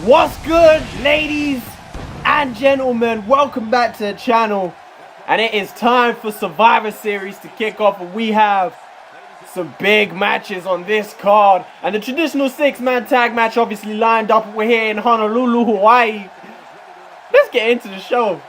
What's good, ladies and gentlemen? Welcome back to the channel, and it is time for Survivor Series to kick off, and we have some big matches on this card, and the traditional 6-man tag match obviously lined up. We're here in Honolulu, Hawaii. Let's get into the show.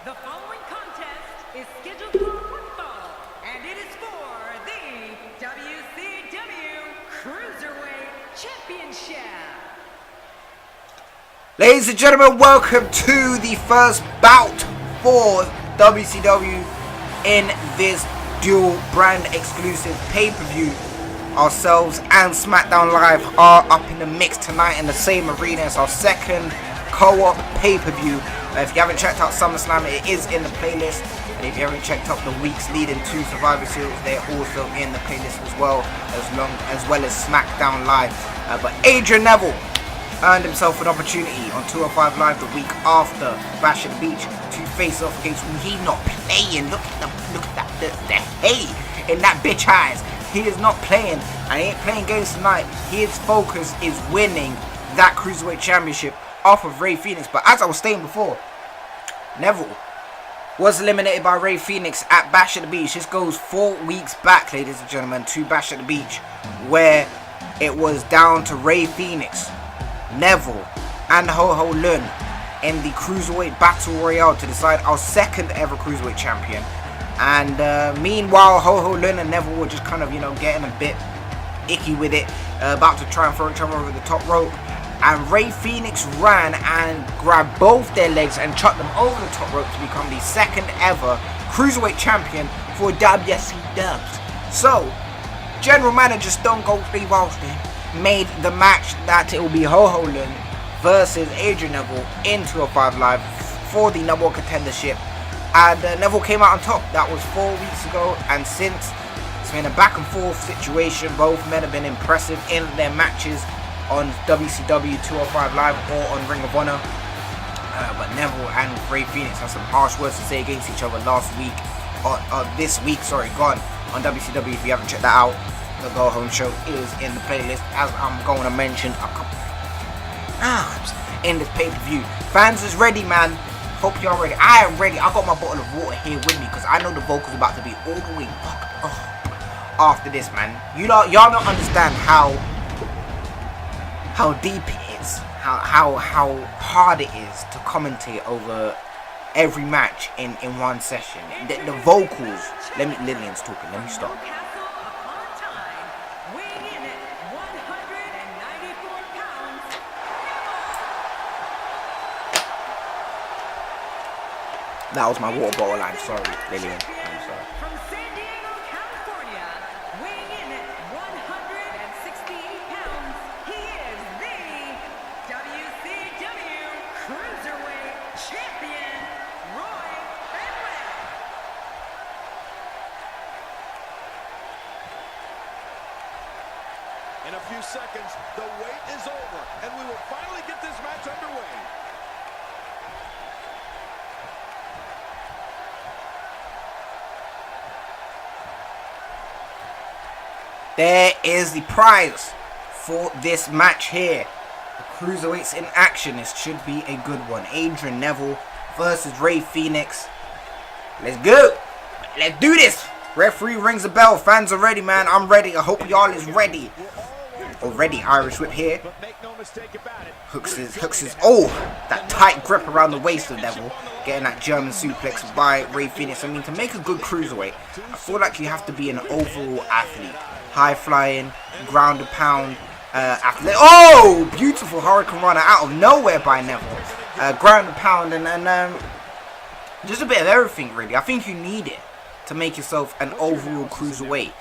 The following contest is scheduled for one fall, and it is for the WCW Cruiserweight Championship. Ladies and gentlemen, welcome to the first bout for WCW in this dual brand exclusive pay-per-view. Ourselves and SmackDown Live are up in the mix tonight in the same arena as our second co-op pay-per-view. If you haven't checked out SummerSlam, it is in the playlist, and if you haven't checked out the weeks leading to Survivor Series, they're also in the playlist as well as SmackDown Live. But Adrian Neville earned himself an opportunity on 205 Live the week after Bash at the Beach to face off against who he's not playing. Look at the hay in that bitch eyes. He is not playing, and he ain't playing games tonight. His focus is winning that Cruiserweight Championship off of Rey Fenix. But as I was saying before, Neville was eliminated by Rey Fenix at Bash at the Beach. This goes 4 weeks back, ladies and gentlemen, to Bash at the Beach, where it was down to Rey Fenix, Neville, and Ho Ho Lun in the Cruiserweight Battle Royale to decide our second ever Cruiserweight Champion. And meanwhile, Ho Ho Lun and Neville were just kind of, getting a bit icky with it, about to try and throw each other over the top rope. And Rey Fenix ran and grabbed both their legs and chucked them over the top rope to become the second ever Cruiserweight Champion for WCW. So, General Manager Stone Cold Steve Austin made the match that it will be Ho Ho Lun versus Adrian Neville in 205 Live for the number one contendership. And Neville came out on top. That was 4 weeks ago, and since it's been a back and forth situation. Both men have been impressive in their matches on WCW 205 Live or on Ring of Honor, but Neville and Rey Fenix had some harsh words to say against each other this week, gone on WCW. If you haven't checked that out, the Go Home Show is in the playlist, as I'm going to mention a couple times in this pay-per-view. Fans is ready, man. Hope y'all ready. I am ready. I got my bottle of water here with me because I know the vocals about to be all the way fucked up after this, man. Y'all don't understand how deep it is, how hard it is to commentate over every match in one session. The vocals. Lillian's talking. Let me stop. That was my water bottle. I'm sorry, Lillian. I'm sorry. From San Diego, California, weighing in at 168 pounds, he is the WCW Cruiserweight Champion, Roy Fenwick. In a few seconds, the wait is over, and we will finally get this match underway. There is the prize for this match here. The Cruiserweights in action. This should be a good one. Adrian Neville versus Rey Fenix. Let's go. Let's do this. Referee rings the bell. Fans are ready, man. I'm ready. I hope y'all is ready. Already Irish whip here. Hooks his that tight grip around the waist of Neville. Getting that German suplex by Rey Fenix. I mean, to make a good Cruiserweight, I feel like you have to be an overall athlete. High flying, ground and pound athlete. Oh, beautiful Hurricane Runner out of nowhere by Neville. Ground and pound and just a bit of everything, really. I think you need it to make yourself an overall cruiserweight,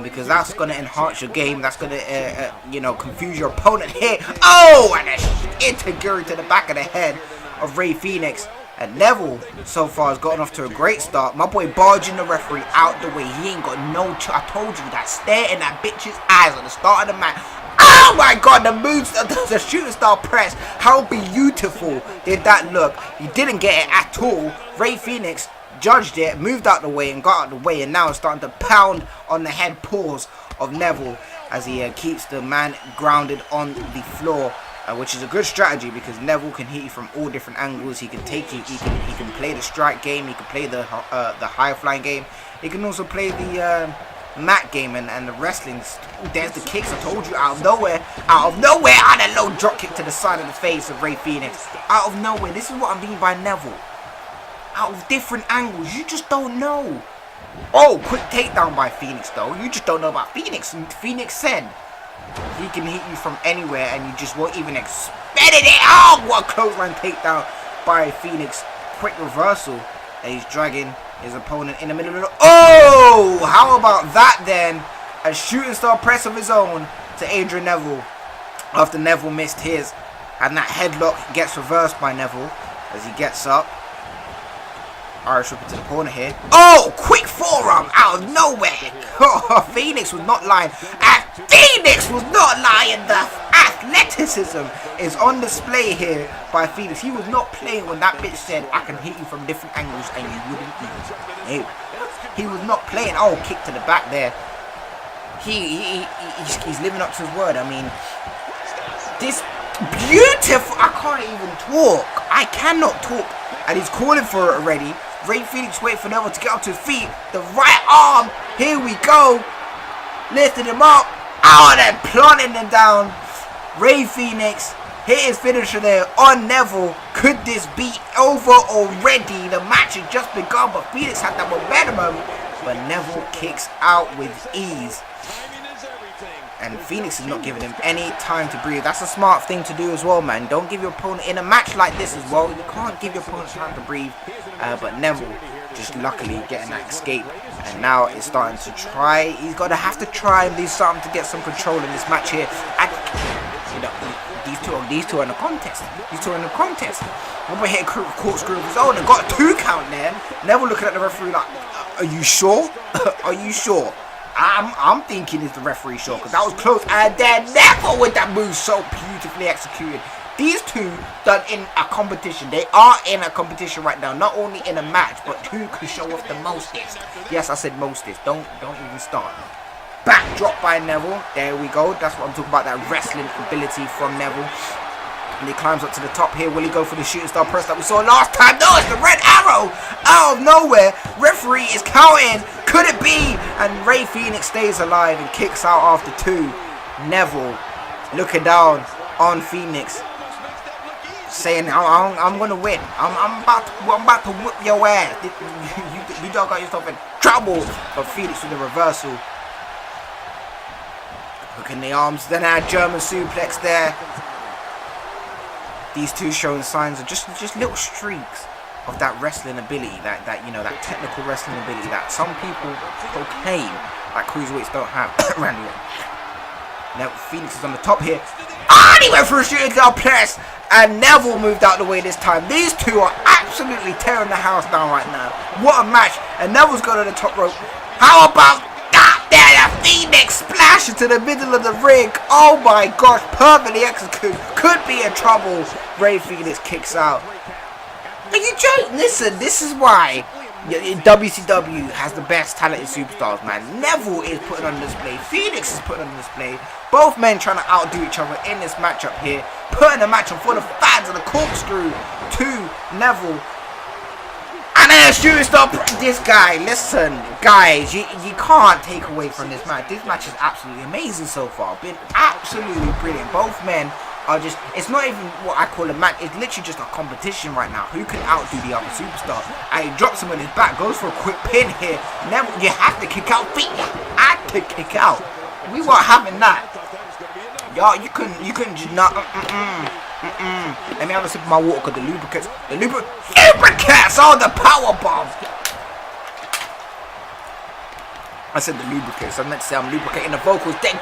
because that's going to enhance your game. That's going to, confuse your opponent here. Oh, and a Itaguri to the back of the head of Rey Fenix. And Neville, so far, has gotten off to a great start. My boy barging the referee out the way. He ain't got no... I told you, that stare in that bitch's eyes at the start of the match. Oh my god, the moves, the shooting star press. How beautiful did that look? He didn't get it at all. Rey Fénix judged it, moved out the way and got out the way. And now is starting to pound on the head paws of Neville as he keeps the man grounded on the floor. Which is a good strategy because Neville can hit you from all different angles. He can take you. He can play the strike game. He can play the high flying game. He can also play the mat game and the wrestling. Ooh, there's the kicks. I told you, out of nowhere, and a low drop kick to the side of the face of Rey Fénix. Out of nowhere. This is what I mean by Neville. Out of different angles, you just don't know. Oh, quick takedown by Fénix though. You just don't know about Fénix. Fénix said he can hit you from anywhere and you just won't even expect it. Oh, what a clothesline takedown by Fénix. Quick reversal. And he's dragging his opponent in the middle of the... Oh, how about that then? A shooting star press of his own to Adrian Neville. After Neville missed his. And that headlock gets reversed by Neville as he gets up. Irish whip into the corner here. Oh, quick forearm out of nowhere. Oh, Fénix was not lying. Fénix was not lying. The athleticism is on display here by Fénix. He was not playing when that bitch said, I can hit you from different angles and you wouldn't even. He was not playing. Oh, kick to the back there. He's living up to his word. I mean, this beautiful. I can't even talk. I cannot talk. And he's calling for it already. Rey Fénix waiting for Neville to get up to his feet. The right arm. Here we go. Lifting him up. Oh, and then planting him down. Rey Fénix hit his finisher there on Neville. Could this be over already? The match had just begun, but Fénix had that momentum. But Neville kicks out with ease. And Fénix is not giving him any time to breathe. That's a smart thing to do as well, man. Don't give your opponent, in a match like this as well, you can't give your opponent time to breathe. But Neville just luckily getting that escape. And now it's starting to try. He's going to have to try and do something to get some control in this match here. And, you know, these two are in a contest. These two are in a contest. One boy hit a corkscrew of his own and got a 2 count there. Neville looking at the referee like, are you sure? Are you sure? I'm thinking it's the referee sure, because that was close. And then Neville with that move so beautifully executed. These two done in a competition. They are in a competition right now. Not only in a match, but who can show off the mostest. Yes, I said mostest. Don't even start. Back drop by Neville. There we go. That's what I'm talking about. That wrestling ability from Neville. And he climbs up to the top here. Will he go for the shooting star press that we saw last time? No, it's the red arrow out of nowhere. Referee is counting. Could it be? And Rey Fénix stays alive and kicks out after 2. Neville looking down on Fénix, saying, I'm going to win. I'm about to whip your ass. You don't got yourself in trouble. But Fénix with the reversal. Hooking the arms. Then our German suplex there. These two showing signs of just little streaks of that wrestling ability, that you know, that technical wrestling ability that some people proclaim that cruiserweights don't have. Randy. Now Fénix is on the top here. And he went for a shooting star press, and Neville moved out the way this time. These two are absolutely tearing the house down right now. What a match! And Neville's going to the top rope. How about that? There, the Fénix splash into the middle of the ring. Oh my gosh, perfectly executed. Could be in trouble. Rey Fénix kicks out. Are you joking? Listen, this is why WCW has the best talented superstars, man. Neville is putting on display. Fénix is putting on display. Both men trying to outdo each other in this matchup here. Putting a match on for the fans of the corkscrew to Neville. And then a shooting star. This guy, listen, guys, you can't take away from this match. This match is absolutely amazing so far. Been absolutely brilliant. Both men are just, it's not even what I call a match. It's literally just a competition right now. Who can outdo the other superstar? And he drops him on his back, goes for a quick pin here. Neville, you have to kick out. Feet, you have to kick out. We weren't having that. Y'all, you couldn't just not. Let me have a sip of my water, because the lubricants. Oh, the power bomb. I said the lubricants. I meant to say I'm lubricating the vocals. Death.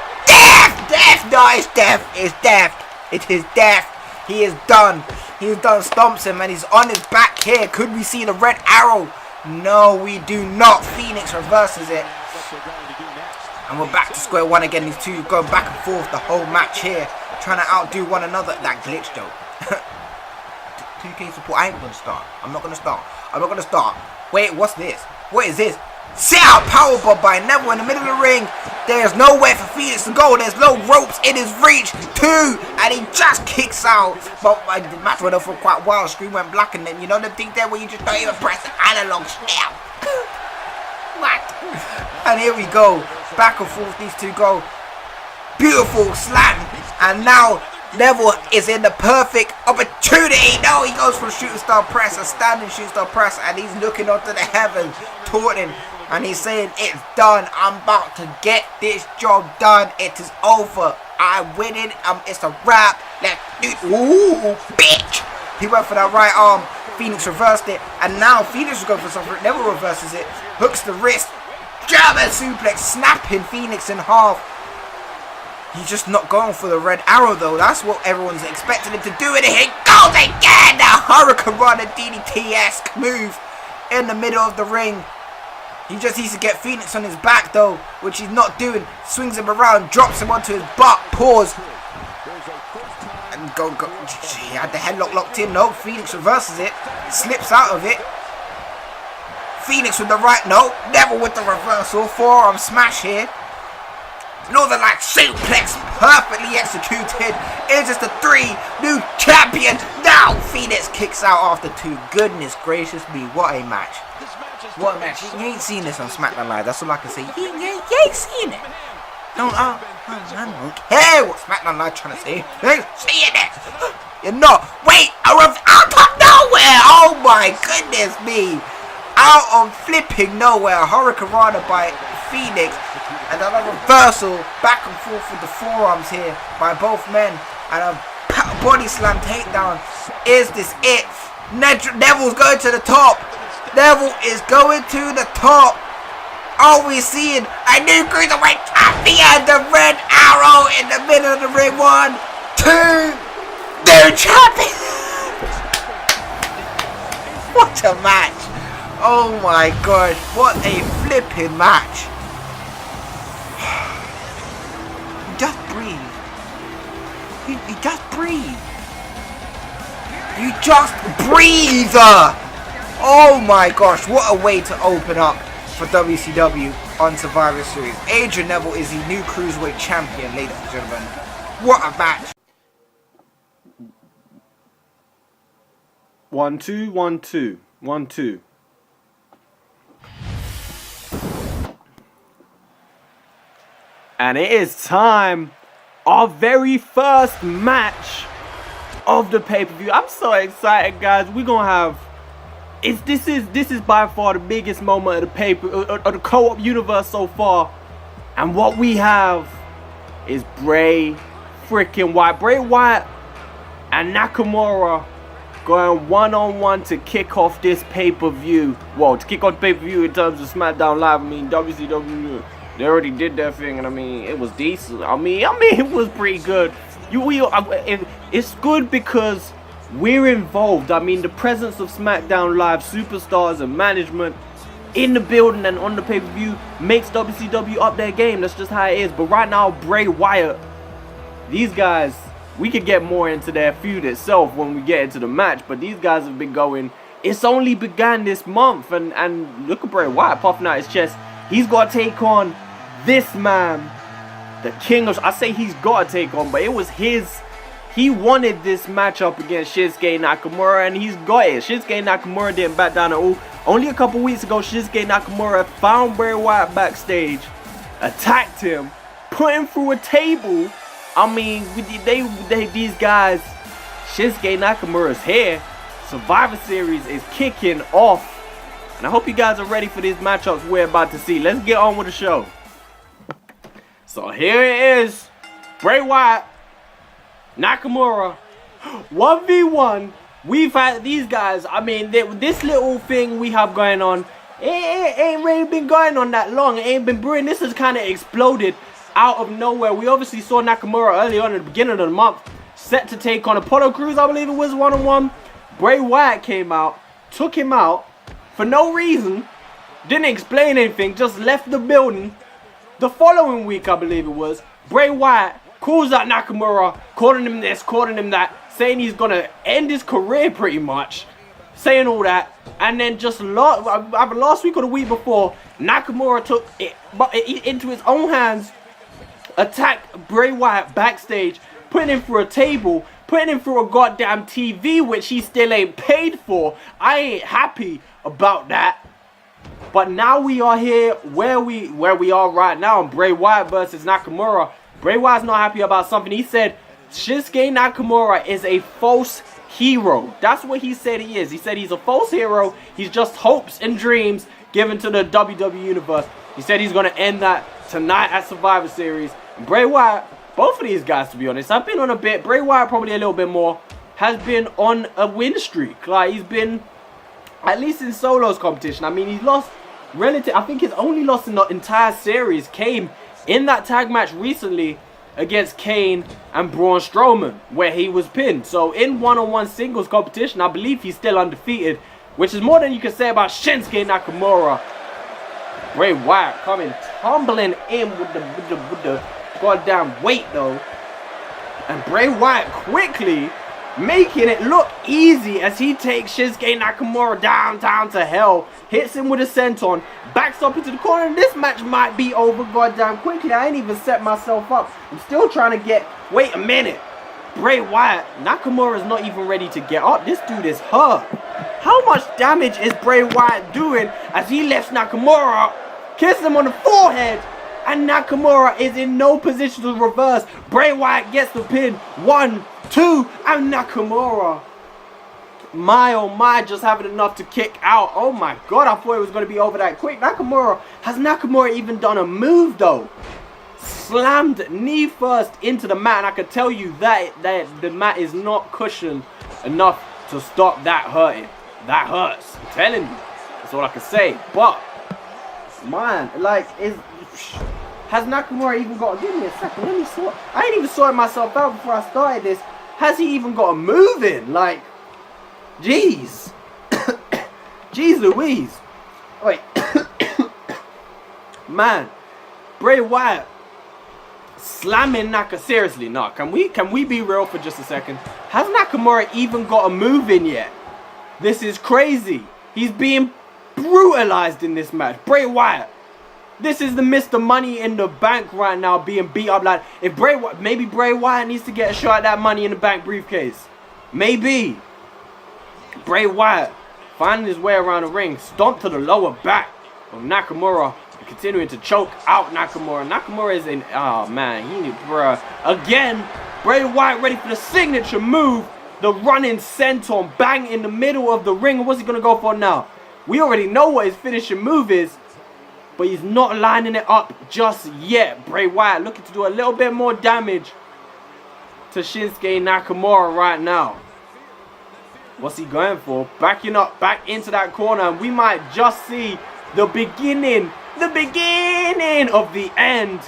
No, it's death. It's death. It is death. He is done. He's done stomps him and he's on his back here. Could we see the red arrow? No, we do not. Phoenix reverses it. And we're back to square one again. These two going back and forth the whole match here. Trying to outdo one another. That glitch though. 2K support. I ain't going to start. I'm not going to start. I'm not going to start. Wait, what's this? What is this? Sit out powerbomb by Neville in the middle of the ring. There's nowhere for Phoenix to go. There's no ropes in his reach. 2, and he just kicks out. But the match went on for quite a while. Screen went black, and then you know the thing there where you just don't even press the analog snap. What? And here we go. Back and forth these two go. Beautiful slam. And now Neville is in the perfect opportunity. No, he goes for a shooting star press, a standing shooting star press, and he's looking onto the heavens, taunting. And he's saying, it's done. I'm about to get this job done. It is over. I'm winning. It's a wrap. Let's do it. Ooh, bitch. He went for that right arm. Phoenix reversed it. And now Phoenix is going for something. Neville reverses it. Hooks the wrist. German suplex. Snapping Phoenix in half. He's just not going for the red arrow though. That's what everyone's expecting him to do. And he goes again. The Hurricane Runner DDT-esque move in the middle of the ring. He just needs to get Phoenix on his back though, which he's not doing. Swings him around, drops him onto his butt, pause. And go. He had the headlock locked in. No, Phoenix reverses it. Slips out of it. Phoenix with the right. No, Neville with the reversal. Forearm smash here. Northern Light suplex, perfectly executed. It's just a 3, new champion. Now Phoenix kicks out after 2. Goodness gracious me, what a match. What a match. You ain't seen this on SmackDown Live, that's all I can say. You ain't seen it. I don't care what SmackDown Live trying to say. You ain't seeing it. You're not. Wait, out of nowhere. Oh my goodness me. Out of flipping nowhere. Hurricane Rana by Phoenix. And another reversal back and forth with the forearms here by both men. And a body slam takedown. Is this it? Neville's going to the top. Neville is going to the top. Are we seeing a new cruiserweight champion? The red arrow in the middle of the ring. 1, 2, new champion. What a match. Oh my gosh. What a flipping match. Just breathe. You just breathe. You just breathe. Oh my gosh, what a way to open up for WCW on Survivor Series. Adrian Neville is the new Cruiserweight Champion, ladies and gentlemen. What a match. 1, 2, 1, 2, 1, 2. And it is time. Our very first match of the pay-per-view. I'm so excited, guys. We're gonna have. This is by far the biggest moment of the co-op universe so far. And what we have is Bray freaking Wyatt. Bray Wyatt and Nakamura going one-on-one to kick off this pay-per-view. Well, to kick off the pay-per-view in terms of SmackDown Live. I mean, WCW, they already did their thing, and I mean, it was decent. I mean, it was pretty good. It's good because we're involved. I mean, the presence of SmackDown Live superstars and management in the building and on the pay-per-view makes WCW up their game. That's just how it is. But right now, Bray Wyatt, these guys, we could get more into their feud itself when we get into the match. But these guys have been going. It's only began this month, and look at Bray Wyatt puffing out his chest. He's got to take on this man, the king of. I say he's got to take on, but it was his. He wanted this matchup against Shinsuke Nakamura, and he's got it. Shinsuke Nakamura didn't back down at all. Only a couple weeks ago, Shinsuke Nakamura found Bray Wyatt backstage, attacked him, put him through a table. I mean, these guys, Shinsuke Nakamura's here. Survivor Series is kicking off. And I hope you guys are ready for these matchups we're about to see. Let's get on with the show. So here it is. Bray Wyatt, Nakamura, 1v1. We've had these guys. I mean, this little thing we have going on, it ain't really been going on that long. It ain't been brewing. This has kind of exploded out of nowhere. We obviously saw Nakamura early on at the beginning of the month set to take on Apollo Crews, I believe it was, one-on-one. Bray Wyatt came out, took him out for no reason, didn't explain anything, just left the building. The following week, I believe it was, Bray Wyatt calls out Nakamura, calling him this, calling him that, saying he's gonna end his career pretty much, saying all that. And then just last week or the week before, Nakamura took it into his own hands, attacked Bray Wyatt backstage, putting him through a table, putting him through a goddamn TV, which he still ain't paid for. I ain't happy about that. But now we are here where we are right now, Bray Wyatt versus Nakamura. Bray Wyatt's not happy about something. He said Shinsuke Nakamura is a false hero. That's what he said he is. He said he's a false hero. He's just hopes and dreams given to the WWE Universe. He said he's going to end that tonight at Survivor Series. And Bray Wyatt, both of these guys, to be honest, I've been on a bit. Bray Wyatt probably a little bit more. Has been on a win streak. Like, he's been, at least in solos competition. I mean, he's lost relative. I think his only loss in the entire series came in that tag match recently against Kane and Braun Strowman, where he was pinned. So in one-on-one singles competition, I believe he's still undefeated, which is more than you can say about Shinsuke Nakamura. Bray Wyatt coming tumbling in with the goddamn weight though, and Bray Wyatt quickly making it look easy as he takes Shinsuke Nakamura down to hell, hits him with a senton, backs up into the corner, and this match might be over goddamn quickly. I ain't even set myself up. I'm still trying to get, wait a minute. Bray Wyatt, Nakamura is not even ready to get up. This dude is hurt. How much damage is Bray Wyatt doing as he lifts Nakamura, kisses him on the forehead, and Nakamura is in no position to reverse. Bray Wyatt gets the pin. 1, 2, and Nakamura, my oh my, just having enough to kick out. Oh my god, I thought it was going to be over that quick. Has Nakamura even done a move though? Slammed knee first into the mat, and I can tell you that the mat is not cushioned enough to stop that hurting. That hurts, I'm telling you. That's all I can say. But man, like, has Nakamura even got, give me a second, let me sort, I ain't even sorted myself out before I started this. Has he even got a move in? Like, jeez. Jeez Louise. Wait. Man, Bray Wyatt slamming Nakamura. Seriously, no, can we be real for just a second? Has Nakamura even got a move in yet? This is crazy. He's being brutalized in this match. Bray Wyatt, this is the Mr. Money in the Bank right now, being beat up. Like, if maybe Bray Wyatt needs to get a shot at that Money in the Bank briefcase. Maybe. Bray Wyatt finding his way around the ring, stomped to the lower back of Nakamura, and continuing to choke out Nakamura. Nakamura is in, oh man, bruh. Again, Bray Wyatt ready for the signature move, the running senton, bang in the middle of the ring. What's he gonna go for now? We already know what his finishing move is, but he's not lining it up just yet. Bray Wyatt looking to do a little bit more damage to Shinsuke Nakamura right now. What's he going for? Backing up, back into that corner, and we might just see the beginning of the end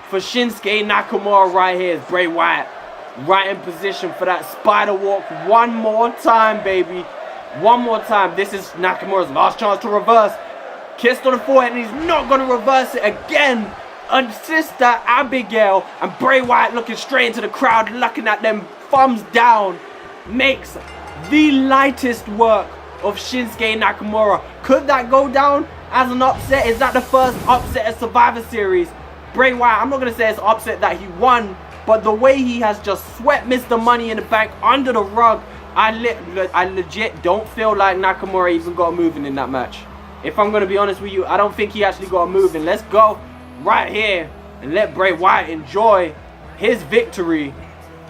for Shinsuke Nakamura right here. Is Bray Wyatt right in position for that spider walk one more time, baby. One more time. This is Nakamura's last chance to reverse. Kissed on the forehead, and he's not going to reverse it again. And Sister Abigail and Bray Wyatt looking straight into the crowd, looking at them thumbs down, makes the lightest work of Shinsuke Nakamura. Could that go down as an upset? Is that the first upset at Survivor Series? Bray Wyatt, I'm not going to say it's an upset that he won, but the way he has just swept Mr. Money in the Bank under the rug, I legit don't feel like Nakamura even got moving in that match. If I'm going to be honest with you, I don't think he actually got moving. Let's go right here and let Bray Wyatt enjoy his victory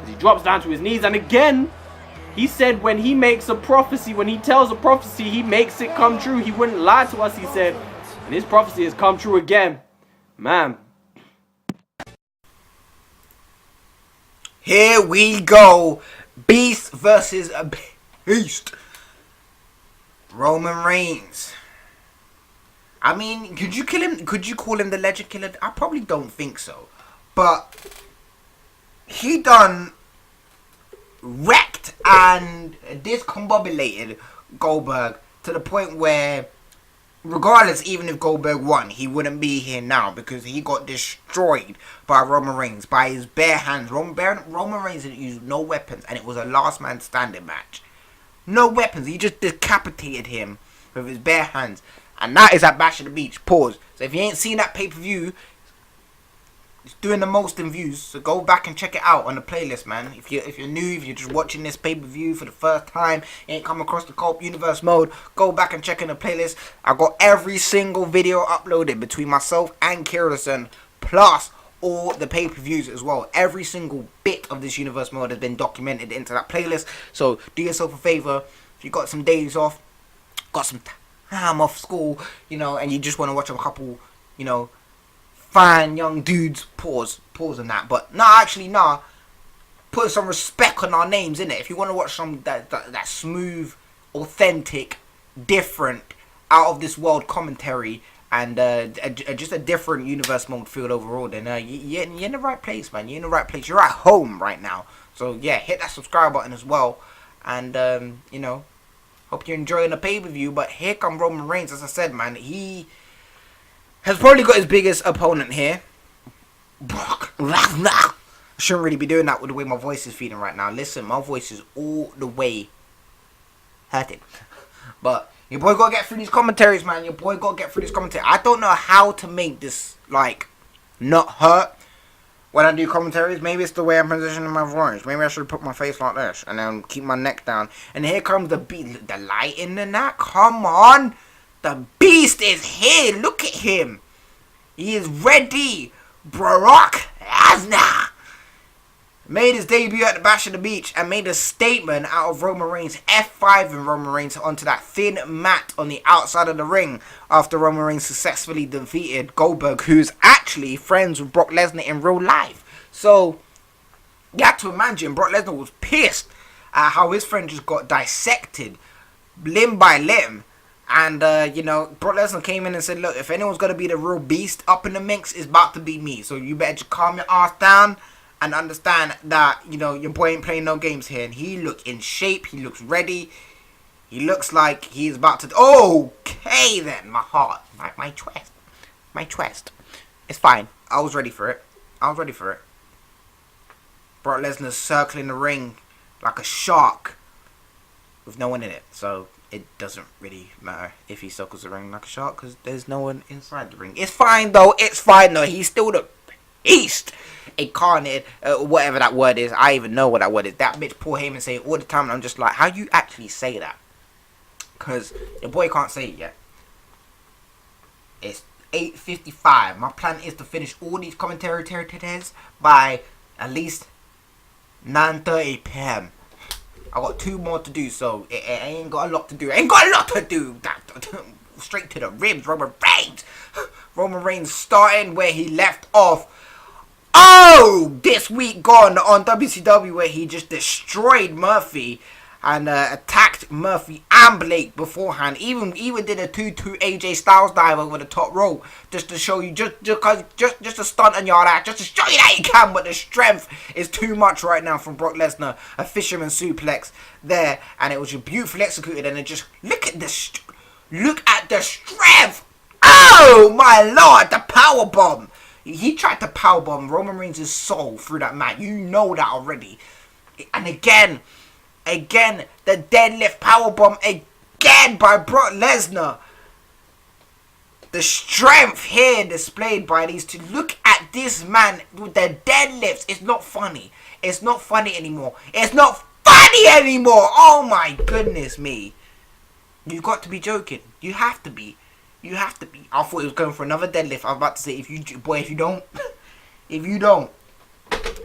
as he drops down to his knees. And again, he said when he makes a prophecy, when he tells a prophecy, he makes it come true. He wouldn't lie to us, he said. And his prophecy has come true again. Man. Here we go. Beast versus a beast. Roman Reigns. I mean, could you kill him? Could you call him the Legend Killer? I probably don't think so. But he done wrecked and discombobulated Goldberg to the point where, regardless, even if Goldberg won, he wouldn't be here now because he got destroyed by Roman Reigns, by his bare hands. Roman Reigns didn't use no weapons, and it was a last man standing match. No weapons. He just decapitated him with his bare hands. And that is at Bash at the Beach. Pause. So if you ain't seen that pay-per-view, it's doing the most in views. So go back and check it out on the playlist, man. If you're new, if you're just watching this pay-per-view for the first time, you ain't come across the Co-op Universe mode, go back and check in the playlist. I got every single video uploaded between myself and Kirillison, plus all the pay-per-views as well. Every single bit of this universe mode has been documented into that playlist. So do yourself a favor, if you got some days off, got some time off school, you know, and you just want to watch a couple, you know, fine young dudes, pause on that. But nah, put some respect on our names, innit? If you want to watch some that smooth, authentic, different, out of this world commentary, and just a different universe mode feel overall, then you're in the right place, man. You're in the right place. You're at home right now. So yeah, hit that subscribe button as well. And you know, hope you're enjoying the pay-per-view. But here come Roman Reigns. As I said, man, he has probably got his biggest opponent here, Brock Lesnar. I shouldn't really be doing that with the way my voice is feeling right now. Listen, my voice is all the way hurting. But your boy gotta get through these commentaries, man. Your boy gotta get through these commentaries. I don't know how to make this, like, not hurt when I do commentaries. Maybe it's the way I'm positioning my voice. Maybe I should put my face like this and then keep my neck down. And here comes the light in the neck. Come on. The beast is here. Look at him. He is ready. Brock Lesnar made his debut at the Bash at the Beach and made a statement out of Roman Reigns, F5 and Roman Reigns onto that thin mat on the outside of the ring after Roman Reigns successfully defeated Goldberg, who's actually friends with Brock Lesnar in real life. So you have to imagine Brock Lesnar was pissed at how his friend just got dissected limb by limb. And, you know, Brock Lesnar came in and said, look, if anyone's going to be the real beast up in the mix, it's about to be me. So you better just calm your ass down and understand that, you know, your boy ain't playing no games here. And he looked in shape. He looks ready. He looks like he's about to... Okay, then. My heart. My chest. My chest. It's fine. I was ready for it. Brock Lesnar's circling the ring like a shark with no one in it. So it doesn't really matter if he circles the ring like a shark because there's no one inside the ring. It's fine, though. He's still the beast. Incarnate, whatever that word is. I even know what that word is. That bitch Paul Heyman say it all the time, and I'm just like, how you actually say that? Because your boy can't say it yet. It's 8:55. My plan is to finish all these commentary territories by at least 9:30 p.m. I got 2 more to do, so it ain't got a lot to do. Straight to the ribs, Roman Reigns. Roman Reigns starting where he left off. This week gone on WCW, where he just destroyed Murphy and attacked Murphy and Blake beforehand. Even did a 2-2 AJ Styles dive over the top rope just to show you, just to stunt on your ass, just to show you that you can. But the strength is too much right now from Brock Lesnar. A fisherman suplex there, and it was just beautifully executed. And it just look at the strength. Oh my lord, the power bomb. He tried to powerbomb Roman Reigns' soul through that mat. You know that already. And again, the deadlift powerbomb again by Brock Lesnar. The strength here displayed by these two. Look at this man with the deadlifts. It's not funny. It's not funny anymore. Oh my goodness me. You've got to be joking. You have to be. I thought he was going for another deadlift. I was about to say, if you don't.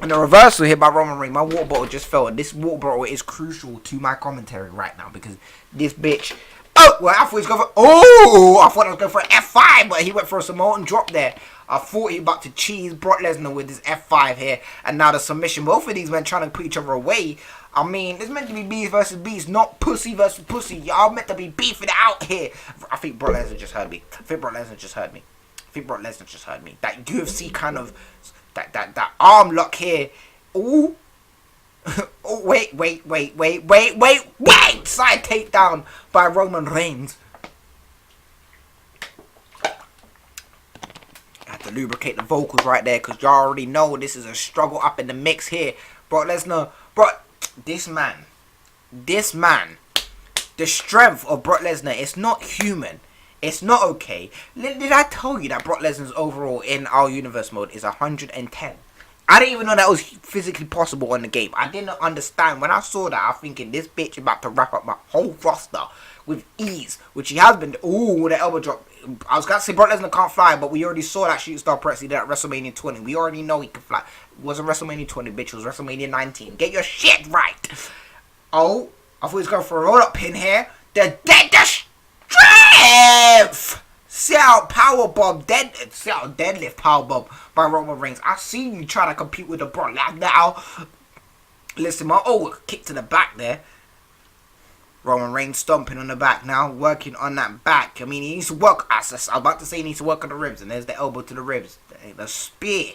And the reversal here by Roman Reigns. My water bottle just fell. And this water bottle is crucial to my commentary right now. Because this bitch... I thought he was going for... I thought I was going for an F5. But he went for a Samoan drop there. I thought he was about to cheese Brock Lesnar with his F5 here. And now the submission. Both of these men trying to put each other away. I mean, it's meant to be beast versus beast, not pussy versus pussy. Y'all meant to be beefing out here. I think Brock Lesnar just heard me. That UFC kind of... That arm lock here. Ooh. Oh, wait. Side takedown by Roman Reigns. I have to lubricate the vocals right there because y'all already know this is a struggle up in the mix here. Brock Lesnar, this man, the strength of Brock Lesnar is not human. It's not okay. Did I tell you that Brock Lesnar's overall in our universe mode is 110? I didn't even know that was physically possible on the game. I didn't understand. When I saw that, I was thinking, this bitch about to wrap up my whole roster with ease, which he has been. Ooh, the elbow drop. I was going to say Brock Lesnar can't fly, but we already saw that shooting star press he did at WrestleMania 20. We already know he can fly. It wasn't WrestleMania 20, bitch. It was WrestleMania 19. Get your shit right. Oh, I thought he was going for a roll-up pin here. The strength! See out powerbomb, deadlift powerbomb by Roman Reigns. I seen you try to compete with the Brock now. Listen, kick to the back there. Roman Reigns stomping on the back now, working on that back. I mean, he needs to work. I was about to say he needs to work on the ribs, and there's the elbow to the ribs. The spear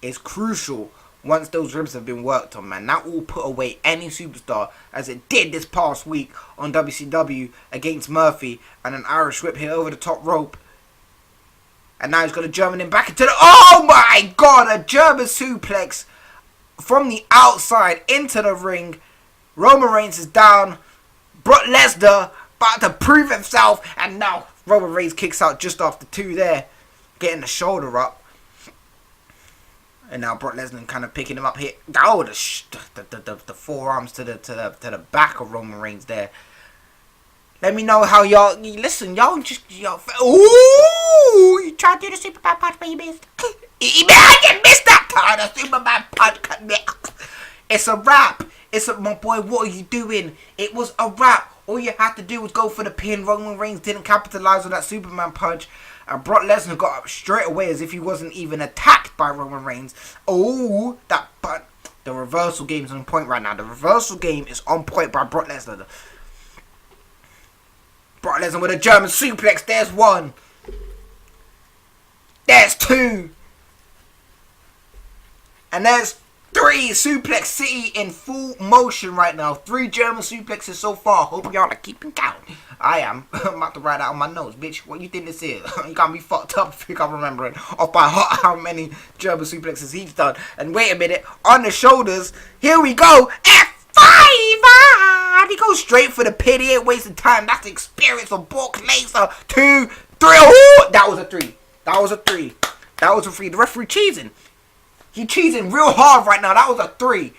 is crucial once those ribs have been worked on, man. That will put away any superstar, as it did this past week on WCW against Murphy, and an Irish whip here over the top rope. And now he's got a German in back into the... Oh my God! A German suplex from the outside into the ring. Roman Reigns is down. Brock Lesnar about to prove himself. And now Roman Reigns kicks out just after 2 there. Getting the shoulder up. And now Brock Lesnar kind of picking him up here. Oh, the forearms to the back of Roman Reigns there. Let me know how y'all... Listen, y'all just... Ooh! You tried to do the Superman punch, but you missed. I didn't miss that time. The Superman punch cut me. It's a wrap. My boy, what are you doing? It was a wrap. All you had to do was go for the pin. Roman Reigns didn't capitalize on that Superman punch. And Brock Lesnar got up straight away as if he wasn't even attacked by Roman Reigns. Oh, but the reversal game is on point right now. The reversal game is on point by Brock Lesnar. Brock Lesnar with a German suplex. There's 1. There's 2. And there's 3. Suplex City in full motion right now. 3 German suplexes so far. Hope y'all are keeping count. I am. I'm about to write out on my nose, bitch. What you think this is? You got me fucked up. I think I'm remembering off by heart how many German suplexes he's done. And wait a minute. On the shoulders. Here we go. F5. He goes straight for the pin. He ain't wasting time. That's the experience of Brock Lesnar. 2, 3. Ooh, that was a 3. That was a 3. That was a 3. The referee cheesing. He cheesing real hard right now. That was a 3.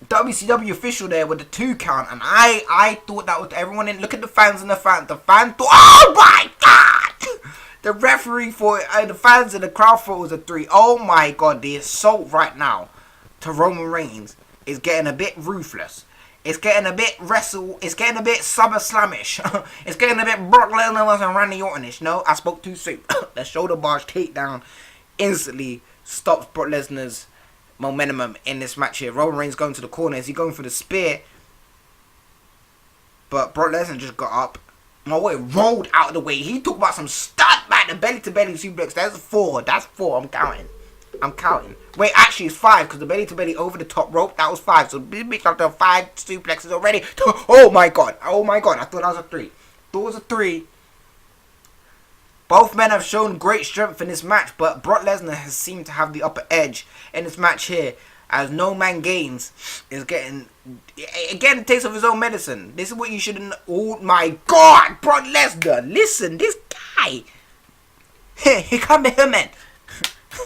WCW official there with the 2 count, and I thought that was everyone in. Look at the fans and the fan thought, oh my God! The referee for the fans and the crowd thought it was a 3. Oh my God! The assault right now to Roman Reigns is getting a bit ruthless. It's getting a bit It's getting a bit SummerSlamish. It's getting a bit Brock Lesnar and Randy Orton-ish. No, I spoke too soon. The shoulder barge takedown instantly stops Brock Lesnar's momentum in this match here. Roman Reigns going to the corner. Is he going for the spear? But Brock Lesnar just got up. My boy rolled out of the way. He talked about some stunt, man. The belly-to-belly suplex. That's 4. That's 4. I'm counting. Wait, actually it's 5 because the belly-to-belly over the top rope. That was 5. So this bitch up there 5 suplexes already. Oh my God. Oh my God. I thought that was a 3. Thought it was a 3. Both men have shown great strength in this match, but Brock Lesnar has seemed to have the upper edge in this match here, as No Man Games is getting, again, a taste of his own medicine. This is what you should know. Oh my God, Brock Lesnar, listen, this guy, he can't be human.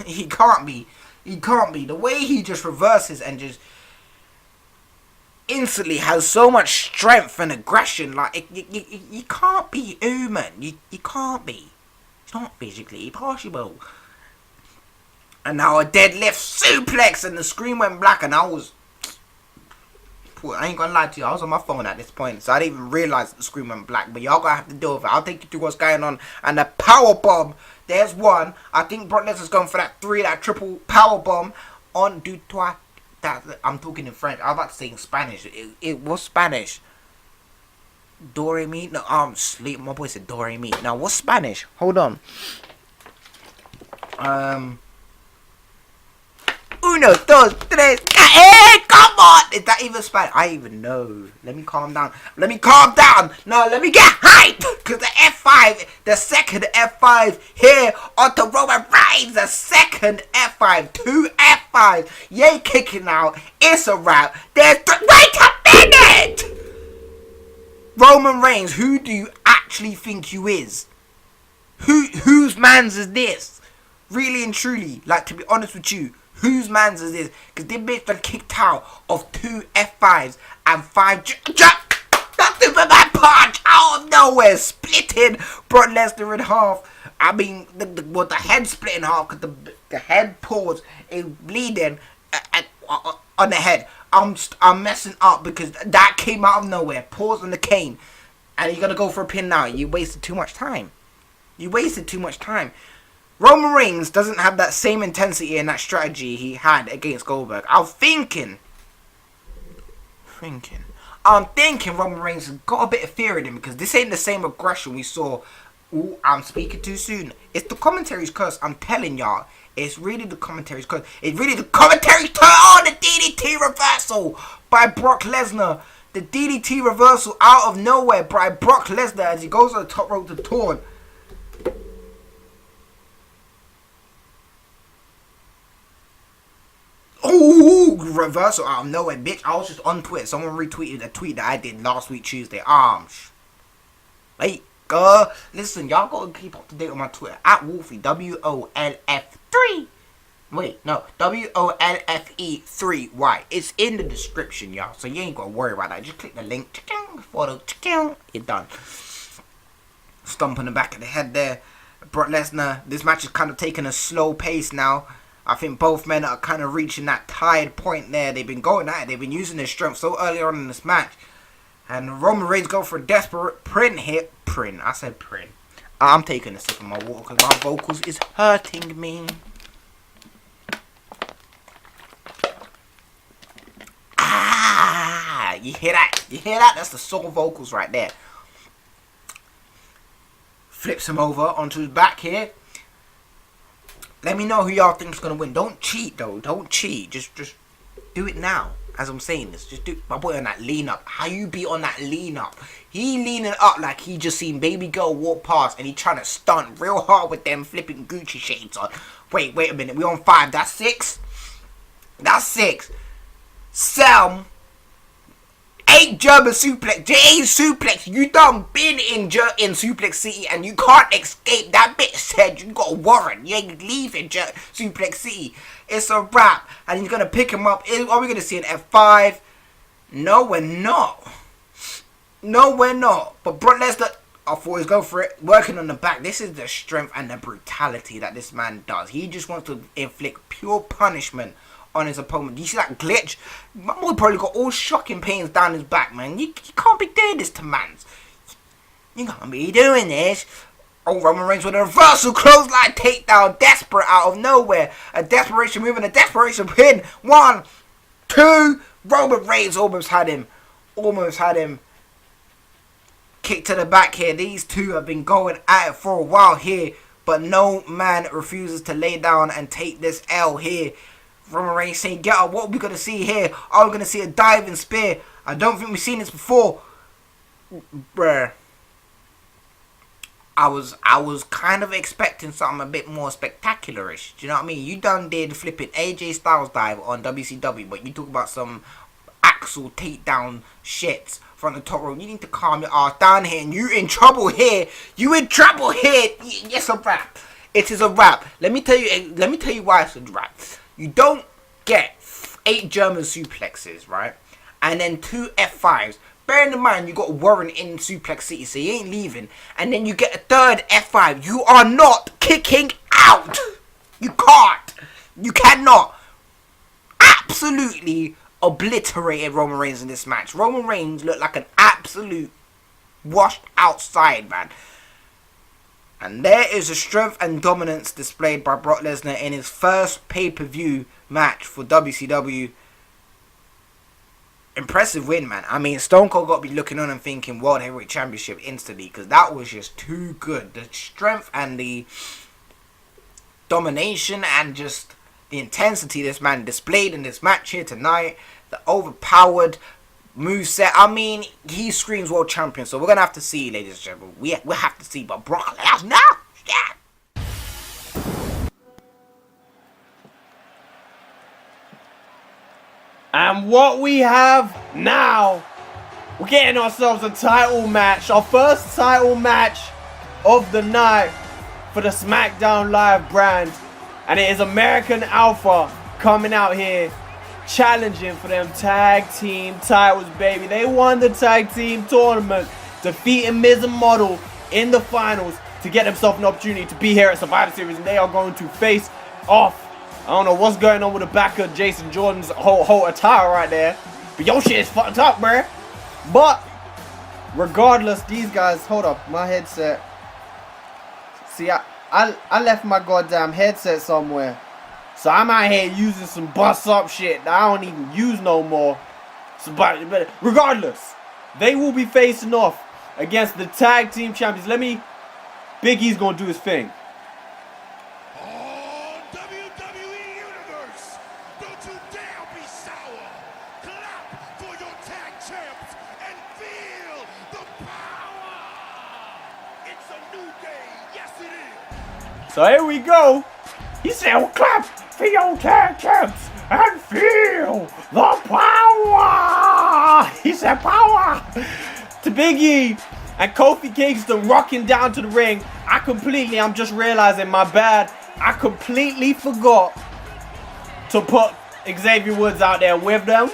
He can't be. The way he just reverses and just instantly has so much strength and aggression, like, you can't be human. You can't be. Not physically possible. And now a deadlift suplex, and the screen went black, and I ain't gonna lie to you, I was on my phone at this point, so I didn't even realize that the screen went black. But y'all gonna have to deal with it. I'll take you through what's going on. And the power bomb, there's 1. I think Brock Lesnar's going for that 3, that triple power bomb on du toit. I'm talking in French. I was about to say in Spanish. It was Spanish. Do re mi? No, I'm sleep. My boy said do re mi. Now, what's Spanish? Hold on. Uno, dos, tres. Hey, come on! Is that even Spanish? I even know. Let me calm down. Let me calm down. No, let me get hyped. Because the F5, the second F5 here onto Roman Reigns. The second F5. 2 F5s. Yay, kicking out. It's a wrap. Wait a minute! Roman Reigns, who do you actually think you is? Whose man's is this? Really and truly, like, to be honest with you, whose man's is this? Because this bitch done kicked out of 2 F5s and 5 nothing but that punch out of nowhere, splitting Brock Lesnar in half. I mean, the head split in half because the head pause is bleeding on the head. I'm messing up because that came out of nowhere. Pause on the cane, and you're gonna go for a pin now. You wasted too much time. You wasted too much time. Roman Reigns doesn't have that same intensity and that strategy he had against Goldberg. I'm thinking Roman Reigns has got a bit of fear in him because this ain't the same aggression we saw. Ooh, I'm speaking too soon. It's the commentary's curse. I'm telling y'all. It's really the commentary's curse. It's really the commentary's turn on the DDT reversal by Brock Lesnar. The DDT reversal out of nowhere by Brock Lesnar as he goes on the top rope to taunt. Ooh, reversal out of nowhere, bitch. I was just on Twitter. Someone retweeted a tweet that I did last week Tuesday. Wait, listen, y'all gotta keep up to date on my Twitter. At Wolfie, WOLF3. Wait, no, WOLFE3Y. It's in the description, y'all. So you ain't gotta worry about that. Just click the link. Photo. You're done. Stomp on the back of the head there. Brock Lesnar. This match is kind of taking a slow pace now. I think both men are kind of reaching that tired point there. They've been going at it. They've been using their strength so early on in this match. And Roman Reigns go for a desperate print hit. I said print. I'm taking a sip of my water because my vocals is hurting me. You hear that? You hear that? That's the soul vocals right there. Flips him over onto his back here. Let me know who y'all think is going to win. Don't cheat, though. Don't cheat. Just do it now. As I'm saying this. Just do my boy on that lean up. How you be on that lean up? He leaning up like he just seen baby girl walk past and he trying to stunt real hard with them flipping Gucci shades on. Wait a minute. We on 5. That's 6? That's 6. Sam. 8 German suplex. J suplex. You done been in Suplex City and you can't escape. That bitch said you got a warrant. You ain't leaving Suplex City. It's a wrap. And he's going to pick him up. Are we going to see an F5? No, we're not. No, we're not. But Brock Lesnar, I thought he was going for it. Working on the back. This is the strength and the brutality that this man does. He just wants to inflict pure punishment on his opponent. You see that glitch? My boy probably got all shocking pains down his back, man. You can't be doing this to mans. You can't be doing this. Oh, Roman Reigns with a reversal clothesline takedown. Desperate out of nowhere. A desperation move and a desperation pin. 1, 2. Roman Reigns almost had him. Kick to the back here. These two have been going at it for a while here. But no man refuses to lay down and take this L here. Roman Reigns saying, get up, what are we going to see here? Are we going to see a diving spear? I don't think we've seen this before. Bruh. I was kind of expecting something a bit more spectacularish. Do you know what I mean? You done did flipping AJ Styles dive on WCW, but you talk about some Axel takedown shits from the top rope. You need to calm your ass down here, and you in trouble here. You in trouble here. Yes, a wrap. It is a wrap. Let me tell you why it's a wrap. You don't get 8 German suplexes, right? And then 2 F5s. Bearing in mind, you got Warren in Suplex City, so you ain't leaving. And then you get a 3rd F5. You are not kicking out. You can't. You cannot. Absolutely obliterated Roman Reigns in this match. Roman Reigns looked like an absolute washed outside, man. And there is the strength and dominance displayed by Brock Lesnar in his first pay-per-view match for WCW. Impressive win, man. I mean, Stone Cold got to be looking on and thinking World Heavyweight Championship instantly, because that was just too good. The strength and the domination and just the intensity this man displayed in this match here tonight, the overpowered moveset. I mean, he screams world champion. So we're gonna have to see, ladies and gentlemen. We'll have to see. But Brock Lesnar, yeah. And what we have now, we're getting ourselves a title match. Our first title match of the night for the SmackDown Live brand. And it is American Alpha coming out here challenging for them tag team titles, baby. They won the tag team tournament, defeating Miz and Model in the finals to get themselves an opportunity to be here at Survivor Series. And they are going to face off. I don't know what's going on with the back of Jason Jordan's whole attire right there. But your shit is fucked up, bruh. But regardless, these guys, hold up, my headset. See, I left my goddamn headset somewhere. So I'm out here using some bust up shit that I don't even use no more. So, but regardless, they will be facing off against the tag team champions. Big E's gonna do his thing. So here we go. He said, well, clap for your tag champs and feel the power. He said power to Big E and Kofi Kingston rocking down to the ring. I'm just realizing, my bad. I completely forgot to put Xavier Woods out there with them.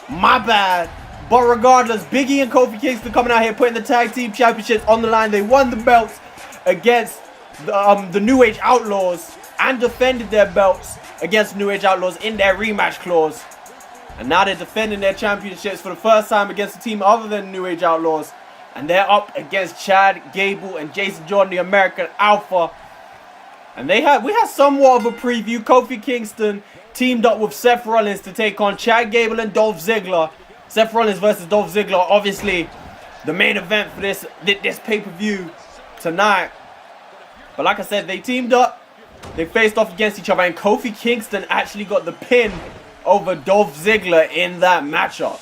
My bad. But regardless, Big E and Kofi Kingston coming out here putting the tag team championships on the line. They won the belts against the New Age Outlaws and defended their belts against New Age Outlaws in their rematch clause. And now they're defending their championships for the first time against a team other than New Age Outlaws. And they're up against Chad Gable and Jason Jordan, the American Alpha. And we had somewhat of a preview. Kofi Kingston teamed up with Seth Rollins to take on Chad Gable and Dolph Ziggler. Seth Rollins versus Dolph Ziggler, obviously the main event for this pay-per-view tonight. But like I said, they teamed up. They faced off against each other. And Kofi Kingston actually got the pin over Dolph Ziggler in that matchup.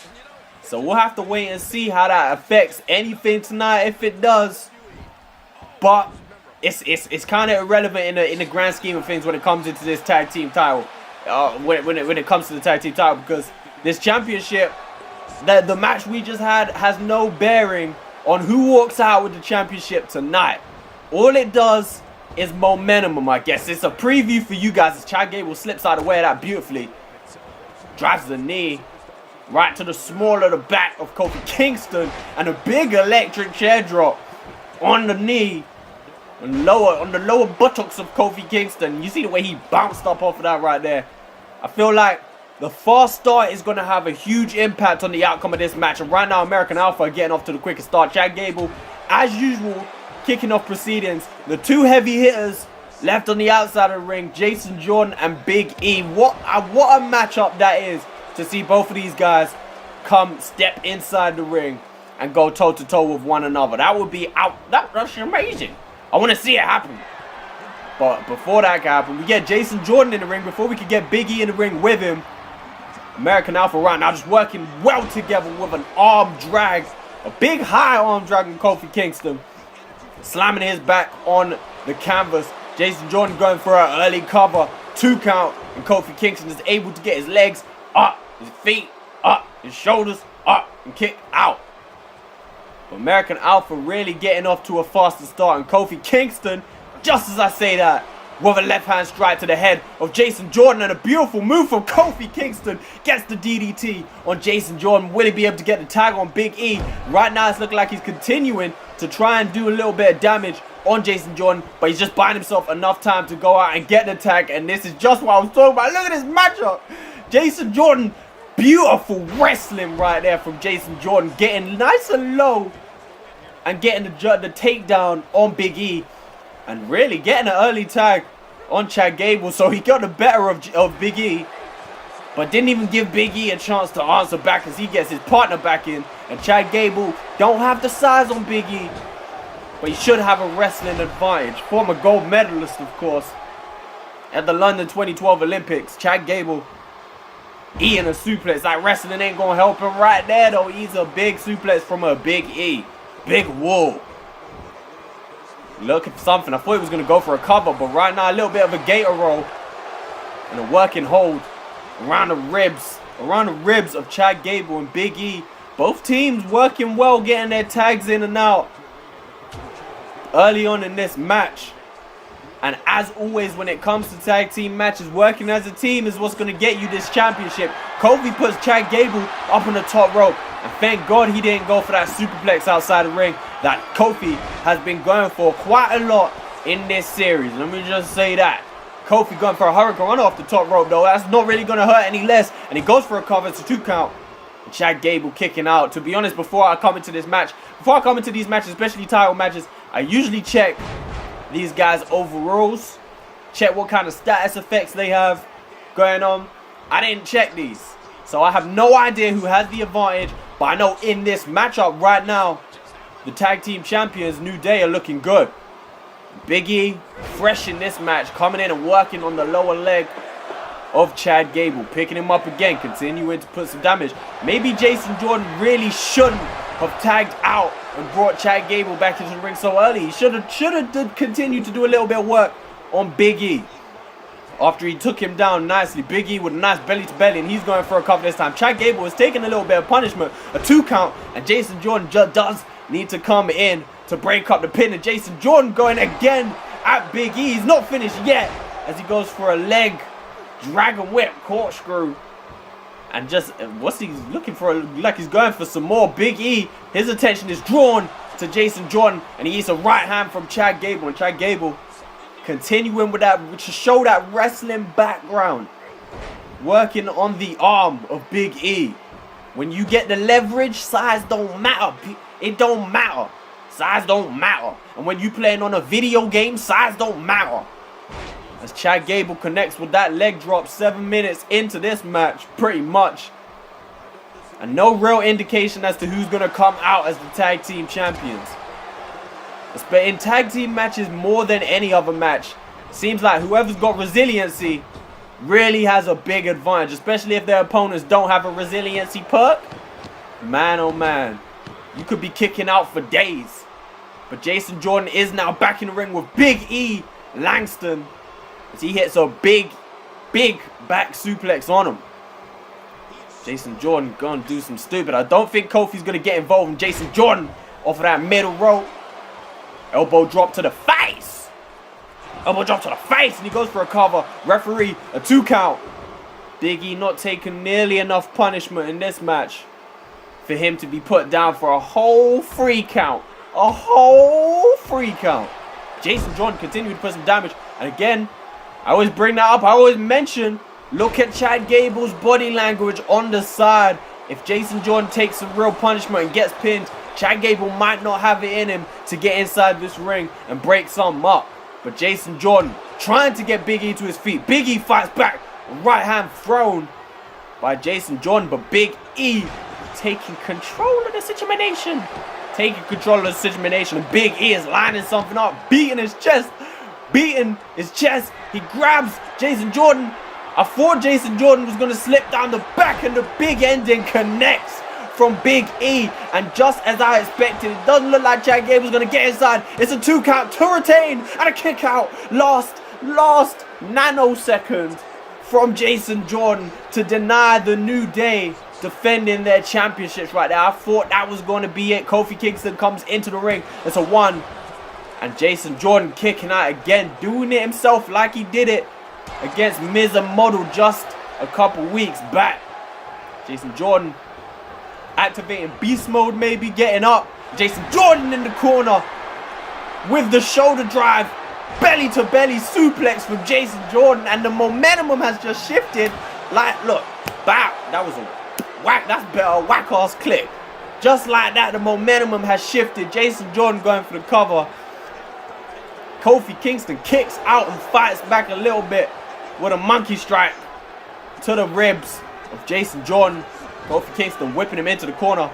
So we'll have to wait and see how that affects anything tonight, if it does. But it's kind of irrelevant in the grand scheme of things when it comes into this tag team title. When it comes to the tag team title. Because this championship, the match we just had, has no bearing on who walks out with the championship tonight. All it does is momentum, I guess. It's a preview for you guys as Chad Gable slips out of the way of that beautifully. Drives the knee right to the small of the back of Kofi Kingston. And a big electric chair drop on the knee. On the lower buttocks of Kofi Kingston. You see the way he bounced up off of that right there. I feel like the fast start is going to have a huge impact on the outcome of this match. And right now, American Alpha are getting off to the quickest start. Chad Gable, as usual, kicking off proceedings. The two heavy hitters left on the outside of the ring, Jason Jordan and Big E. What a matchup that is to see both of these guys step inside the ring and go toe to toe with one another. That would be that's amazing. I want to see it happen. But before that can happen, we get Jason Jordan in the ring. Before we could get Big E in the ring with him, American Alpha right now just working well together with an arm drag, a big high arm drag on Kofi Kingston. Slamming his back on the canvas. Jason Jordan going for an early cover. 2 count. And Kofi Kingston is able to get his legs up, his feet up, his shoulders up, and kick out. But American Alpha really getting off to a faster start. And Kofi Kingston, just as I say that, with a left hand strike to the head of Jason Jordan. And a beautiful move from Kofi Kingston. Gets the DDT on Jason Jordan. Will he be able to get the tag on Big E? Right now it's looking like he's continuing to try and do a little bit of damage on Jason Jordan. But he's just buying himself enough time to go out and get the tag. And this is just what I was talking about. Look at this matchup. Jason Jordan, beautiful wrestling right there from Jason Jordan. Getting nice and low. And getting the takedown on Big E. And really getting an early tag on Chad Gable. So he got the better of Big E. But didn't even give Big E a chance to answer back as he gets his partner back in. And Chad Gable don't have the size on Big E. But he should have a wrestling advantage. Former gold medalist, of course. at the London 2012 Olympics. Chad Gable eating a suplex. Like, wrestling ain't gonna help him right there, though. He's a big suplex from a Big E. Big whoa. Looking for something. I thought he was gonna go for a cover, but right now a little bit of a gator roll and a working hold around the ribs of Chad Gable and Big E. Both teams working well, getting their tags in and out early on in this match. And as always, when it comes to tag team matches, working as a team is what's going to get you this championship. Kofi puts Chad Gable up on the top rope. And thank God he didn't go for that superplex outside the ring that Kofi has been going for quite a lot in this series. Let me just say that. Kofi going for a hurricane run off the top rope, though. That's not really going to hurt any less. And he goes for a cover. It's a 2 count. And Chad Gable kicking out. To be honest, before I come into these matches, especially title matches, I usually check these guys' overalls, check what kind of status effects they have going on. I didn't check these, so I have no idea who has the advantage, but I know in this matchup right now, the tag team champions New Day are looking good. Big E, fresh in this match, coming in and working on the lower leg of Chad Gable, picking him up again, continuing to put some damage. Maybe Jason Jordan really shouldn't have tagged out and brought Chad Gable back into the ring so early. He should have continued to do a little bit of work on Big E after he took him down nicely. Big E with a nice belly to belly, and he's going for a cover this time. Chad Gable is taking a little bit of punishment, a 2 count, and Jason Jordan just does need to come in to break up the pin. And Jason Jordan going again at Big E. He's not finished yet as he goes for a leg dragon whip corkscrew. And just, what's he looking for? Like he's going for some more. Big E, his attention is drawn to Jason Jordan, and he eats a right hand from Chad Gable. And Chad Gable continuing with that, to show that wrestling background, working on the arm of Big E. When you get the leverage, size don't matter. It don't matter. Size don't matter. And when you playing on a video game, size don't matter. As Chad Gable connects with that leg drop 7 minutes into this match, pretty much. And no real indication as to who's going to come out as the tag team champions. But in tag team matches more than any other match, seems like whoever's got resiliency really has a big advantage. Especially if their opponents don't have a resiliency perk. Man, oh man. You could be kicking out for days. But Jason Jordan is now back in the ring with Big E Langston, as he hits a big back suplex on him. Jason Jordan gonna do some stupid. I don't think Kofi's gonna get involved in Jason Jordan off of that middle rope. Elbow drop to the face. Elbow drop to the face, and he goes for a cover. Referee, a 2 count. Big E not taking nearly enough punishment in this match for him to be put down for a whole 3 count. A whole 3 count. Jason Jordan continued to put some damage. And again, I always bring that up. I always mention, look at Chad Gable's body language on the side. If Jason Jordan takes some real punishment and gets pinned, Chad Gable might not have it in him to get inside this ring and break something up. But Jason Jordan trying to get Big E to his feet. Big E fights back. Right hand thrown by Jason Jordan. But Big E taking control of the situation. Taking control of the situation. And Big E is lining something up. Beating his chest. He grabs Jason Jordan. I thought Jason Jordan was going to slip down the back, and the big ending connects from Big E. And just as I expected, it doesn't look like Chad Gable's going to get inside. It's a 2 count to retain and a kick out. Last nanosecond from Jason Jordan to deny the New Day defending their championships right there. I thought that was going to be it. Kofi Kingston comes into the ring. It's a 1. And Jason Jordan kicking out again, doing it himself like he did it against Miz and Model just a couple weeks back. Jason Jordan activating beast mode, maybe getting up. Jason Jordan in the corner with the shoulder drive, belly to belly suplex from Jason Jordan, and the momentum has just shifted. Like, look, bow. That was a whack. That's better whack ass click. Just like that, the momentum has shifted. Jason Jordan going for the cover. Kofi Kingston kicks out and fights back a little bit with a monkey strike to the ribs of Jason Jordan. Kofi Kingston whipping him into the corner,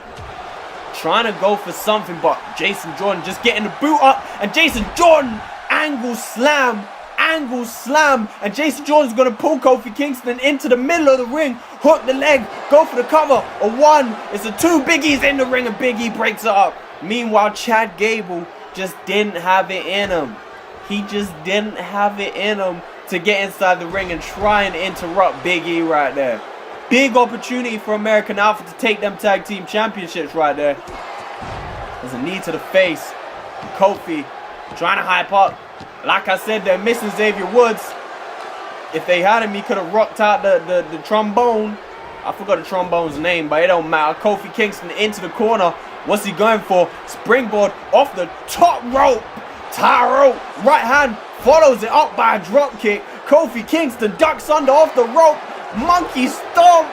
trying to go for something, but Jason Jordan just getting the boot up, and Jason Jordan angle slam angle slam, and Jason Jordan's going to pull Kofi Kingston into the middle of the ring, hook the leg, go for the cover. A 1, it's a 2, Big E's in the ring, and Big E breaks it up. Meanwhile, Chad Gable just didn't have it in him. He just didn't have it in him to get inside the ring and try and interrupt Big E right there. Big opportunity for American Alpha to take them tag team championships right there. There's a knee to the face. Kofi trying to hype up. Like I said, they're missing Xavier Woods. If they had him, he could have rocked out the trombone. I forgot the trombone's name, but it don't matter. Kofi Kingston into the corner. What's he going for? Springboard off the top rope. Tyro, right hand, follows it up by a drop kick. Kofi Kingston ducks under off the rope. Monkey stomp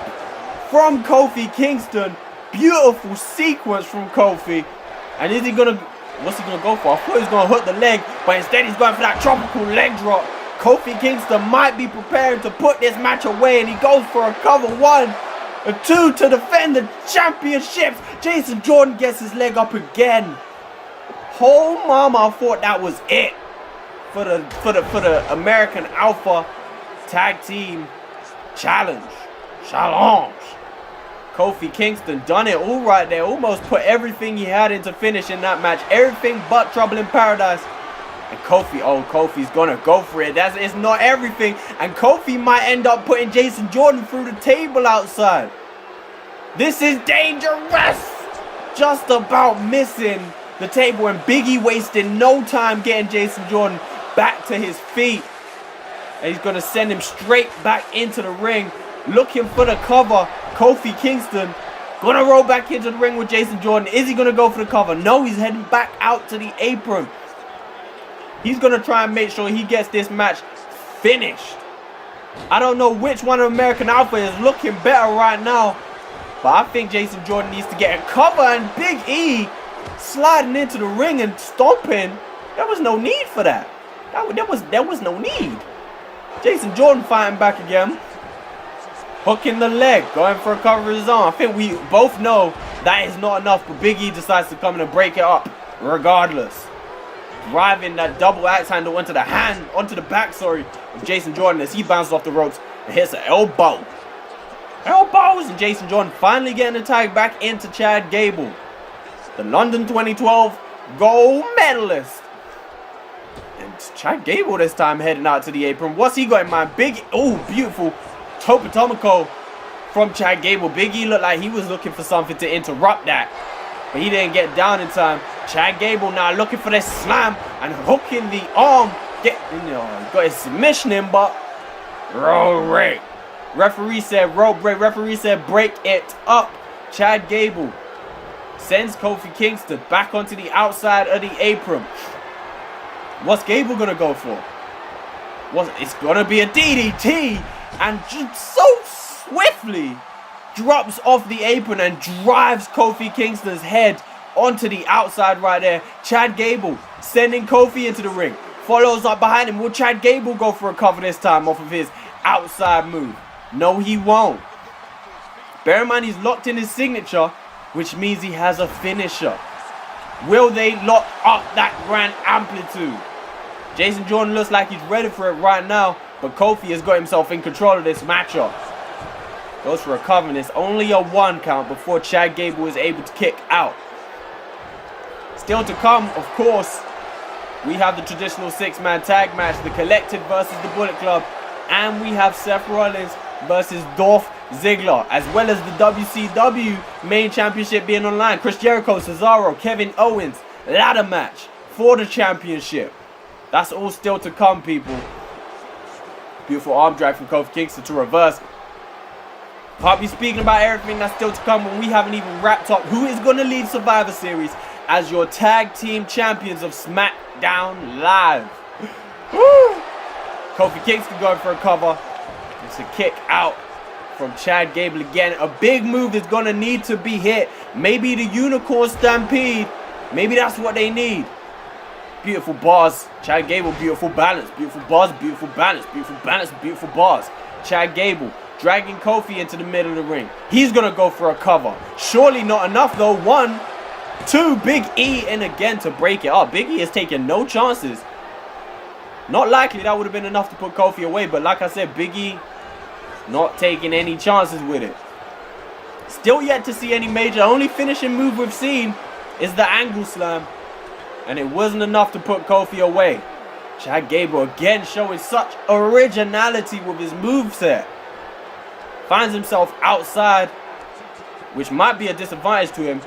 from Kofi Kingston. Beautiful sequence from Kofi. And is he gonna, what's he gonna go for? I thought he was gonna hook the leg, but instead he's going for that tropical leg drop. Kofi Kingston might be preparing to put this match away, and he goes for a cover. 1, a 2 to defend the championships. Jason Jordan gets his leg up again. Oh mama, I thought that was it for the American Alpha Tag Team Challenge. Kofi Kingston done it all right there. Almost put everything he had into finish in that match. Everything but Trouble in Paradise. And Kofi, oh, Kofi's gonna go for it. It's not everything. And Kofi might end up putting Jason Jordan through the table outside. This is dangerous. Just about missing the table, and Big E wasting no time getting Jason Jordan back to his feet. And he's gonna send him straight back into the ring, looking for the cover. Kofi Kingston gonna roll back into the ring with Jason Jordan. Is he gonna go for the cover? No, he's heading back out to the apron. He's gonna try and make sure he gets this match finished. I don't know which one of American Alpha is looking better right now, but I think Jason Jordan needs to get a cover, and Big E sliding into the ring and stomping. There was no need for that. There was no need. Jason Jordan fighting back again. Hooking the leg, going for a cover of his arm. I think we both know that is not enough, but Big E decides to come in and break it up regardless. Driving that double axe handle onto the back, of Jason Jordan as he bounces off the ropes and hits an elbow. Elbows, and Jason Jordan finally getting the tag back into Chad Gable, the London 2012 gold medalist. And Chad Gable this time heading out to the apron. What's he got in mind? Beautiful Topotomico from Chad Gable. Big E looked like he was looking for something to interrupt that, but he didn't get down in time. Chad Gable now looking for this slam and hooking the arm. Got his submission in, but roll break. Referee said roll break. Referee said break it up. Chad Gable sends Kofi Kingston back onto the outside of the apron. What's Gable gonna go for? It's gonna be a DDT, and just so swiftly drops off the apron and drives Kofi Kingston's head onto the outside right there. Chad Gable sending Kofi into the ring. Follows up behind him. Will Chad Gable go for a cover this time off of his outside move? No, he won't. Bear in mind, he's locked in his signature, which means he has a finisher. Will they lock up that grand amplitude? Jason Jordan looks like he's ready for it right now, but Kofi has got himself in control of this matchup. Goes for a cover, and it's only a 1 count before Chad Gable is able to kick out. Still to come, of course, we have the traditional 6-man tag match, the Collective versus the Bullet Club, and we have Seth Rollins versus Dolph Ziggler, as well as the WCW main championship being online. Chris Jericho, Cesaro, Kevin Owens, ladder match for the championship. That's all still to come, people. Beautiful arm drag from Kofi Kingston to reverse. I'll be speaking about everything that's still to come when we haven't even wrapped up who is going to lead Survivor Series as your tag team champions of SmackDown Live. Woo! Kofi Kingston going for a cover. It's a kick out from Chad Gable again. A big move is going to need to be hit. Maybe the Unicorn Stampede. Maybe that's what they need. Beautiful bars. Chad Gable, beautiful balance. Beautiful bars, beautiful balance. Beautiful balance, beautiful bars. Chad Gable dragging Kofi into the middle of the ring. He's going to go for a cover. Surely not enough though. 1, 2, Big E in again to break it up. Big E is taking no chances. Not likely that would have been enough to put Kofi away, but like I said, Big E not taking any chances with it. Still yet to see any major. Only finishing move we've seen is the angle slam, and it wasn't enough to put Kofi away. Chad Gable again showing such originality with his moveset. Finds himself outside, which might be a disadvantage to him,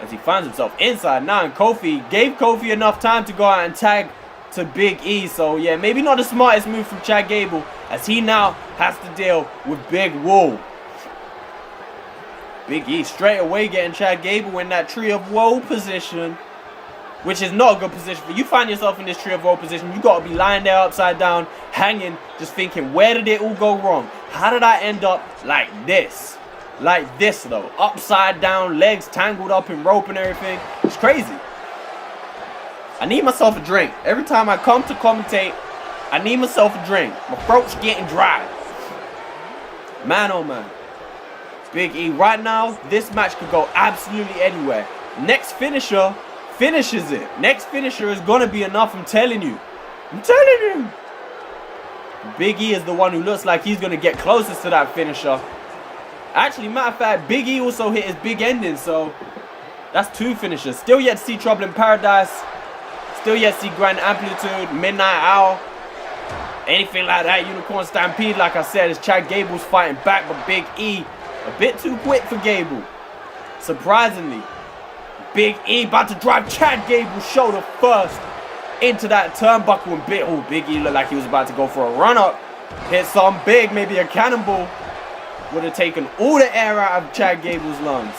as he finds himself inside now, and Kofi gave Kofi enough time to go out and tag to Big E. So yeah, maybe not the smartest move from Chad Gable, as he now has to deal with Big Woe. Big E straight away getting Chad Gable in that Tree of Woe position, which is not a good position. If you find yourself in this Tree of Woe position, you got to be lying there upside down, hanging, just thinking, where did it all go wrong? How did I end up like this? Like this though, upside down, legs tangled up in rope and everything. It's crazy. I need myself a drink. Every time I come to commentate, I need myself a drink. My throat's getting dry. Man, oh man. Big E, right now, this match could go absolutely anywhere. Next finisher finishes it. Next finisher is going to be enough, I'm telling you. I'm telling you. Big E is the one who looks like he's going to get closest to that finisher. Actually, matter of fact, Big E also hit his big ending, so that's 2 finishers. Still yet to see Trouble in Paradise. Still yet to see Grand Amplitude, Midnight Hour, anything like that. Unicorn Stampede, like I said, is Chad Gable's fighting back, but Big E a bit too quick for Gable. Surprisingly, Big E about to drive Chad Gable's shoulder first into that turnbuckle, and Big E looked like he was about to go for a run-up. Hit some big, maybe a cannonball. Would have taken all the air out of Chad Gable's lungs.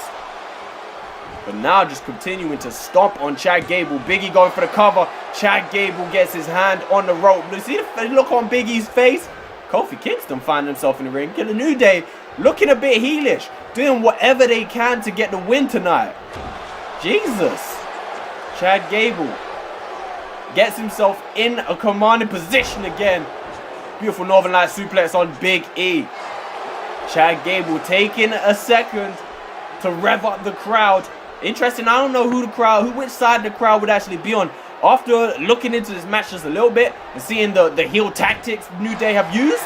But now just continuing to stomp on Chad Gable. Big E going for the cover. Chad Gable gets his hand on the rope. You see the look on Big E's face? Kofi Kingston finding himself in the ring. Get a New Day looking a bit heelish. Doing whatever they can to get the win tonight. Jesus. Chad Gable gets himself in a commanding position again. Beautiful Northern Light suplex on Big E. Chad Gable taking a second to rev up the crowd. Interesting, I don't know which side the crowd would actually be on. After looking into this match just a little bit and seeing the heel tactics New Day have used,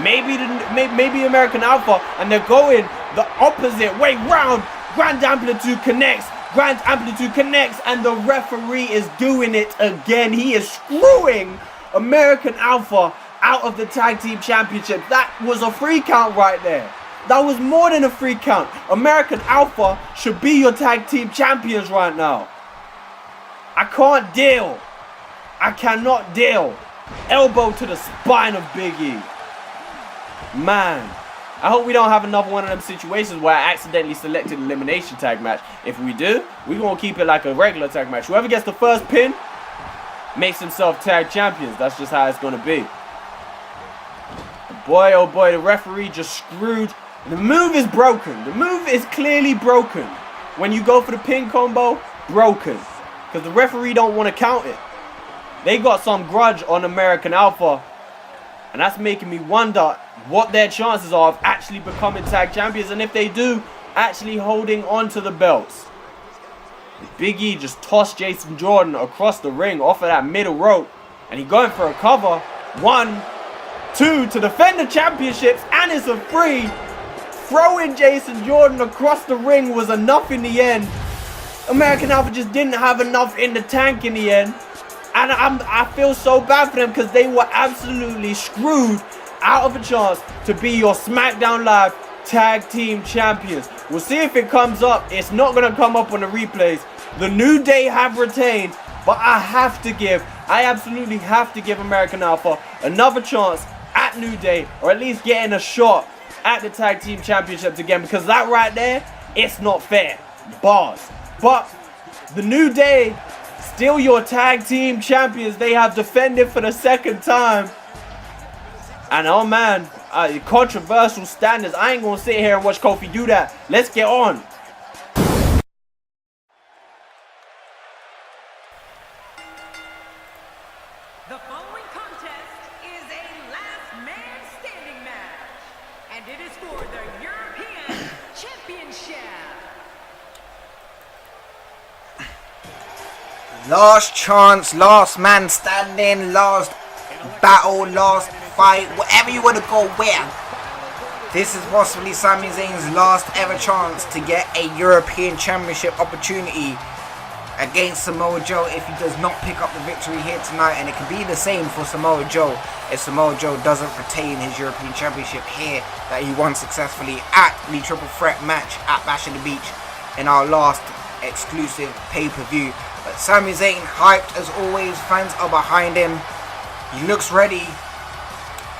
maybe American Alpha, and they're going the opposite way round. Grand Amplitude connects. Grand Amplitude connects, and the referee is doing it again. He is screwing American Alpha out of the Tag Team Championship. That was a free count right there. That was more than a free count. American Alpha should be your Tag Team Champions right now. I can't deal. I cannot deal. Elbow to the spine of Big E. Man, I hope we don't have another one of them situations where I accidentally selected elimination tag match. If we do, we're going to keep it like a regular tag match. Whoever gets the first pin makes himself tag champions. That's just how it's going to be. Boy, oh boy, the referee just screwed. The move is broken. The move is clearly broken. When you go for the pin combo, broken. Because the referee don't want to count it. They got some grudge on American Alpha. And that's making me wonder what their chances are of actually becoming tag champions. And if they do, actually holding on to the belts. Big E just tossed Jason Jordan across the ring off of that middle rope. And he going for a cover. 1, 2 to defend the championships, and it's a 3. Throwing Jason Jordan across the ring was enough in the end. American Alpha just didn't have enough in the tank in the end. And I feel so bad for them because they were absolutely screwed out of a chance to be your SmackDown Live Tag Team Champions. We'll see if it comes up. It's not going to come up on the replays. The New Day have retained, but I absolutely have to give American Alpha another chance at New Day, or at least getting a shot at the Tag Team Championships again, because that right there, it's not fair. Bars. But the New Day, still your Tag Team Champions. They have defended for the second time. And oh man, controversial standards. I ain't gonna sit here and watch Kofi do that. Let's get on. The following contest is a last man standing match, and it is for the European Championship. Last chance, last man standing, last battle, last fight, whatever you want to go with. This is possibly Sami Zayn's last ever chance to get a European Championship opportunity against Samoa Joe if he does not pick up the victory here tonight. And it can be the same for Samoa Joe if Samoa Joe doesn't retain his European Championship here that he won successfully at the Triple Threat match at Bash at the Beach in our last exclusive pay-per-view. But Sami Zayn hyped as always, fans are behind him, he looks ready,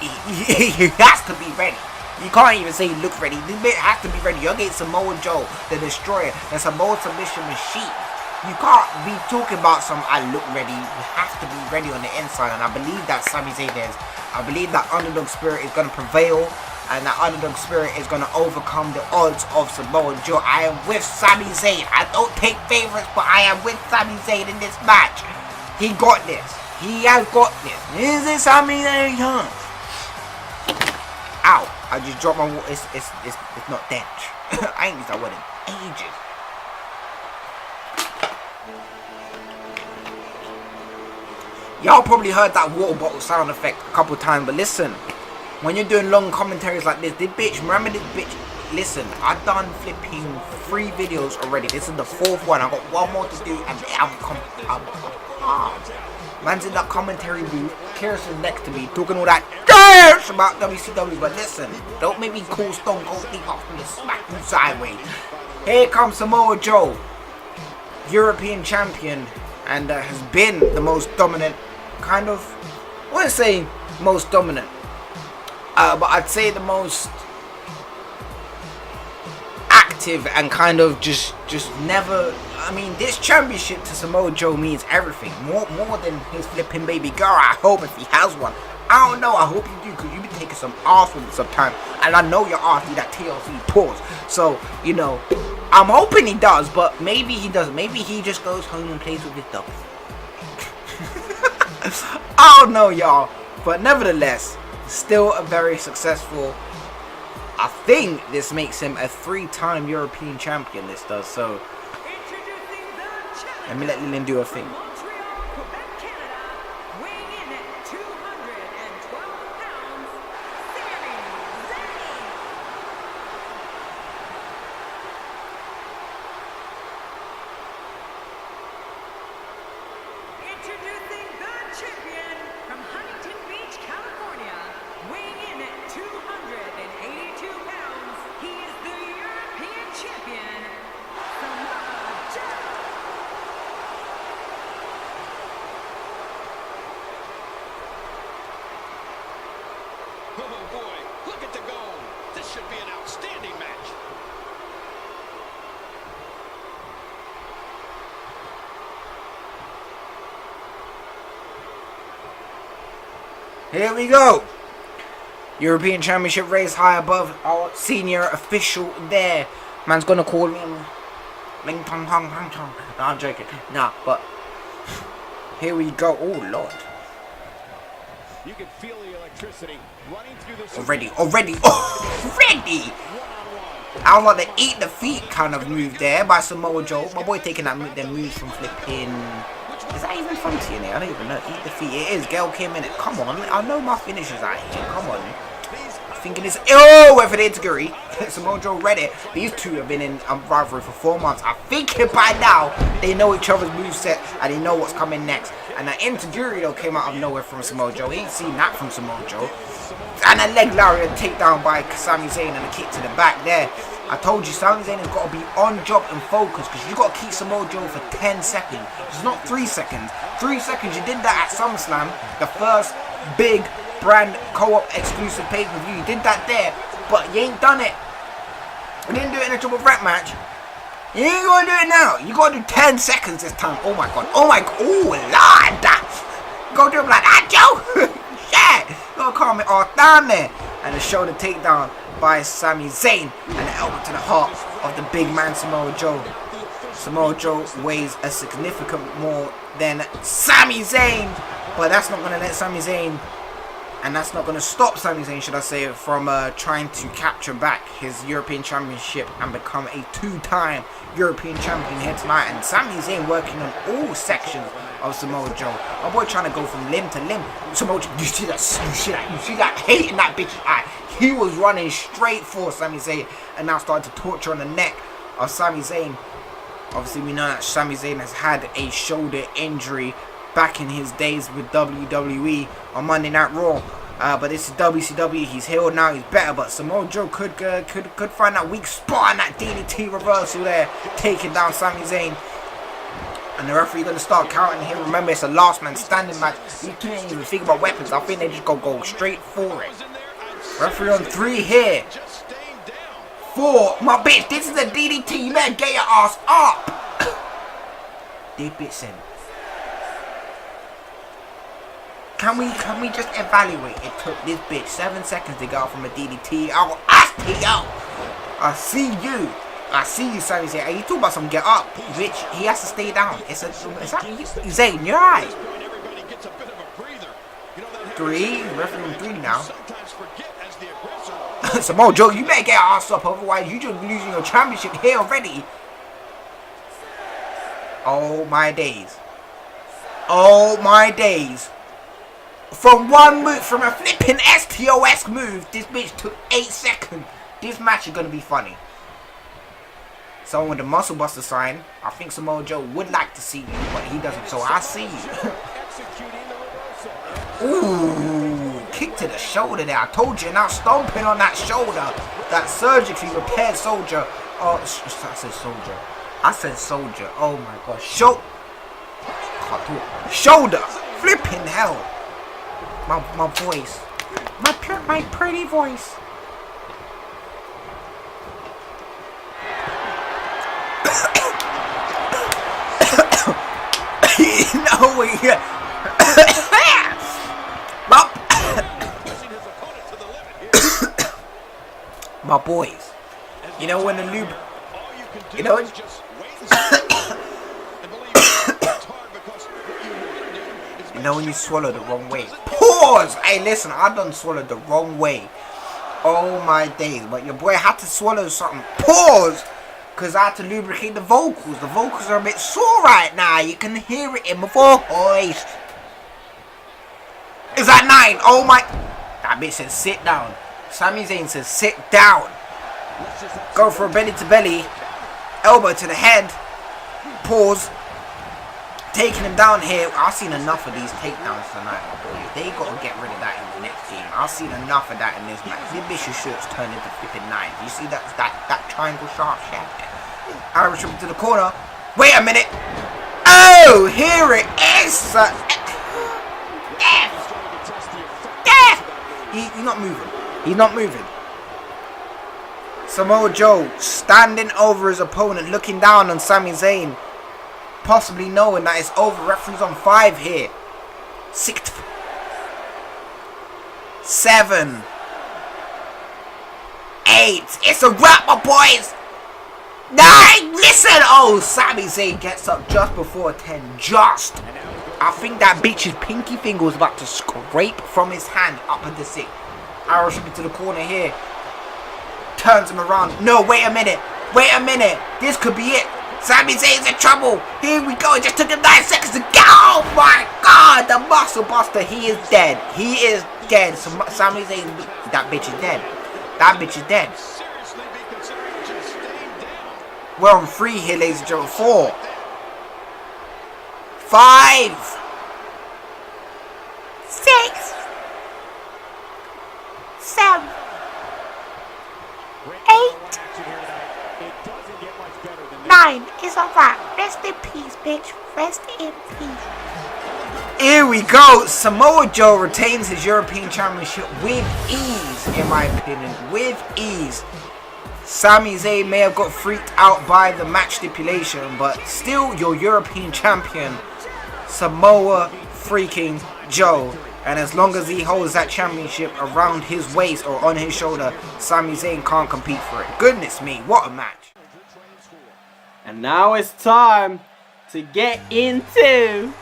he has to be ready. You can't even say he looks ready, he has to be ready. You're against Samoa Joe, the Destroyer, the Samoa submission machine. You can't be talking about some I look ready. You have to be ready on the inside, and I believe that Sami Zayn is. I believe that underdog spirit is going to prevail, and that underdog spirit is going to overcome the odds of Samoa Joe. I am with Sami Zayn. I don't take favorites, but I am with Sami Zayn in this match. He got this. He has got this. Is it Sami Zayn? Ow! I just dropped my water. It's not damage. I ain't used that word in ages. Y'all probably heard that water bottle sound effect a couple times, but listen, when you're doing long commentaries like this bitch, remember this bitch, listen, I've done flipping 3 videos already. This is the 4th one. I got 1 more to do, and man's in that commentary booth. Kirsten's next to me, talking all that trash about WCW. But listen, don't make me call Stone Cold Steve Austin to smack you sideways. Here comes Samoa Joe, European champion, and has been the most dominant, kind of, I wouldn't say most dominant, but I'd say the most active and kind of just never. I mean, this championship to Samoa Joe means everything, more than his flipping baby girl. I hope if he has one. I don't know, I hope you do, because you've been taking some arse with it sometime, and I know your arse need that TLC pause. So, you know, I'm hoping he does, but maybe he doesn't. Maybe he just goes home and plays with his dog. I don't know, y'all, but nevertheless, still a very successful. I think this makes him a 3-time European champion. This does, so let me let Lillian do her thing. Oh boy, look at the goal. This should be an outstanding match. Here we go. European Championship race high above our senior official there. Man's gonna call him Ling Tong Hong Hong Chong. No, I'm joking. Nah, but here we go. Oh Lord. You can feel the electricity running through this Already. I was like the eat the feet kind of move there by Samoa Joe. My boy taking that move from flipping. Is that even from TNA? I don't even know. Eat the feet. It is. Gail came in it. Come on. I know my finishes out here. Come on. Thinking it's with an integuri. Samoa Joe read it. These two have been in rivalry for 4 months. I think by now they know each other's moveset and they know what's coming next. And that integuri though came out of nowhere from Samoa Joe. He ain't seen that from Samoa Joe. And a leg lariat takedown by Sami Zayn and a kick to the back there. I told you Sami Zayn has got to be on job and focused, because you got to keep Samoa Joe for 10 seconds. It's not 3 seconds. 3 seconds. You did that at SummerSlam, the first big brand co-op exclusive pay-per-view. You did that there, but you ain't done it. You didn't do it in a triple threat match. You ain't gonna do it now. You gotta do 10 seconds this time. Oh my god. Oh my god. Oh Lord. You gotta do it like that, Joe. Shit. You gotta calm it all down there. And a shoulder takedown by Sami Zayn, and an elbow to the heart of the big man Samoa Joe. Samoa Joe weighs a significant more than Sami Zayn, but that's not gonna let Sami Zayn And that's not going to stop Sami Zayn, should I say, from trying to capture back his European Championship and become a 2-time European champion here tonight. And Sami Zayn working on all sections of Samoa Joe. My boy trying to go from limb to limb. Samoa Joe, you see that, hating that bitch's eye. He was running straight for Sami Zayn and now started to torture on the neck of Sami Zayn. Obviously, we know that Sami Zayn has had a shoulder injury back in his days with WWE on Monday Night Raw. But this is WCW. He's healed now. He's better. But Samoa Joe could find that weak spot and that DDT reversal there, taking down Sami Zayn. And the referee going to start counting here. Remember, it's a last man standing match. You can't even think about weapons. I think they just go straight for it. Referee on 3 here. 4. My bitch, this is a DDT. You better get your ass up. This bitch said. Can we just evaluate? It took this bitch 7 seconds to get out from a DDT. I'll ask you. I see you. I see you, Sami Zayn. Are you talking about some get up? Bitch, he has to stay down. Is that Zayn, you're right. 3. Referee on 3 now. Samoa Joe, you better get your ass up, otherwise you just losing your championship here already. Oh my days. Oh my days. From one move, from a flipping STOS move, this bitch took 8 seconds. This match is going to be funny. Someone with the Muscle Buster sign. I think Samoa Joe would like to see you, but he doesn't, so I see you. Ooh, kick to the shoulder there. I told you, now stomping on that shoulder. That surgically repaired soldier. Oh, I said soldier. I said soldier. Oh my gosh. Shoulder. Flipping hell. My voice. My pretty voice. No way. My boys. You know when the lube. You know. You know when you swallow the wrong way. Pause! Hey, listen, I done swallowed the wrong way. Oh my days. But your boy had to swallow something. Pause! Because I had to lubricate the vocals. The vocals are a bit sore right now. You can hear it in my voice. Is that 9? Oh my. That bitch said sit down. Sami Zayn says sit down. Go for a belly to belly. Elbow to the head. Pause. Taking him down here. I've seen enough of these takedowns tonight, my boy. They got to get rid of that in the next game. I've seen enough of that in this match. This bitch's shirt's turned into flipping 9. You see that triangle sharp shaft? Irish whip to the corner. Wait a minute. Oh, here it is. Death. He's not moving. He's not moving. Samoa Joe standing over his opponent, looking down on Sami Zayn. Possibly knowing that it's over. Referee's on 5 here. 6. 7. 8. It's a wrap, my boys. 9. Listen. Oh, Sami Zayn gets up just before 10. Just. I think that bitch's pinky finger was about to scrape from his hand up at the 6. Irish whip to the corner here. Turns him around. No, wait a minute. Wait a minute. This could be it. Sami Zayn's in trouble. Here we go. It just took him 9 seconds to go. Oh my God. The Muscle Buster. He is dead. He is dead. So Sami Zayn. That bitch is dead. That bitch is dead. We're on 3 here, ladies and gentlemen. 4. 5. 6. 7. 8. 9. It's alright. Rest in peace, bitch. Rest in peace. Here we go. Samoa Joe retains his European Championship with ease, in my opinion. With ease. Sami Zayn may have got freaked out by the match stipulation, but still your European champion, Samoa freaking Joe. And as long as he holds that championship around his waist or on his shoulder, Sami Zayn can't compete for it. Goodness me, what a match. And now it's time to get into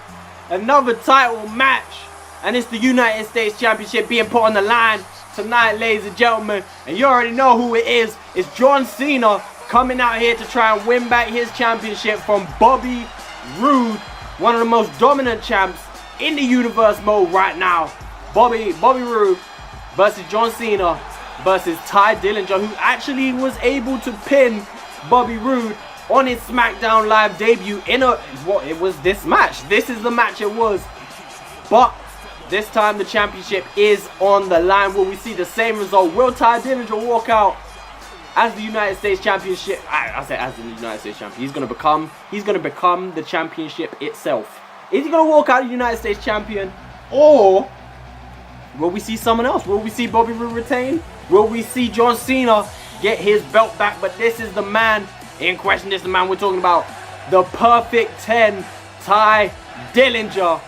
another title match and it's the United States Championship being put on the line tonight, ladies and gentlemen. And you already know who it is. It's John Cena coming out here to try and win back his championship from Bobby Roode, one of the most dominant champs in the universe mode right now. Bobby Roode versus John Cena versus Ty Dillinger, who actually was able to pin Bobby Roode on his SmackDown Live debut in it was this match. This is the match it was. But this time the championship is on the line. Will we see the same result? Will Ty Dillinger walk out as the United States Championship? I say as the United States Champion. He's gonna become the championship itself. Is he gonna walk out the United States Champion, or will we see someone else? Will we see Bobby Roode retain? Will we see John Cena get his belt back? But this is the man in question. This is the man we're talking about. The Perfect 10, Ty Dillinger.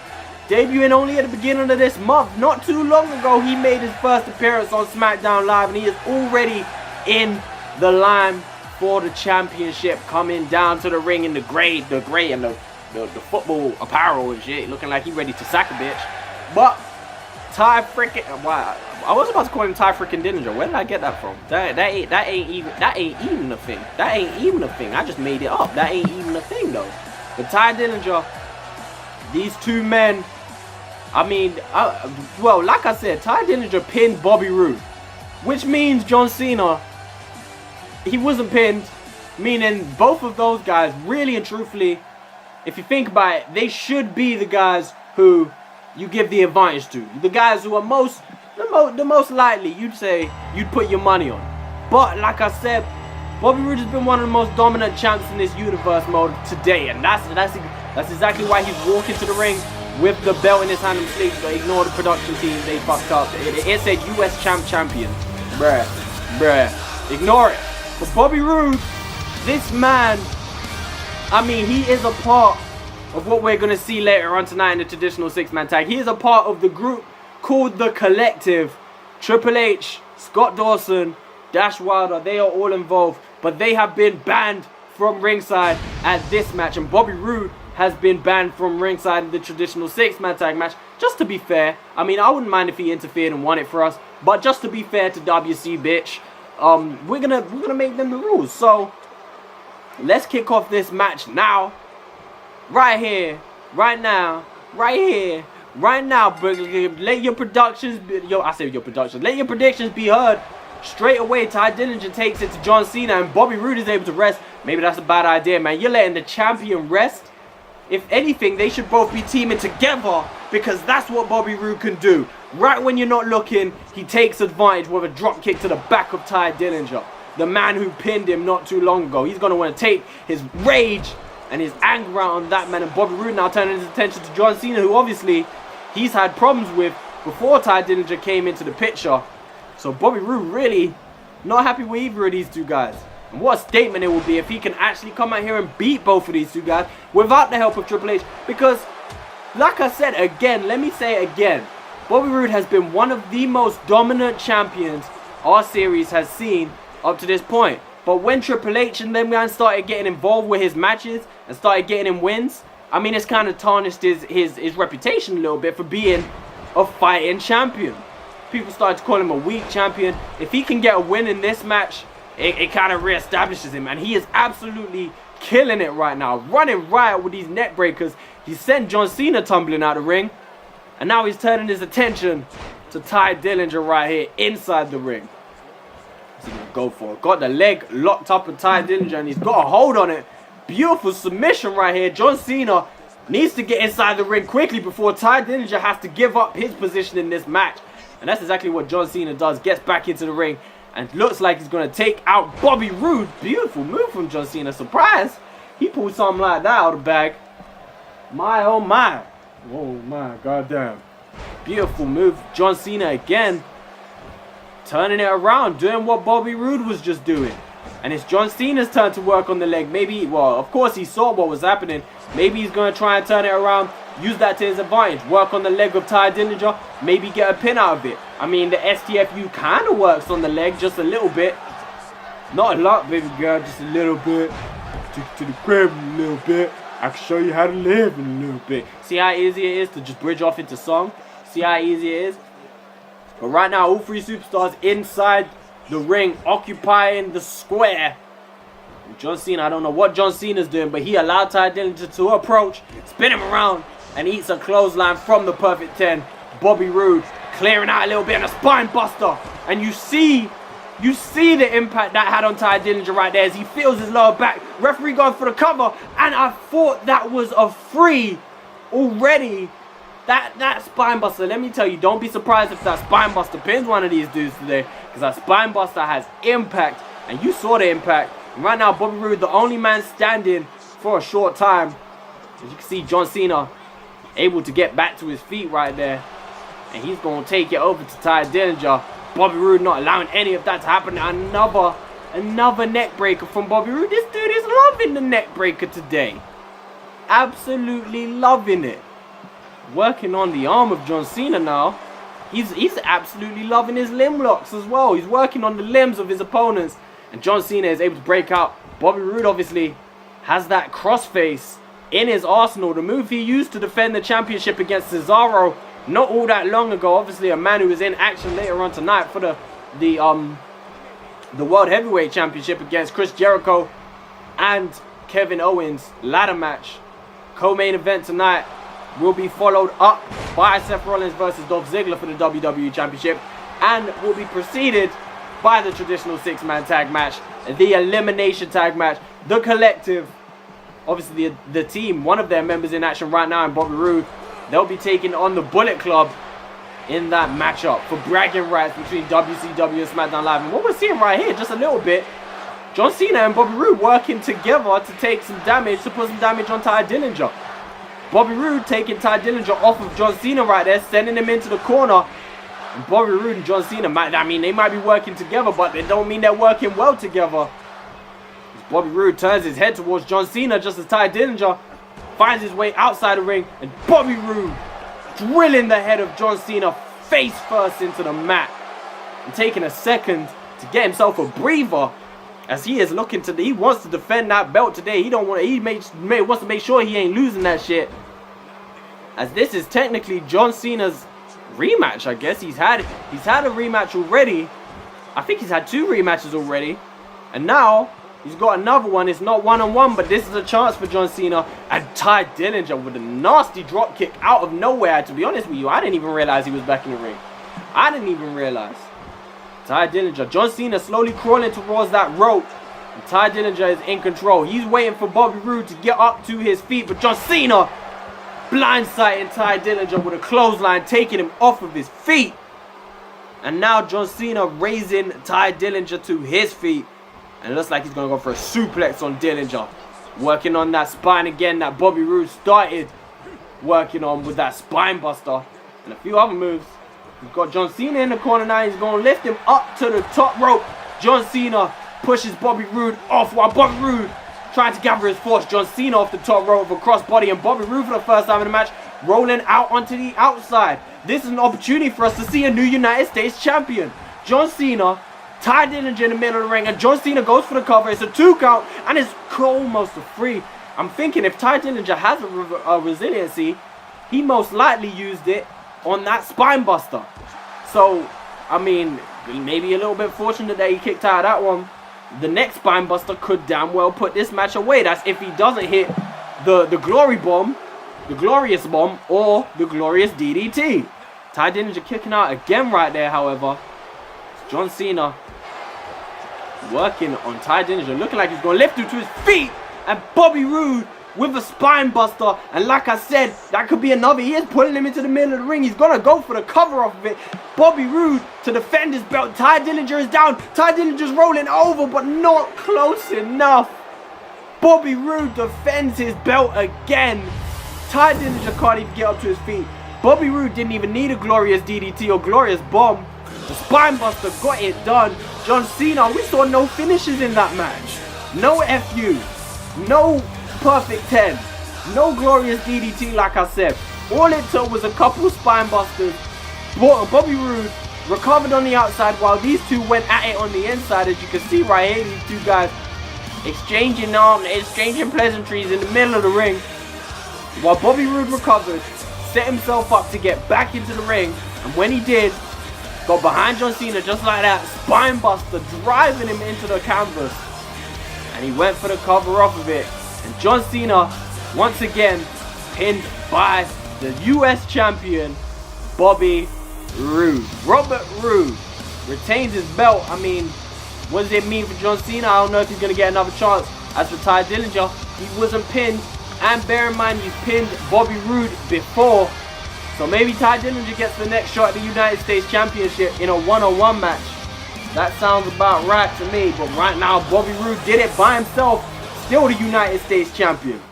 Debuting only at the beginning of this month. Not too long ago, he made his first appearance on SmackDown Live, and he is already in the line for the championship, coming down to the ring in the gray and the football apparel and shit, looking like he ready to sack a bitch. But Ty freaking, wow, I was about to call him Ty freaking Dillinger. Where did I get that from? That ain't even a thing. That ain't even a thing. I just made it up. That ain't even a thing though. But Ty Dillinger, these two men, I mean, well, like I said, Ty Dillinger pinned Bobby Roode, which means John Cena, he wasn't pinned, meaning both of those guys, really and truthfully, if you think about it, they should be the guys who you give the advantage to. The guys who are the most likely you'd put your money on. But like I said, Bobby Roode has been one of the most dominant champs in this universe mode today, and that's exactly why he's walking to the ring with the belt in his hand and sleeve. But ignore the production team, they fucked up. It said US champion. Bruh. Ignore it. But Bobby Roode, this man, I mean, he is a part of what we're going to see later on tonight in the traditional six-man tag. He is a part of the group called The Collective. Triple H, Scott Dawson, Dash Wilder, they are all involved, but they have been banned from ringside at this match, and Bobby Roode has been banned from ringside in the traditional six-man tag match. Just to be fair, I mean, I wouldn't mind if he interfered and won it for us, but just to be fair to WC, bitch, we're gonna make them the rules. So let's kick off this match now, right here, right now, right here, right now. But let your predictions be heard. Straight away, Ty Dillinger takes it to John Cena, and Bobby Roode is able to rest. Maybe that's a bad idea, man. You're letting the champion rest. If anything, they should both be teaming together, because that's what Bobby Roode can do. Right when you're not looking, he takes advantage with a drop kick to the back of Ty Dillinger, the man who pinned him not too long ago. He's going to want to take his rage and his anger out on that man, and Bobby Roode now turning his attention to John Cena, who obviously he's had problems with before Ty Dillinger came into the picture. So Bobby Roode really not happy with either of these two guys. And what a statement it will be if he can actually come out here and beat both of these two guys without the help of Triple H. Because, like I said again, let me say it again, Bobby Roode has been one of the most dominant champions our series has seen up to this point. But when Triple H and them guys started getting involved with his matches and started getting him wins, I mean, it's kind of tarnished his reputation a little bit for being a fighting champion. People started to call him a weak champion. If he can get a win in this match, it kind of reestablishes him, and he is absolutely killing it right now, running riot with these neck breakers. He sent John Cena tumbling out of the ring, and now he's turning his attention to Ty Dillinger right here inside the ring. What's he gonna go for? Got the leg locked up with Ty Dillinger, and he's got a hold on it. Beautiful submission right here. John Cena needs to get inside the ring quickly before Ty Dillinger has to give up his position in this match, and that's exactly what John Cena does. Gets back into the ring and looks like he's going to take out Bobby Roode. Beautiful move from John Cena. Surprise! He pulled something like that out of the bag. My, oh my. Oh my, goddamn. Beautiful move. John Cena again. Turning it around. Doing what Bobby Roode was just doing. And it's John Cena's turn to work on the leg. Maybe, well, of course he saw what was happening. Maybe he's going to try and turn it around. Use that to his advantage. Work on the leg of Ty Dillinger. Maybe get a pin out of it. I mean, the STFU kind of works on the leg just a little bit. Not a lot, baby girl. Just a little bit. To the crib a little bit. I can show you how to live in a little bit. See how easy it is to just bridge off into song? See how easy it is? But right now, all three superstars inside the ring, occupying the square. John Cena, I don't know what John Cena's doing, but he allowed Ty Dillinger to approach, spin him around, and eats a clothesline from the Perfect 10. Bobby Roode clearing out a little bit and a spine buster. And you see the impact that had on Ty Dillinger right there as he feels his lower back. Referee going for the cover, and I thought that was a free already. That spine buster, let me tell you, don't be surprised if that spine buster pins one of these dudes today, because that spine buster has impact, and you saw the impact. And right now, Bobby Roode, the only man standing for a short time. As you can see, John Cena able to get back to his feet right there, and he's going to take it over to Ty Dillinger. Bobby Roode not allowing any of that to happen. Another neck breaker from Bobby Roode. This dude is loving the neck breaker today. Absolutely loving it. Working on the arm of John Cena now. He's absolutely loving his limb locks as well. He's working on the limbs of his opponents. And John Cena is able to break out. Bobby Roode obviously has that crossface in his arsenal. The move he used to defend the championship against Cesaro not all that long ago. Obviously a man who was in action later on tonight for the World Heavyweight Championship against Chris Jericho and Kevin Owens. Ladder match. Co-main event tonight will be followed up by Seth Rollins versus Dolph Ziggler for the WWE Championship, and will be preceded by the traditional six-man tag match, the elimination tag match, the collective, obviously the team, one of their members in action right now in Bobby Roode. They'll be taking on the Bullet Club in that matchup for bragging rights between WCW and SmackDown Live. And what we're seeing right here, just a little bit, John Cena and Bobby Roode working together to take some damage, to put some damage on Ty Dillinger. Bobby Roode taking Ty Dillinger off of John Cena right there, sending him into the corner. And Bobby Roode and John Cena, they might be working together, but it don't mean they're working well together. As Bobby Roode turns his head towards John Cena just as Ty Dillinger finds his way outside the ring. And Bobby Roode drilling the head of John Cena face first into the mat. And taking a second to get himself a breather, as he is looking to, he wants to defend that belt today. He wants to make sure he ain't losing that shit. As this is technically John Cena's rematch, I guess. He's had a rematch already. I think he's had 2 rematches already. And now he's got another one. It's not one-on-one, but this is a chance for John Cena. And Ty Dillinger with a nasty drop kick out of nowhere. To be honest with you, I didn't even realize he was back in the ring. I didn't even realize. Ty Dillinger, John Cena slowly crawling towards that rope. And Ty Dillinger is in control. He's waiting for Bobby Roode to get up to his feet, but John Cena blindsiding Ty Dillinger with a clothesline, taking him off of his feet. And now John Cena raising Ty Dillinger to his feet. And it looks like he's going to go for a suplex on Dillinger. Working on that spine again that Bobby Roode started working on with that spine buster. And a few other moves. We've got John Cena in the corner now. He's going to lift him up to the top rope. John Cena pushes Bobby Roode off while Bobby Roode trying to gather his force. John Cena off the top rope of a crossbody, and Bobby Roode for the first time in the match rolling out onto the outside. This is an opportunity for us to see a new United States champion. John Cena, Ty Dillinger in the middle of the ring, and John Cena goes for the cover. It's a 2 count, and it's almost a 3. I'm thinking if Ty Dillinger has a resiliency, he most likely used it on that spine buster. So, I mean, maybe a little bit fortunate that he kicked out of that one. The next spine buster could damn well put this match away. That's if he doesn't hit the glory bomb, the glorious bomb, or the glorious DDT. Ty Dillinger kicking out again right there, however. It's John Cena working on Ty Dillinger, looking like he's going to lift him to his feet. And Bobby Roode with a spine buster. And like I said, that could be another. He is pulling him into the middle of the ring. He's going to go for the cover off of it. Bobby Roode to defend his belt. Ty Dillinger is down. Ty Dillinger's rolling over, but not close enough. Bobby Roode defends his belt again. Ty Dillinger can't even get up to his feet. Bobby Roode didn't even need a glorious DDT or glorious bomb. The spine buster got it done. John Cena, we saw no finishes in that match. No FU. No perfect 10. No glorious DDT like I said. All it took was a couple spine busters. Bobby Roode recovered on the outside while these two went at it on the inside. As you can see right here, these two guys exchanging pleasantries in the middle of the ring. While Bobby Roode recovered, set himself up to get back into the ring, and when he did, got behind John Cena just like that, spine buster, driving him into the canvas, and he went for the cover off of it, and John Cena once again pinned by the US champion Bobby Roode. Robert Roode retains his belt. I mean, what does it mean for John Cena? I don't know if he's going to get another chance. As for Ty Dillinger, he wasn't pinned, and bear in mind he's pinned Bobby Roode before, so maybe Ty Dillinger gets the next shot at the United States Championship in a one-on-one match. That sounds about right to me, but right now Bobby Roode did it by himself, still the United States Champion.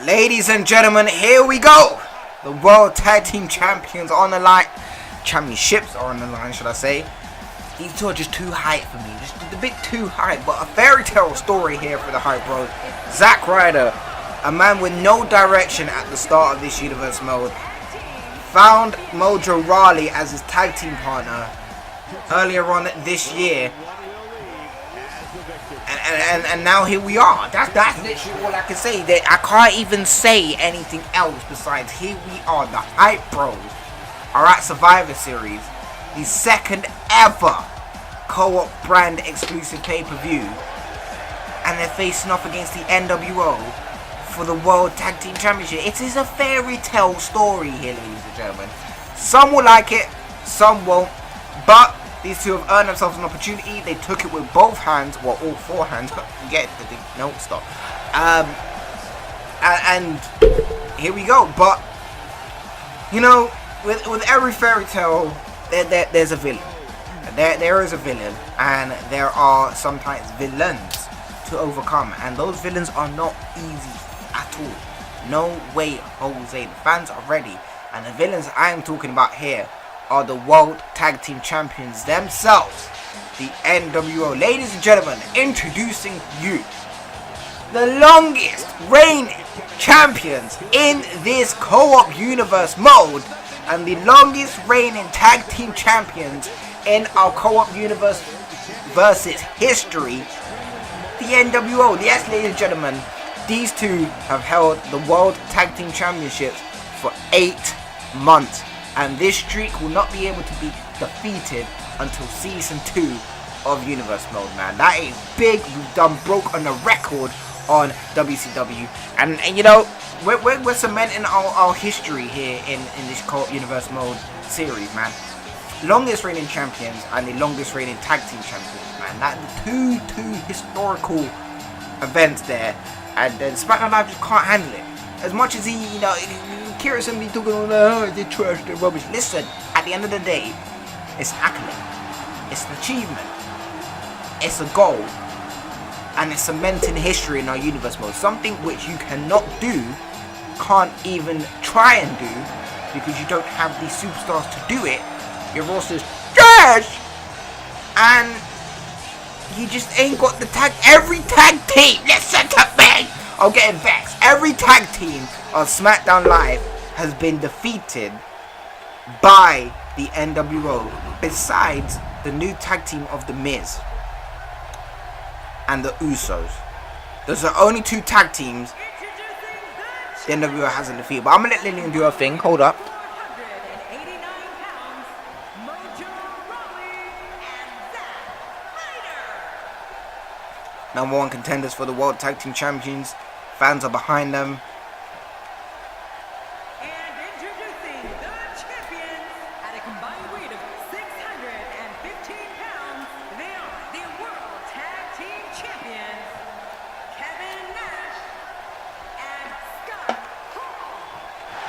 Ladies and gentlemen, here we go. The World Tag Team Champions on the line. Championships are on the line, should I say. These two are just too hype for me. Just a bit too hype. But a fairy tale story here for the Hype Bros. Zack Ryder, a man with no direction at the start of this universe mode, found Mojo Rawley as his tag team partner earlier on this year. And now here we are. That's literally all I can say. I can't even say anything else besides here we are. The Hype Bros are at Survivor Series, the second ever co-op brand exclusive pay-per-view, and they're facing off against the NWO for the World Tag Team Championship. It is a fairy tale story here, ladies and gentlemen. Some will like it, some won't, but these two have earned themselves an opportunity. They took it with both hands, well, all four hands. Get the thing. No, stop. And here we go. But you know, with every fairy tale, there's a villain. There is a villain, and there are sometimes villains to overcome, and those villains are not easy at all. No way, Jose. The fans are ready, and the villains I am talking about here are the World Tag Team Champions themselves, the NWO. Ladies and gentlemen, introducing you, the longest reigning champions in this co-op universe mode, and the longest reigning tag team champions in our co-op universe versus history, the NWO. Yes, ladies and gentlemen, these two have held the World Tag Team Championships for 8 months. And this streak will not be able to be defeated until Season 2 of Universe Mode, man. That is big. We've done broke on the record on WCW. And you know, we're cementing our history here in this co-op Universe Mode series, man. Longest reigning champions and the longest reigning tag team champions, man. That the two historical events there. And SmackDown Live just can't handle it. As much as he, you know, curious and be talking on the trash, the rubbish. Listen, at the end of the day, it's an accolade, it's an achievement, it's a goal, and it's cementing history in our universe mode. Something which you cannot do, can't even try and do, because you don't have these superstars to do it. Your roster's trash, and you just ain't got the tag. Every tag team, listen to me, I'm getting vexed. Every tag team on SmackDown Live has been defeated by the NWO, besides the new tag team of The Miz and the Usos. Those are only 2 tag teams the NWO hasn't defeated. But I'm gonna let Lillian do her thing. Hold up. 489 pounds, Mojo Rawley and Zack Ryder. #1 contenders for the World Tag Team Champions. Fans are behind them. And introducing the champions at a combined weight of 615 pounds, they are the World Tag Team Champions, Kevin Nash and Scott Hall,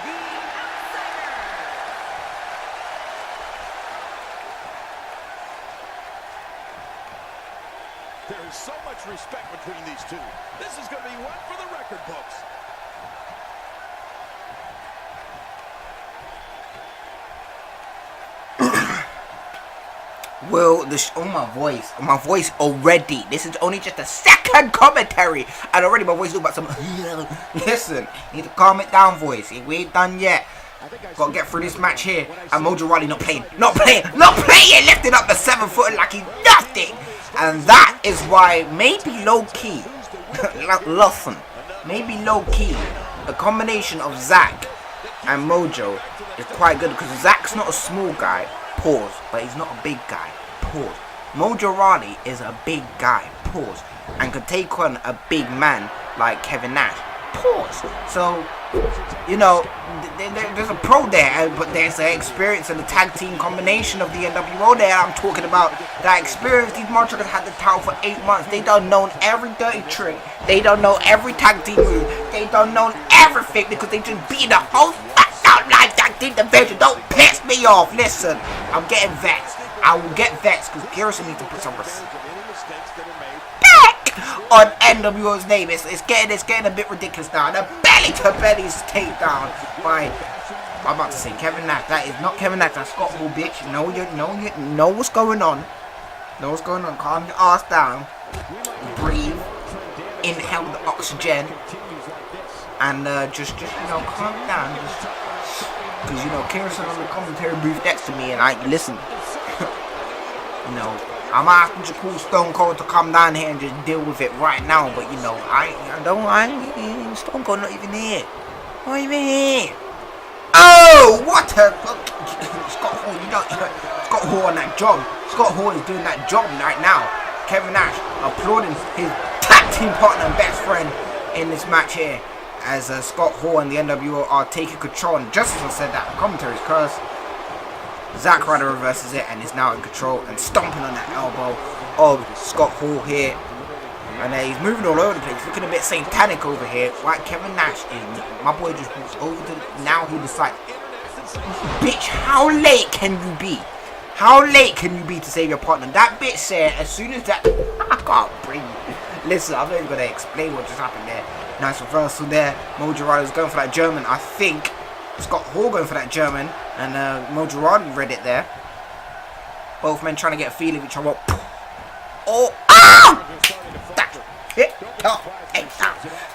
the Outsiders. There is so much respect between these two. This is going to be one for the record books. Will this? Oh, my voice already. This is only just a second commentary, and already my voice is about some. Listen, need to calm it down, voice. We ain't done yet. Gotta get through this match here. And Mojo Rawley not playing, lifting up the 7-footer like he's nothing. And that is why maybe low key Listen, maybe low-key, a combination of Zack and Mojo is quite good because Zack's not a small guy, pause, but he's not a big guy, pause. Mojo Rawley is a big guy, pause, and could take on a big man like Kevin Nash, pause. So, you know, there's a pro there, but there's an experience and the tag team combination of the NWO there I'm talking about. That experience, these motherfuckers had the title for 8 months. They done known every dirty trick. They don't know every tag team move. They don't know everything because they just beat the whole like tag team division. Don't piss me off. Listen, I'm getting vexed. I will get vexed because Pearson needs to put some respect on NWO's name. It's getting a bit ridiculous now. The belly to belly's takedown by, I'm about to say Kevin Nash. That is not Kevin Nash. That's Scott Hall, bitch. You know what's going on. Know what's going on. Calm your ass down. Breathe. Inhale the oxygen. And just you know, calm down. Because you know, Kirsten on the commentary booth next to me, and I listen. You know, I'm asking to call Stone Cold to come down here and just deal with it right now, but you know, Stone Cold not even here. Not even here. Oh, what a Scott Hall, you know, Scott Hall on that job. Scott Hall is doing that job right now. Kevin Nash applauding his tag team partner and best friend in this match here, as Scott Hall and the NWO are taking control. And just as I said that, the commentary's cursed. Zack Ryder reverses it and is now in control and stomping on that elbow of Scott Hall here. And he's moving all over the place, looking a bit satanic over here. Like Kevin Nash is. My boy just moves over to, now he decides, bitch, how late can you be? How late can you be to save your partner? That bitch said, as soon as that, I can't breathe. Listen, I'm not even going to explain what just happened there. Nice reversal there. Mojo Rawley's going for that German, I think. Scott Hall going for that German, and Mojo Rawley read it there. Both men trying to get a feel of each other. Oh, ah! That's it. Oh, hey,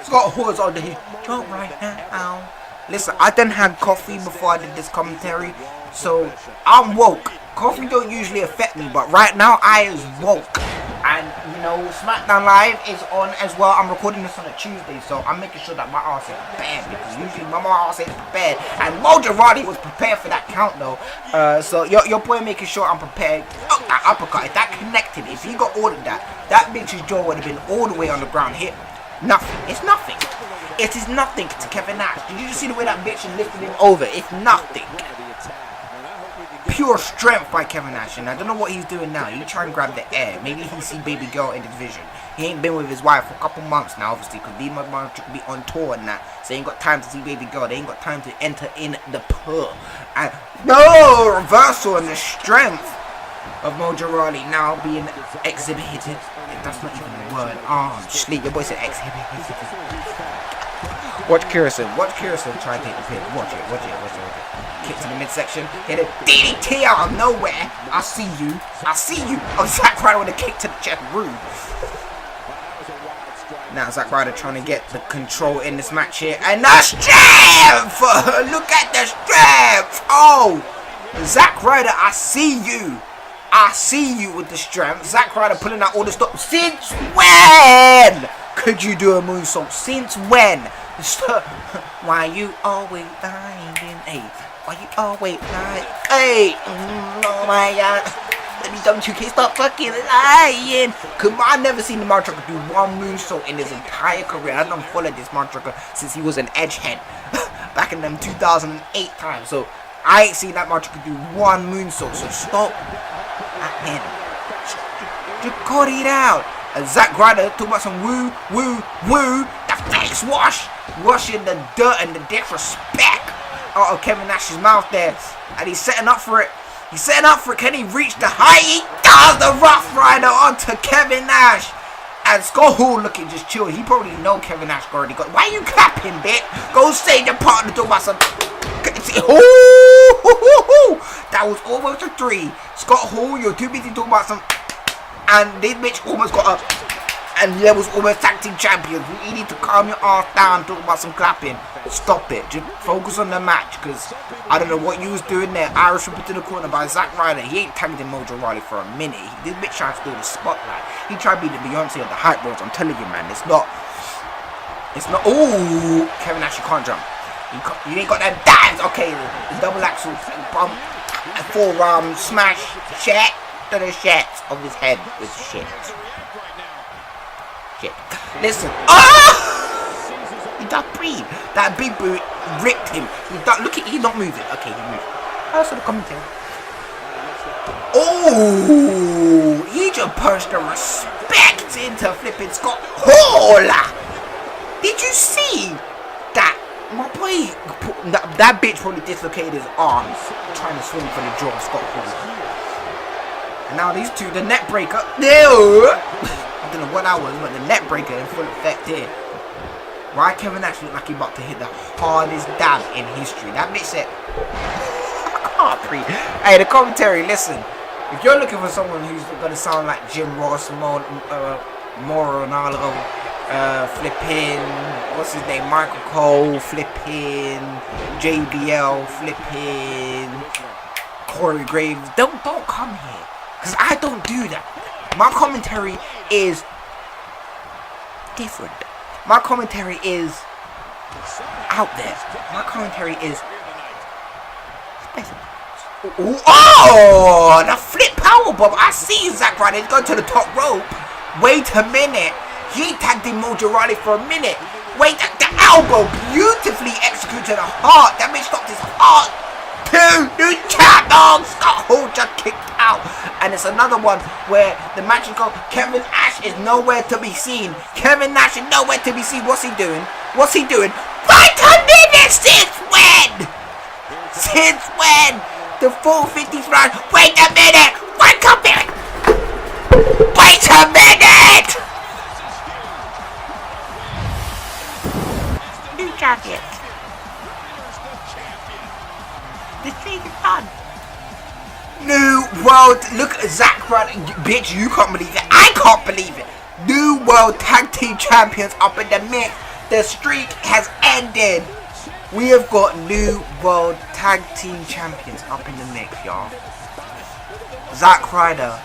Scott Hall's on his job right now. Listen, I done had coffee before I did this commentary, so I'm woke. Coffee don't usually affect me, but right now I is woke. And you know, SmackDown Live is on as well. I'm recording this on a Tuesday, so I'm making sure that my ass is prepared, because usually my ass ain't prepared. And Mojo Rawley was prepared for that count though. So your boy making sure I'm prepared. Oh, that uppercut, if that connected, if he got ordered that bitch's jaw would have been all the way on the ground here. Nothing. It's nothing. It is nothing to Kevin Nash. Did you just see the way that bitch lifted him over? It's nothing. Pure strength by Kevin Nash, and I don't know what he's doing now. He's trying to grab the air. Maybe he see baby girl in the division. He ain't been with his wife for a couple months now, obviously, because these motherfuckers could be on tour and that. So they ain't got time to see baby girl. They ain't got time to enter in the pool. And no reversal and the strength of Mojo Rawley now being exhibited. That's not even a word. Oh, sleep. Your boy said exhibited. Watch Kirsten. Watch Kirsten try to take the pin. Watch it. Kick to the midsection. Hit a DDT out of nowhere. I see you. Oh, Zack Ryder with a kick to the chest. Rude. Now Zack Ryder trying to get the control in this match here. And the strength! Look at the strength! Oh! Zack Ryder, I see you. I see you with the strength. Zack Ryder pulling out all the stuff. Since when could you do a moonsault? Since when? Why you always lying? Hey, why you always lying? Hey, oh my God. Don't you stop fucking lying. Come on, I've never seen the motherfucker do one moonsault in his entire career. I done followed this motherfucker since he was an edgehead back in them 2008 times. So I ain't seen that motherfucker do one moonsault. So stop at him. Just cut it out. And Zack Ryder talking about some woo. The face wash. Washing the dirt and the disrespect out of Kevin Nash's mouth there. And he's setting up for it. Can he reach the height? He does. The Rough Rider onto Kevin Nash. And Scott Hall looking just chill. He probably know Kevin Nash already got. Why you clapping, bitch? Go save your partner. Talk about some. Ooh, that was almost a 3. Scott Hall, you're too busy talking about some. And this bitch almost got up. And there was almost tag team champions. You need to calm your ass down, talk about some clapping. Stop it. Just focus on the match, because I don't know what you was doing there. Irish whip to the corner by Zack Ryder. He ain't tagged in Mojo Rawley for a minute. This bitch trying to steal the spotlight. He tried to be the Beyonce of the hype bros. I'm telling you, man. It's not. It's not. Ooh, Kevin Nash, you can't jump. You ain't got that dance. Okay, the double axel bump, forearm smash, shit to the shit of his head with shit. Shit. Listen. Oh! He got breathe. That big boot ripped him. Look at, he's not moving. Okay, he moved. I saw the commentary. Oh, he just punched the respect into flipping Scott Hall. Did you see that? My boy, that bitch probably dislocated his arms trying to swing for the jaw of Scott Hall. And now these two, the neck breaker. No, I don't know what that was, but the neck breaker in full effect here. Why Kevin Nash looked like he about to hit the hardest dab in history? That bitch said, I can't breathe. Hey, the commentary, listen. If you're looking for someone who's gonna sound like Jim Ross, Moro Ronaldo, flipping, what's his name, Michael Cole, flipping, JBL, flipping, Corey Graves, don't come here, because I don't do that. My commentary is different. My commentary is out there. My commentary is special. Oh, the flip powerbomb. I see you, Zack Ryder. He's going to the top rope. Wait a minute. He tagged in Mojo Rawley for a minute. Wait, the elbow beautifully executed the heart. That makes stopped his heart. Two new champions. Scott Hall just kicked out. And it's another one where the match is going. Kevin Nash is nowhere to be seen. Kevin Nash is nowhere to be seen. What's he doing? What's he doing? Wait a minute. Since when? Since when? The 450 round. Wait a minute. Wait a minute. Wait a minute. New champion. This thing is done. New world. Look at Zack Ryder. Bitch, you can't believe it. I can't believe it. New world tag team champions up in the mix. The streak has ended. We have got new world tag team champions up in the mix, y'all. Zack Ryder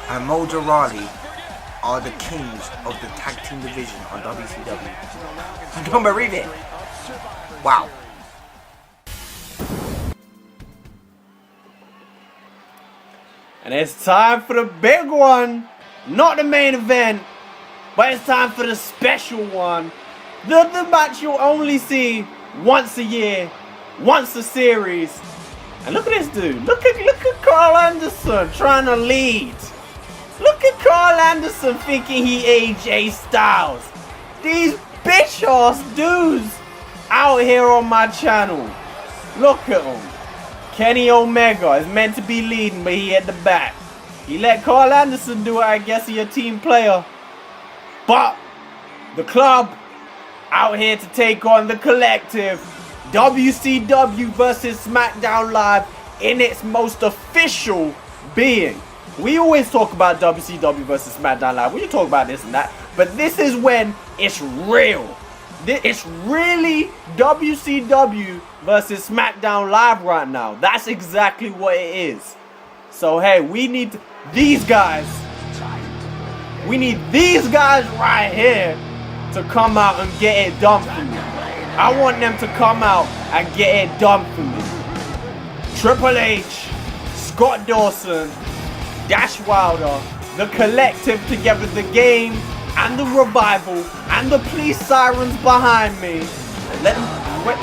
and Mojo Rawley are the kings of the tag team division on WCW. I don't believe it. Wow. And it's time for the big one. Not the main event, but it's time for the special one. The match you'll only see once a year, once a series. And look at this dude. Look at Carl Anderson trying to lead. Look at Carl Anderson thinking he AJ Styles. These bitch ass dudes out here on my channel. Look at them. Kenny Omega is meant to be leading, but he at the back. He let Carl Anderson do it. I guess he's a team player. But the club out here to take on the collective. WCW versus SmackDown Live in its most official being. We always talk about WCW versus SmackDown Live. We can talk about this and that. But this is when it's real. It's really WCW versus SmackDown Live right now. That's exactly what it is. So hey, we need these guys. We need these guys right here to come out and get it done for me. I want them to come out and get it done for me. Triple H, Scott Dawson, Dash Wilder, the collective together, the game and the revival and the police sirens behind me. Let them wait.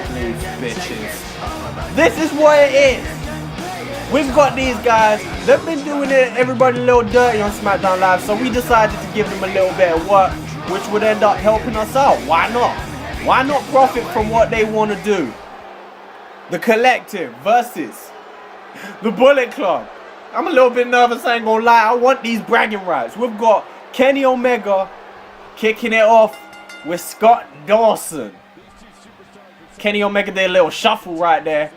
Please, bitches. This is what it is. We've got these guys. They've been doing everybody a little dirty on SmackDown Live, so we decided to give them a little bit of work, which would end up helping us out. Why not? Why not profit from what they want to do? The collective versus the Bullet Club. I'm a little bit nervous, I ain't gonna lie. I want these bragging rights. We've got Kenny Omega kicking it off with Scott Dawson. Kenny Omega did a little shuffle right there.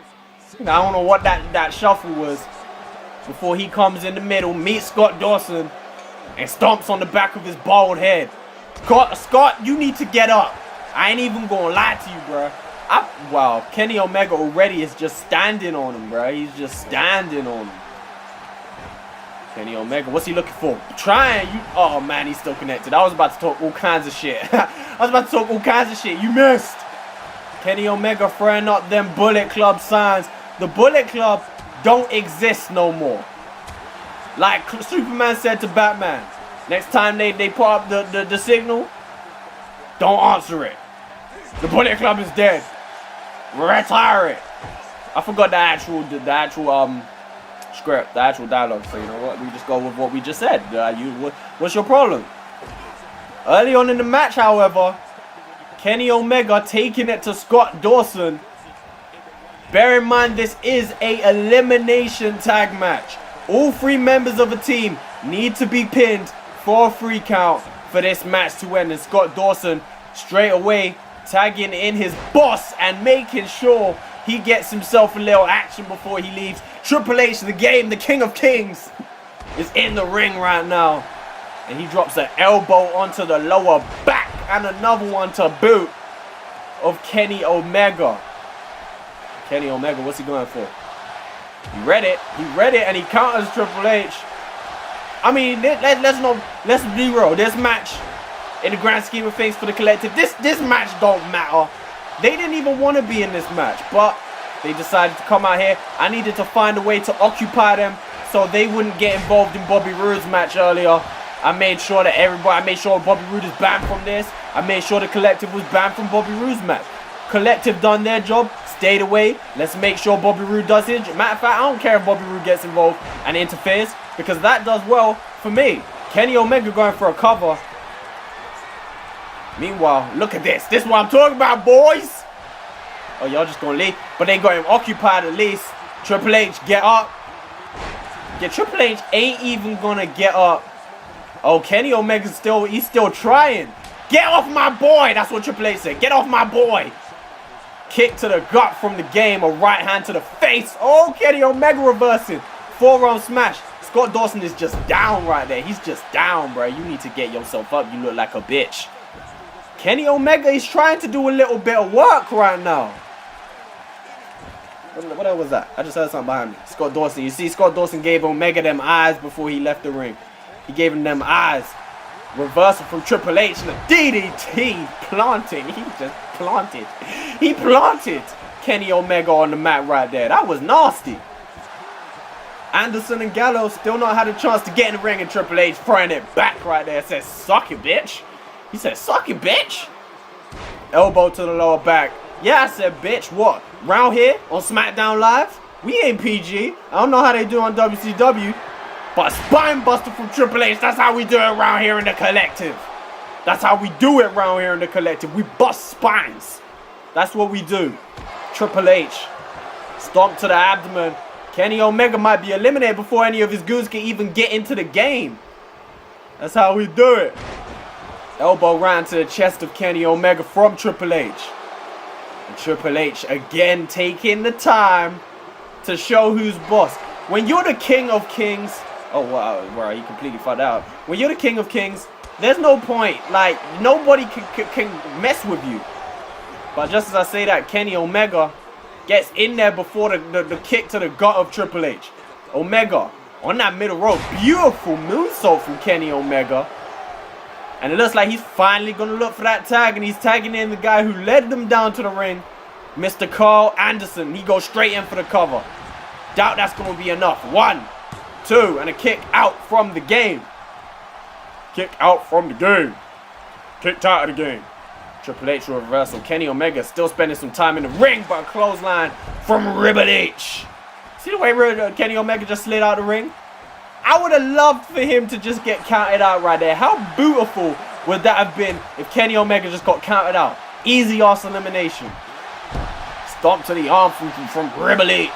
I don't know what that shuffle was. Before he comes in the middle, meets Scott Dawson, and stomps on the back of his bald head. Scott, you need to get up. I ain't even gonna lie to you, bro. Wow, Kenny Omega already is just standing on him, bro. He's just standing on him. Kenny Omega, what's he looking for? Trying, you. Oh man, he's still connected. I was about to talk all kinds of shit. You missed. Kenny Omega throwing up them Bullet Club signs. The Bullet Club don't exist no more. Like Superman said to Batman, next time they put up the signal, don't answer it. The Bullet Club is dead. Retire it. I forgot the actual script, the actual dialogue. So you know what? We just go with what we just said. What's your problem? Early on in the match, however, Kenny Omega taking it to Scott Dawson. Bear in mind, this is a elimination tag match. All 3 members of a team need to be pinned for a 3 count for this match to end. And Scott Dawson straight away tagging in his boss and making sure he gets himself a little action before he leaves. Triple H, the game, the King of Kings, is in the ring right now. And he drops an elbow onto the lower back and another one to boot of Kenny Omega. Kenny Omega, what's he going for? He read it, and he counters Triple H. I mean, let's be real. This match, in the grand scheme of things for the collective, this match don't matter. They didn't even want to be in this match, but they decided to come out here. I needed to find a way to occupy them so they wouldn't get involved in Bobby Roode's match earlier. I made sure Bobby Roode is banned from this. I made sure the collective was banned from Bobby Roode's match. Collective done their job, stayed away. Let's make sure Bobby Roode does his. Matter of fact, I don't care if Bobby Roode gets involved and interferes, because that does well for me. Kenny Omega going for a cover. Meanwhile, look at this. This is what I'm talking about, boys. Oh, y'all just gonna leave. But they got him occupied at least. Triple H, get up. Yeah, Triple H ain't even gonna get up. Oh, Kenny Omega's still trying. Get off my boy. That's what Triple H said. Get off my boy. Kick to the gut from the game. A right hand to the face. Oh, Kenny Omega reversing. Forearm smash. Scott Dawson is just down right there. He's just down, bro. You need to get yourself up. You look like a bitch. Kenny Omega is trying to do a little bit of work right now. What was that? I just heard something behind me. Scott Dawson. You see, Scott Dawson gave Omega them eyes before he left the ring. He gave him them eyes. Reversal from Triple H and a DDT planting. He just planted. He planted Kenny Omega on the mat right there. That was nasty. Anderson and Gallows still not had a chance to get in the ring, and Triple H throwing it back right there. Says, suck it, bitch. He said, suck it, bitch. Elbow to the lower back. Yeah, I said, bitch. What? Round here on SmackDown Live? We ain't PG. I don't know how they do on WCW. But spine buster from Triple H. That's how we do it around here in the collective. That's how we do it around here in the collective. We bust spines. That's what we do. Triple H. Stomp to the abdomen. Kenny Omega might be eliminated before any of his goons can even get into the game. That's how we do it. Elbow round to the chest of Kenny Omega from Triple H. And Triple H again taking the time to show who's boss. When you're the King of Kings... Oh, wow, he completely fucked out. When you're the King of Kings, there's no point. Like, nobody can mess with you. But just as I say that, Kenny Omega gets in there before the kick to the gut of Triple H. Omega on that middle rope. Beautiful moonsault from Kenny Omega. And it looks like he's finally going to look for that tag. And he's tagging in the guy who led them down to the ring. Mr. Carl Anderson. He goes straight in for the cover. Doubt that's going to be enough. 1, 2, and a kick out from the game. Kick out from the game. Kicked out of the game. Triple H reversal. Kenny Omega still spending some time in the ring, but a clothesline from Triple H. See the way Kenny Omega just slid out the ring? I would have loved for him to just get counted out right there. How beautiful would that have been if Kenny Omega just got counted out? Easy ass elimination. Stomp to the arm from Triple H.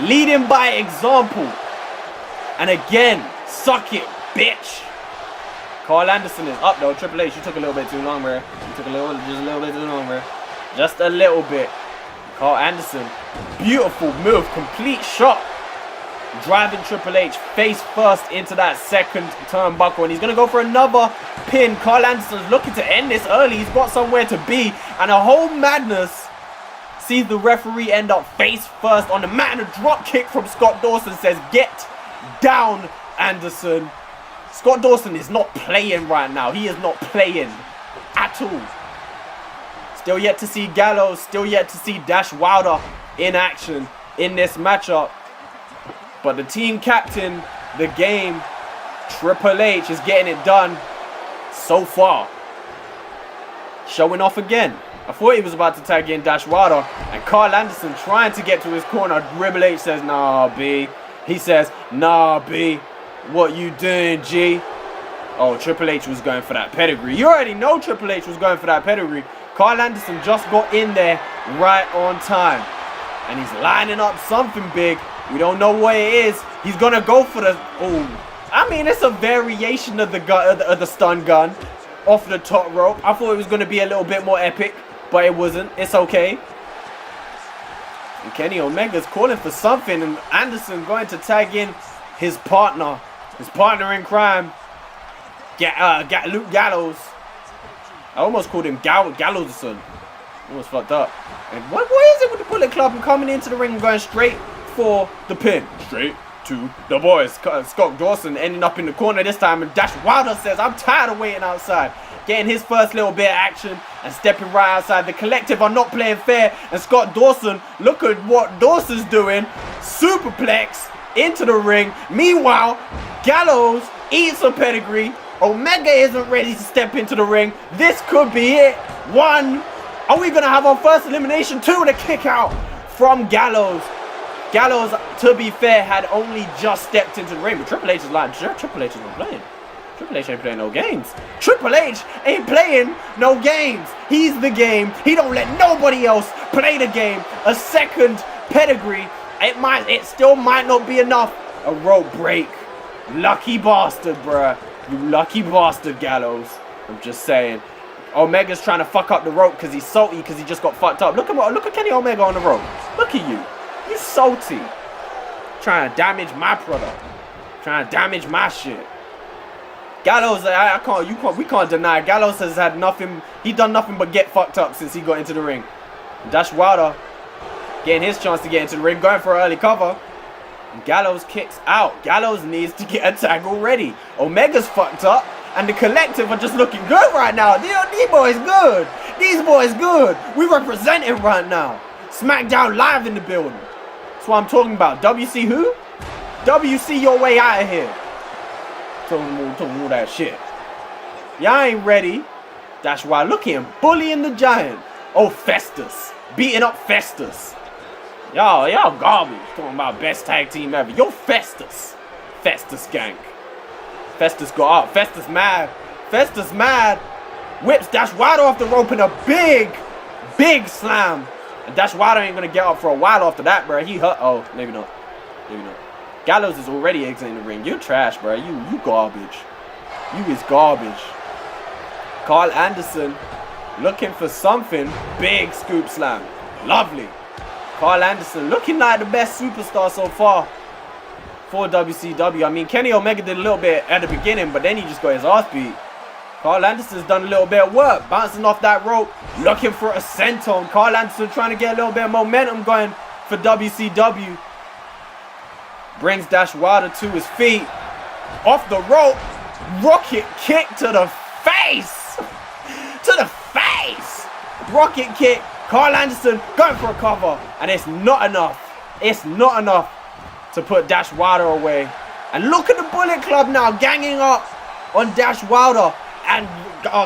Leading by example. And again, suck it, bitch. Carl Anderson is up though. Triple H, you took a little bit too long, bro. You took just a little bit too long, bro. Just a little bit. Carl Anderson, beautiful move, complete shot. Driving Triple H face first into that second turnbuckle. And he's going to go for another pin. Carl Anderson's looking to end this early. He's got somewhere to be. And a whole madness sees the referee end up face first on the mat. And a drop kick from Scott Dawson says, get down, Anderson. Scott Dawson is not playing right now. He is not playing at all. Still yet to see Gallows. Still yet to see Dash Wilder in action in this matchup. But the team captain, the game, Triple H is getting it done so far. Showing off again. I thought he was about to tag in Dash Wilder. And Carl Anderson trying to get to his corner. Triple H says, nah, B. He says, nah, B. What you doing, G? Oh, Triple H was going for that pedigree. You already know Triple H was going for that pedigree. Carl Anderson just got in there right on time. And he's lining up something big. We don't know what it is. He's going to go for the... Oh, I mean, it's a variation of the stun gun off the top rope. I thought it was going to be a little bit more epic, but it wasn't. It's okay. And Kenny Omega's calling for something, and Anderson going to tag in his partner in crime, Luke Gallows. I almost called him Gallowson. Almost fucked up. And what is it with the Bullet Club and coming into the ring and going straight for the pin? Straight to the boys. Scott Dawson ending up in the corner this time, and Dash Wilder says, I'm tired of waiting outside. Getting his first little bit of action and stepping right outside. The collective are not playing fair, and Scott Dawson, look at what Dawson's doing. Superplex into the ring. Meanwhile, Gallows eats a pedigree. Omega isn't ready to step into the ring. This could be it. 1. Are we going to have our first elimination? 2 and a kick out from Gallows. Gallows, to be fair, had only just stepped into the ring. But Triple H is like, Triple H is not playing. Triple H ain't playing no games. Triple H ain't playing no games. He's the game. He don't let nobody else play the game. A second pedigree. It still might not be enough. A rope break. Lucky bastard, bruh. You lucky bastard, Gallows. I'm just saying. Omega's trying to fuck up the rope because he's salty because he just got fucked up. Look at Kenny Omega on the rope. Look at you. He's salty. Trying to damage my product. Trying to damage my shit. Gallows, we can't deny. Gallows has had nothing. He done nothing but get fucked up since he got into the ring. Dash Wilder getting his chance to get into the ring, going for an early cover. Gallows kicks out. Gallows needs to get a tag already. Omega's fucked up, and the collective are just looking good right now. These boys good. These boys good. We representing right now. SmackDown live in the building. That's what I'm talking about. WC who? WC your way out of here. Talking all that shit. Y'all ain't ready. That's why look at him bullying the giant. Oh, Festus. Beating up Festus. Y'all garbage. Talking about best tag team ever. Yo, Festus. Festus gank. Festus got up. Festus mad. Festus mad. Whips Dash Wilder off the rope in a big slam. And Dash Wilder ain't gonna get up for a while after that, bro. He hurt. Oh, maybe not. Maybe not. Gallows is already exiting the ring. You're trash, bro. You garbage. You is garbage. Carl Anderson looking for something. Big scoop slam. Lovely. Carl Anderson looking like the best superstar so far for WCW. I mean, Kenny Omega did a little bit at the beginning, but then he just got his ass beat. Carl Anderson's done a little bit of work. Bouncing off that rope. Looking for a senton. Carl Anderson trying to get a little bit of momentum going for WCW. Brings Dash Wilder to his feet. Off the rope. Rocket kick to the face. To the face. Rocket kick. Carl Anderson going for a cover. And it's not enough. It's not enough to put Dash Wilder away. And look at the Bullet Club now ganging up on Dash Wilder. And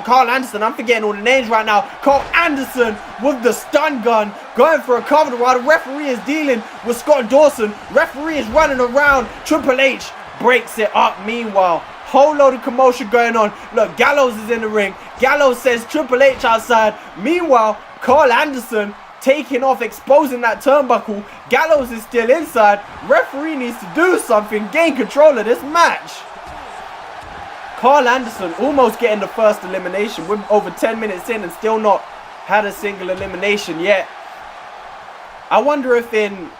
Carl Anderson, I'm forgetting all the names right now. Carl Anderson with the stun gun going for a cover while the referee is dealing with Scott Dawson. Referee is running around. Triple H breaks it up. Meanwhile, whole load of commotion going on. Look, Gallows is in the ring. Gallows says Triple H outside. Meanwhile, Carl Anderson taking off, exposing that turnbuckle. Gallows is still inside. Referee needs to do something, gain control of this match. Carl Anderson almost getting the first elimination. We're over 10 minutes in and still not had a single elimination yet. I wonder if in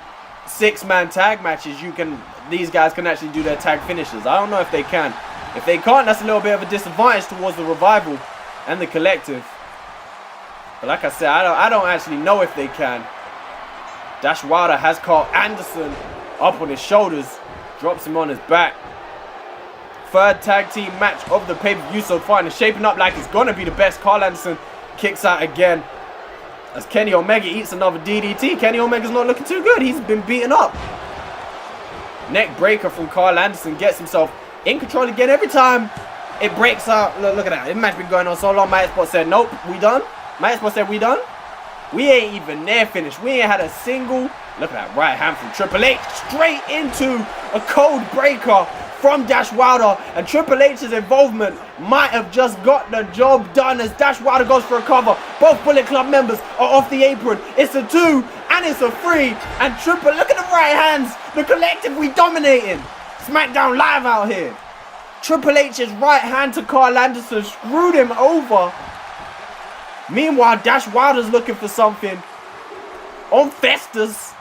6-man tag matches these guys can actually do their tag finishes. I don't know if they can. If they can't, that's a little bit of a disadvantage towards the Revival and the Collective. But like I said, I don't actually know if they can. Dash Wilder has Carl Anderson up on his shoulders. Drops him on his back. third tag team match of the pay-per-view so far, and it's shaping up like it's gonna be the best. Carl Anderson kicks out again as Kenny Omega eats another DDT. Kenny Omega's not looking too good. He's been beaten up. Neck breaker from Carl Anderson gets himself in control again. Every time it breaks out, look at that. This match been going on so long. My Spot said, nope, we done. My Spot said, we done. We ain't even near finished. We ain't had a single. Look at that right hand from Triple H. Straight into a code breaker from Dash Wilder. And Triple H's involvement might have just got the job done as Dash Wilder goes for a cover. Both Bullet Club members are off the apron. It's a 2 and it's a 3. And Triple, look at the right hands. The collective, we dominating. SmackDown Live out here. Triple H's right hand to Carl Anderson screwed him over. Meanwhile, Dash Wilder's looking for something on Festus.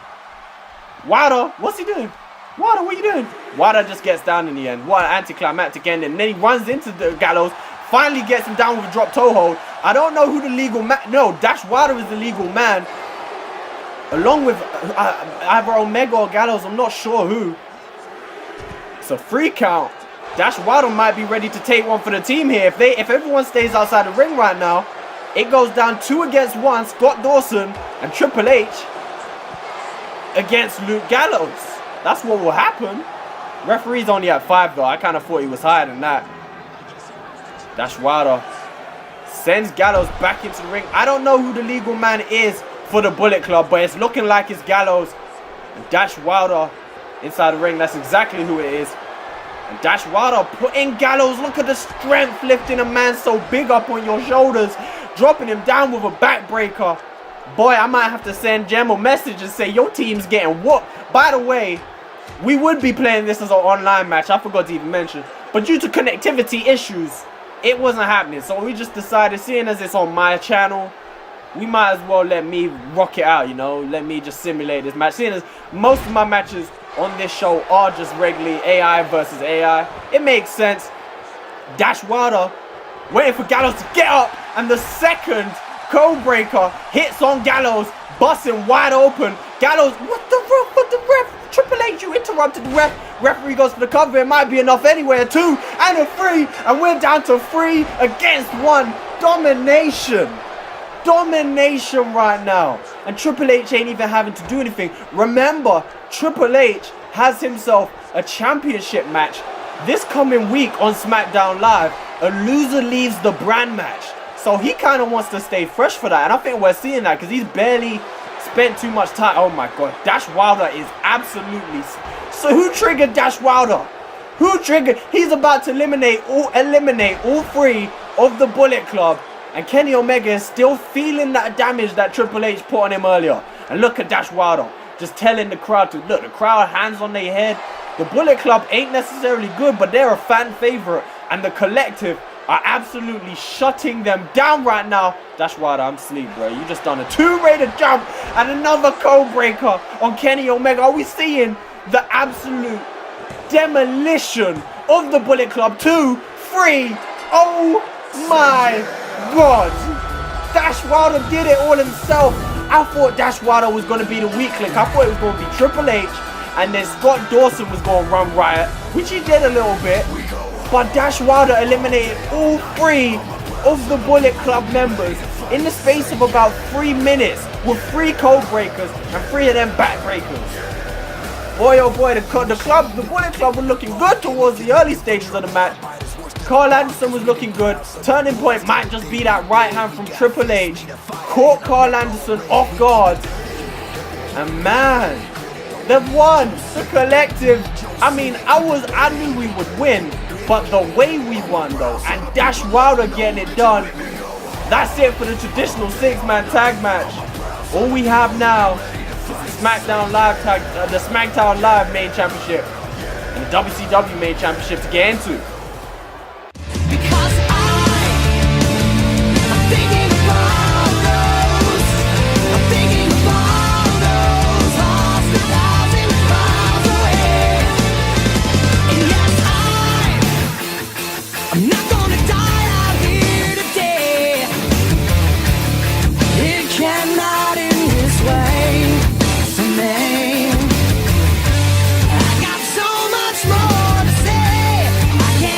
Wilder, what's he doing? Wilder, what are you doing? Wilder just gets down in the end. What an anticlimactic ending. And then he runs into the Gallows. Finally gets him down with a drop toe hold. I don't know who the legal man... No, Dash Wilder is the legal man. Along with either Omega or Gallows. I'm not sure who. It's a 3 count. Dash Wilder might be ready to take one for the team here. If everyone stays outside the ring right now, it goes down 2 against 1. Scott Dawson and Triple H against Luke Gallows. That's what will happen. Referee's only at 5 though. I kind of thought he was higher than that. Dash Wilder sends Gallows back into the ring. I don't know who the legal man is for the Bullet Club, but it's looking like it's Gallows. And Dash Wilder inside the ring. That's exactly who it is. And Dash Wilder putting Gallows. Look at the strength, lifting a man so big up on your shoulders. Dropping him down with a backbreaker. Boy, I might have to send Jem a message and say your team's getting whooped. By the way, we would be playing this as an online match. I forgot to even mention. But due to connectivity issues, it wasn't happening. So we just decided, seeing as it's on my channel, we might as well let me rock it out, you know. Let me just simulate this match. Seeing as most of my matches on this show are just regularly AI versus AI, it makes sense. Dash Wilder waiting for Gallows to get up, and the second code breaker hits on Gallows, busting wide open. Gallows, what the ref? What the ref? Triple H, you interrupted the ref. Referee goes for the cover. It might be enough anyway. A 2 and a 3, and we're down to 3 against 1. Domination. Domination right now. And Triple H ain't even having to do anything. Remember, Triple H has himself a championship match this coming week on SmackDown Live. A loser leaves the brand match. So he kind of wants to stay fresh for that. And I think we're seeing that because he's barely spent too much time. Oh my God. Dash Wilder is absolutely... So who triggered Dash Wilder? Who triggered? He's about to eliminate all 3 of the Bullet Club. And Kenny Omega is still feeling that damage that Triple H put on him earlier. And look at Dash Wilder just telling the crowd to look. The crowd, hands on their head. The Bullet Club ain't necessarily good, but they're a fan favorite. And the collective are absolutely shutting them down right now. Dash Wilder, I'm asleep, bro. You just done a 2-rated jump and another code breaker on Kenny Omega. Are we seeing the absolute demolition of the Bullet Club? 2, 3. Oh my God. Dash Wilder did it all himself. I thought Dash Wilder was going to be the weak link. I thought it was going to be Triple H. And then Scott Dawson was going to run riot, which he did a little bit. But Dash Wilder eliminated all 3 of the Bullet Club members in the space of about 3 minutes with 3 code breakers and 3 of them backbreakers. Boy, oh boy, the Bullet Club were looking good towards the early stages of the match. Carl Anderson was looking good. Turning point might just be that right hand from Triple H. Caught Carl Anderson off guard. And man, they've won. The collective. I mean, I knew we would win. But the way we won though, and Dash Wilder getting it done, that's it for the traditional 6-man tag match. All we have now is the SmackDown Live main championship and the WCW main championship to get into. I got so much more to say. I can't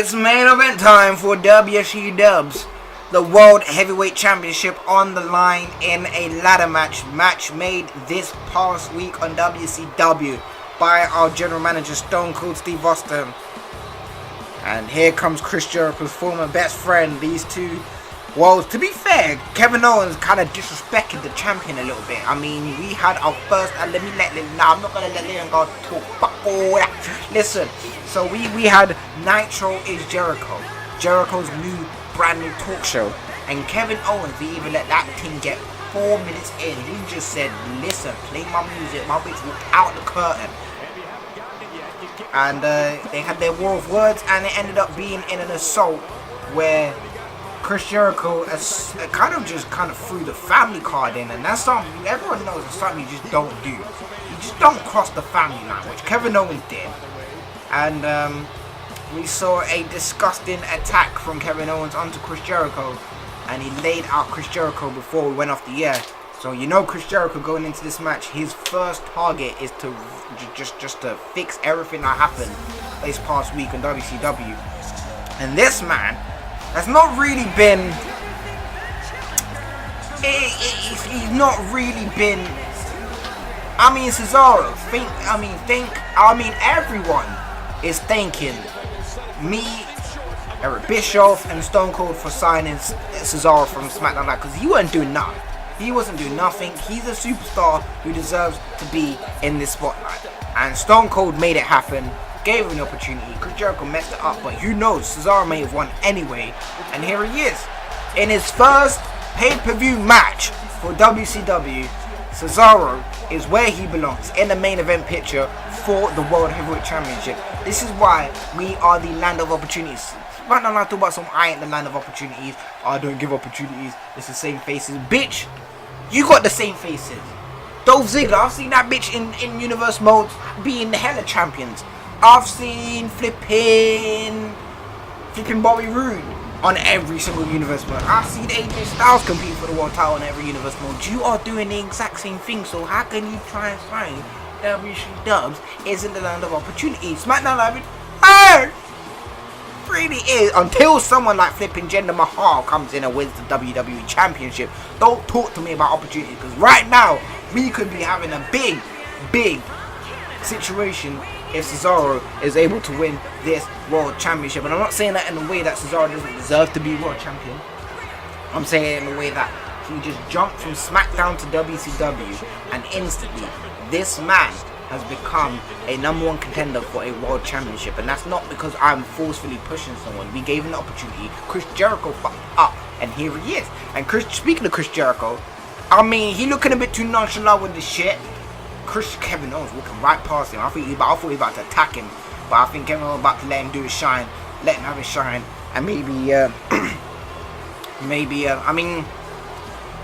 It's main event time for WC Dubs. The World Heavyweight Championship on the line in a ladder match made this past week on WCW by our general manager Stone Cold Steve Austin. And here comes Chris Jericho's former best friend. These two, well, to be fair, Kevin Owens kind of disrespected the champion a little bit. I mean, we had our first, I'm not gonna let Leon go talk, fuck all that. Listen, so we had Nitro is Jericho, Jericho's brand new talk show, and Kevin Owens, they even let that thing get 4 minutes in. He just said, listen, play my music, my bitch walked out the curtain. And they had their war of words, and it ended up being in an assault where Chris Jericho kind of threw the family card in, and that's something everyone knows is something you just don't do. You just don't cross the family line, which Kevin Owens did. And we saw a disgusting attack from Kevin Owens onto Chris Jericho, and he laid out Chris Jericho before we went off the air. So you know Chris Jericho going into this match, his first target is to just to fix everything that happened this past week on WCW. And this man has not really been, he's not really been, I mean, Cesaro, everyone is thanking me, Eric Bischoff, and Stone Cold for signing Cesaro from SmackDown Live, because he wasn't doing nothing. He wasn't doing nothing. He's a superstar who deserves to be in this spotlight. And Stone Cold made it happen, gave him an opportunity. Chris Jericho messed it up, but who knows? Cesaro may have won anyway. And here he is. In his first pay-per-view match for WCW, Cesaro is where he belongs, in the main event picture for the World Heavyweight Championship. This is why we are the land of opportunities. Right now, I talk about some I ain't the land of opportunities. I don't give opportunities. It's the same faces. Bitch, you got the same faces. Dolph Ziggler, I've seen that bitch in universe mode being the hella champions. I've seen flipping Bobby Roode on every single universe mode. I've seen AJ Styles compete for the world title on every universe mode. You are doing the exact same thing, so how can you try and find WC Dubs isn't the land of opportunity? SmackDown Live, really is, until someone like flipping Jinder Mahal comes in and wins the WWE Championship. Don't talk to me about opportunity, because right now we could be having a big situation if Cesaro is able to win this World Championship. And I'm not saying that in a way that Cesaro doesn't deserve to be World Champion. I'm saying it in a way that he just jumped from SmackDown to WCW, and instantly this man has become a #1 contender for a World Championship. And that's not because I'm forcefully pushing someone. We gave him the opportunity. Chris Jericho fucked up, and here he is. And speaking of Chris Jericho, I mean, he looking a bit too nonchalant with this shit. Kevin Owens walking right past him. I thought he was about to attack him, but I think Kevin Owens about to let him do his shine, let him have his shine, and maybe, I mean,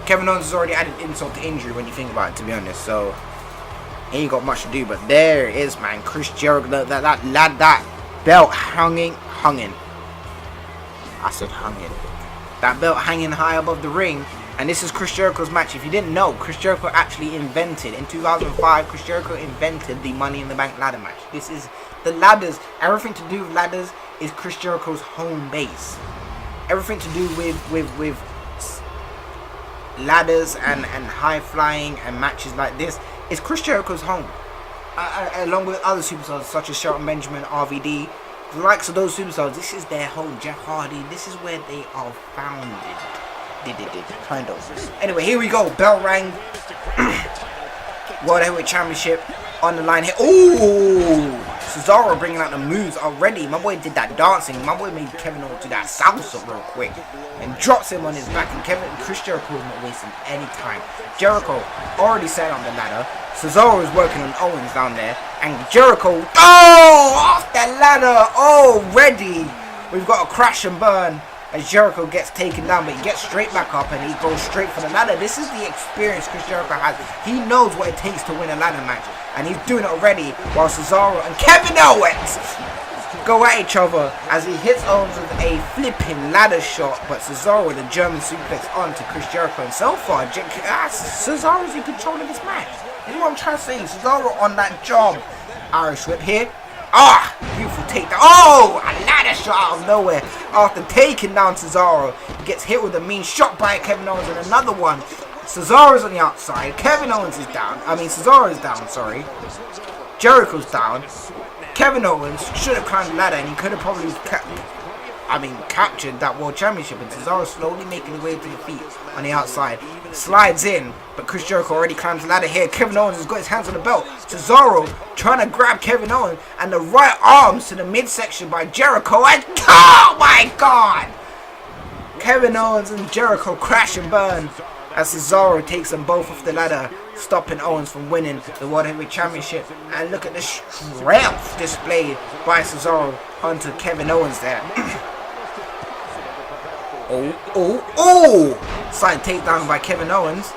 Kevin Owens has already added insult to injury when you think about it, to be honest. So he ain't got much to do. But there it is, man. Chris Jericho, that belt hanging. I said hanging. That belt hanging high above the ring. And this is Chris Jericho's match. If you didn't know, Chris Jericho actually invented, in 2005, Chris Jericho invented the Money in the Bank ladder match. This is the ladders. Everything to do with ladders is Chris Jericho's home base. Everything to do with ladders and high flying and matches like this is Chris Jericho's home. Along with other superstars such as Shelton Benjamin, RVD, the likes of those superstars, this is their home. Jeff Hardy, this is where they are founded. Kind of. Anyway, here we go. Bell rang. World Heavyweight Championship on the line here. Ooh, Cesaro bringing out the moves already. My boy did that dancing. My boy made Kevin Owens do that salsa real quick and drops him on his back. And Chris Jericho is not wasting any time. Jericho already sat on the ladder. Cesaro is working on Owens down there, and Jericho, off the ladder already. We've got a crash and burn as Jericho gets taken down, but he gets straight back up and he goes straight for the ladder. This is the experience Chris Jericho has. He knows what it takes to win a ladder match, and he's doing it already, while Cesaro and Kevin Owens go at each other as he hits Owens with a flipping ladder shot, but Cesaro with a German suplex onto Chris Jericho. And so far, Cesaro's in control of this match. You know what I'm trying to say? Cesaro on that job. Irish whip here. Beautiful takedown. Oh, a ladder shot out of nowhere. After taking down Cesaro, he gets hit with a mean shot by Kevin Owens and another one. Cesaro's on the outside. Kevin Owens is down. Cesaro is down, sorry. Jericho's down. Kevin Owens should have climbed the ladder and he could have probably captured that World Championship. And Cesaro slowly making his way to the feet on the outside. Slides in, but Chris Jericho already climbs the ladder here. Kevin Owens has got his hands on the belt. Cesaro trying to grab Kevin Owens and the right arms to the midsection by Jericho. And oh my God! Kevin Owens and Jericho crash and burn as Cesaro takes them both off the ladder, stopping Owens from winning the World Heavyweight Championship. And look at the strength displayed by Cesaro onto Kevin Owens there. Side takedown by Kevin Owens.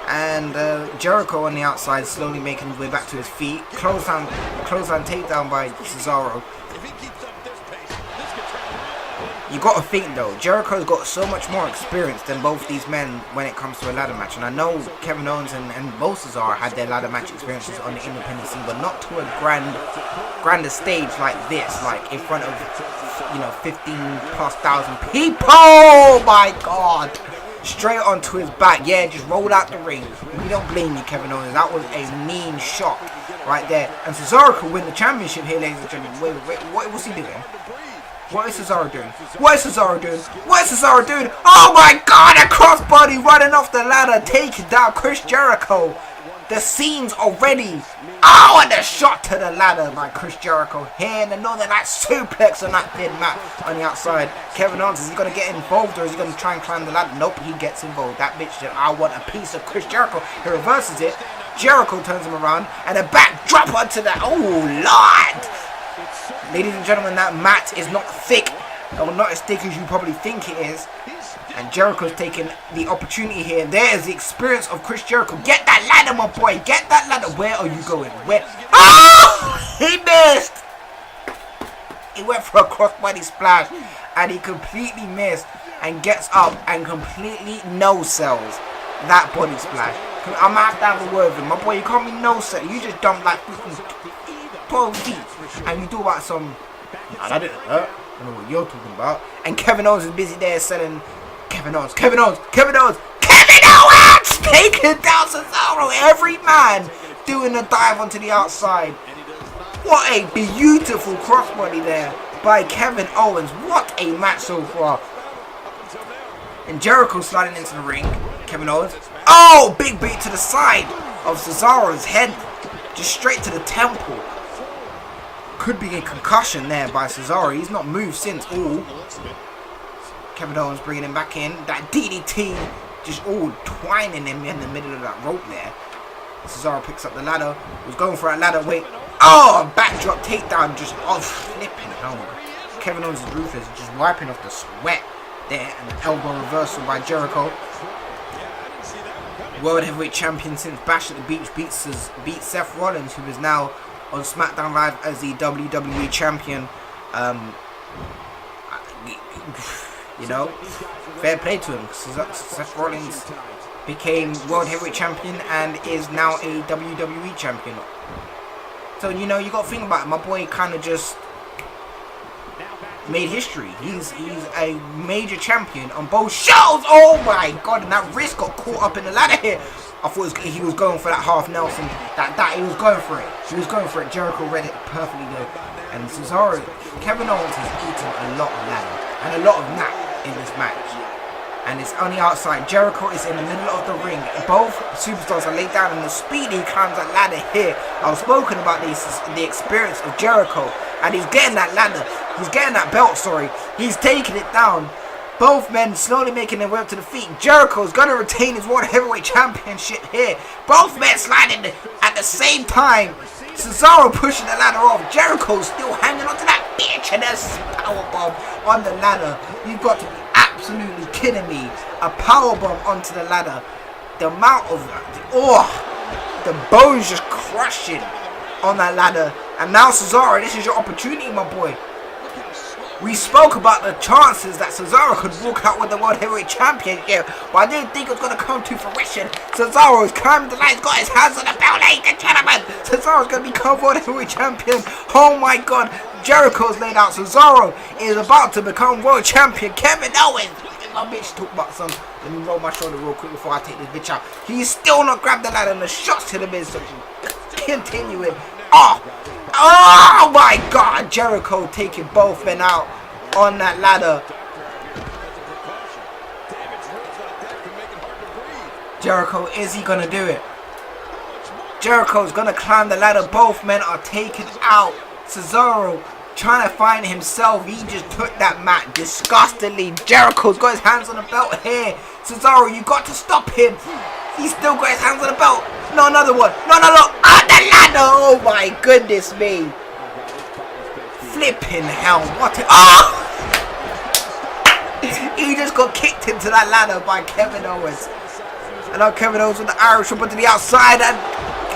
And Jericho on the outside slowly making his way back to his feet. Clothesline takedown by Cesaro. You got to think though, Jericho's got so much more experience than both these men when it comes to a ladder match. And I know Kevin Owens and both Cesaro had their ladder match experiences on the independent scene, but not to a grander stage like this, like in front of 15,000+ people. Oh my God! Straight onto his back. Yeah, just rolled out the ring. We don't blame you, Kevin Owens. That was a mean shot right there. And Cesaro could win the championship here, ladies and gentlemen. Wait, what's he doing? What is Cesaro doing? What is Cesaro doing? What is Cesaro doing? Oh my God, a crossbody running off the ladder, taking down Chris Jericho. The scenes already. Oh, and a shot to the ladder by Chris Jericho here. And another suplex on that thin mat on the outside. Kevin Owens, is he going to get involved or is he going to try and climb the ladder? Nope, he gets involved. That bitch said, I want a piece of Chris Jericho. He reverses it. Jericho turns him around and a back drop onto that. Oh, Lord. Ladies and gentlemen, that mat is not thick, or not as thick as you probably think it is. And Jericho's taking the opportunity here. There is the experience of Chris Jericho. Get that ladder, my boy. Get that ladder. Where are you going? Where? Oh! He missed. He went for a crossbody splash, and he completely missed. And gets up and completely no-sells that body splash. I'm gonna have to have a word with him, my boy. You can't be no-sell. You just dumped like 12 feet. And you do about some, I didn't hurt. I don't know what you're talking about. And Kevin Owens is busy there selling Kevin Owens taking down Cesaro. Every man doing a dive onto the outside. What a beautiful crossbody there by Kevin Owens. What a match so far. And Jericho sliding into the ring. Kevin Owens. Oh, big beat to the side of Cesaro's head. Just straight to the temple. Could be a concussion there by Cesaro. He's not moved since. Ooh. Kevin Owens bringing him back in. That DDT just all twining him in the middle of that rope there. Cesaro picks up the ladder. Was going for a ladder. Wait. Oh, backdrop takedown. Just flipping home. Kevin Owens is ruthless. Just wiping off the sweat there. And the elbow reversal by Jericho. World Heavyweight Champion since Bash at the Beach beat Seth Rollins, who is now on SmackDown Live as the WWE Champion. Fair play to him. Seth Rollins became World Heavyweight Champion and is now a WWE Champion. So, you got to think about it. My boy kind of just made history. He's a major champion on both shows. Oh my God, and that wrist got caught up in the ladder here. I thought he was going for that half Nelson. That he was going for it. He was going for it. Jericho read it perfectly though. And Cesaro, Kevin Owens has eaten a lot of ladder and a lot of nap in this match. And it's on the outside. Jericho is in the middle of the ring. Both superstars are laid down, and the speed he climbs that ladder here. I've spoken about the experience of Jericho, and he's getting that ladder. He's getting that belt. Sorry, he's taking it down. Both men slowly making their way up to the feet. Jericho's going to retain his World Heavyweight Championship here. Both men sliding at the same time. Cesaro pushing the ladder off. Jericho's still hanging onto that bitch, and there's a powerbomb on the ladder. You've got to be absolutely kidding me. A powerbomb onto the ladder. The amount of the bones just crushing on that ladder. And now Cesaro, this is your opportunity, my boy. We spoke about the chances that Cesaro could walk out with the World Heavyweight Championship, but I didn't think it was going to come to fruition. Cesaro's climbed the line, he's got his hands on the belt, ladies and gentlemen. Cesaro's going to become World Heavyweight Champion. Oh my God, Jericho's laid out. Cesaro is about to become World Champion. Kevin Owens, my bitch talk about some. Let me roll my shoulder real quick before I take this bitch out. He's still not grabbed the ladder and the shots to the midsection. Continuing. Oh my God, Jericho taking both men out on that ladder. Jericho, is he gonna do it? Jericho's gonna climb the ladder. Both men are taken out. Cesaro trying to find himself. He just took that mat disgustingly. Jericho's got his hands on the belt here. Cesaro, you got to stop him. He's still got his hands on the belt. No, another one. No, no, no. On the ladder. Oh my goodness me. Flipping hell. What a... Oh! He just got kicked into that ladder by Kevin Owens. And now Kevin Owens with the Irish whip to the outside. And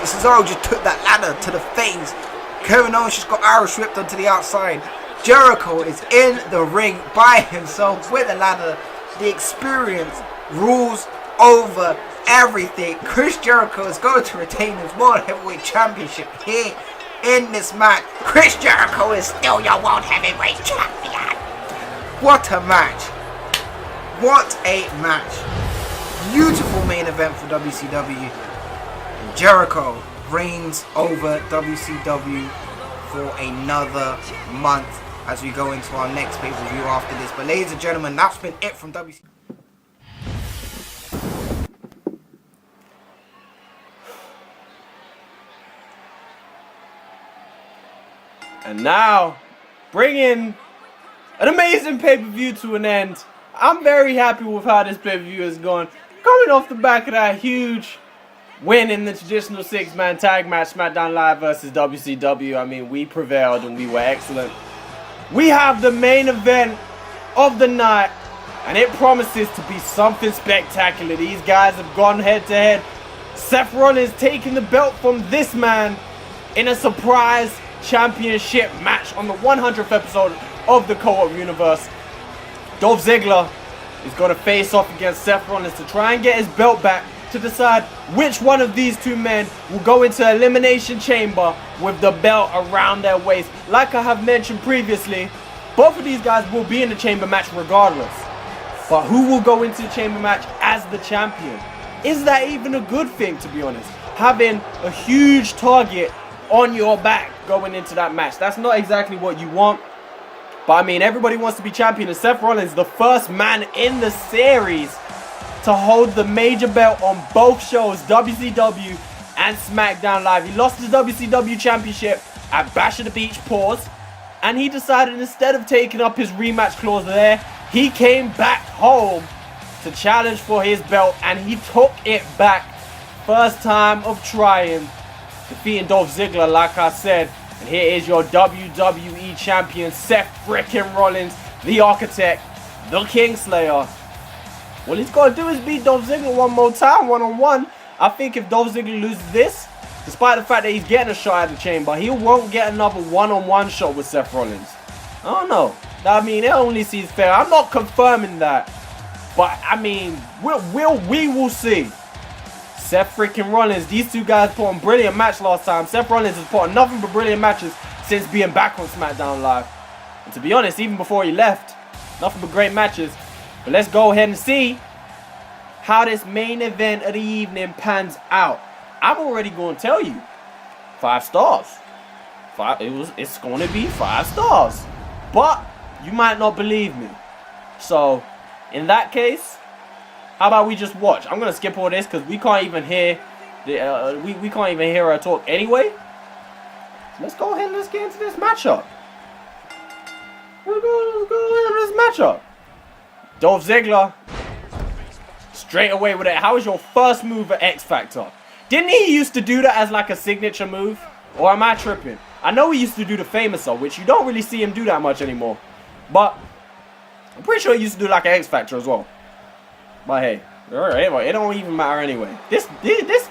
Cesaro just took that ladder to the face. Kevin Owens just got Irish whipped onto the outside. Jericho is in the ring by himself with a ladder. The experience rules over everything. Chris Jericho is going to retain his World Heavyweight Championship here in this match. Chris Jericho is still your World Heavyweight Champion. What a match. What a match. Beautiful main event for WCW. Jericho reigns over WCW for another month as we go into our next pay-per-view after this. But ladies and gentlemen, that's been it from WCW. And now, bringing an amazing pay-per-view to an end. I'm very happy with how this pay-per-view has gone. Coming off the back of that huge win in the traditional 6-man tag match, SmackDown Live versus WCW. I mean, we prevailed and we were excellent. We have the main event of the night, and it promises to be something spectacular. These guys have gone head-to-head. Seth Rollins taking the belt from this man in a surprise championship match on the 100th episode of the Co-op Universe. Dolph Ziggler is going to face off against Seth Rollins to try and get his belt back, to decide which one of these two men will go into Elimination Chamber with the belt around their waist. Like I have mentioned previously, both of these guys will be in the chamber match regardless. But who will go into the chamber match as the champion? Is that even a good thing, to be honest? Having a huge target on your back going into that match. That's not exactly what you want. But I mean, everybody wants to be champion, and Seth Rollins, the first man in the series to hold the major belt on both shows, WCW and SmackDown Live. He lost his WCW championship at Bash at the Beach, pause, and he decided instead of taking up his rematch clause there, he came back home to challenge for his belt, and he took it back. First time of trying, defeating Dolph Ziggler, like I said. And here is your WWE champion, Seth frickin' Rollins, the Architect, the Kingslayer. All he's got to do is beat Dolph Ziggler one more time, one-on-one. I think if Dolph Ziggler loses this, despite the fact that he's getting a shot at the chamber, he won't get another one-on-one shot with Seth Rollins. I don't know. I mean, it only seems fair. I'm not confirming that. But, I mean, we will see. Seth freaking Rollins, these two guys put on a brilliant match last time. Seth Rollins has put on nothing but brilliant matches since being back on SmackDown Live. And to be honest, even before he left, nothing but great matches. But let's go ahead and see how this main event of the evening pans out. I'm already going to tell you, 5 stars. It's going to be 5 stars. But you might not believe me. So, in that case, how about we just watch? I'm gonna skip all this because we can't even hear we can't even hear her talk anyway. Let's go ahead and let's get into this matchup. Let's go into this matchup. Dolph Ziggler, straight away with it. How was your first move at X Factor? Didn't he used to do that as like a signature move? Or am I tripping? I know he used to do the Famouser, which you don't really see him do that much anymore. But I'm pretty sure he used to do like an X Factor as well. But hey, it don't even matter anyway. This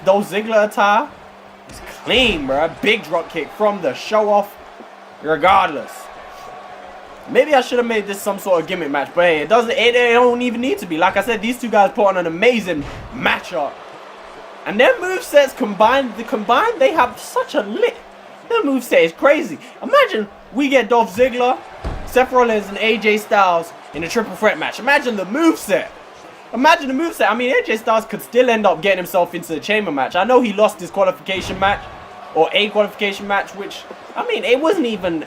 Dolph Ziggler attire is clean, bro. Big drop kick from the show off, regardless. Maybe I should have made this some sort of gimmick match, but hey, it don't even need to be. Like I said, these two guys put on an amazing matchup. And their movesets combined, they have such a lit. Their moveset is crazy. Imagine we get Dolph Ziggler, Seth Rollins, and AJ Styles in a triple threat match. Imagine the moveset. Imagine the moveset. I mean, AJ Styles could still end up getting himself into the chamber match. I know he lost his qualification match, or a qualification match, which, I mean, it wasn't even...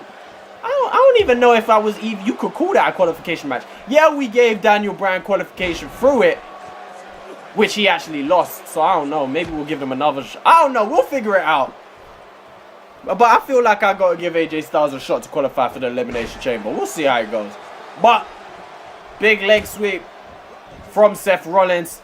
I don't even know if you could call that a qualification match. Yeah, we gave Daniel Bryan qualification through it, which he actually lost. So I don't know. Maybe we'll give him another shot. I don't know. We'll figure it out. But I feel like I got to give AJ Styles a shot to qualify for the Elimination Chamber. We'll see how it goes. But big leg sweep from Seth Rollins.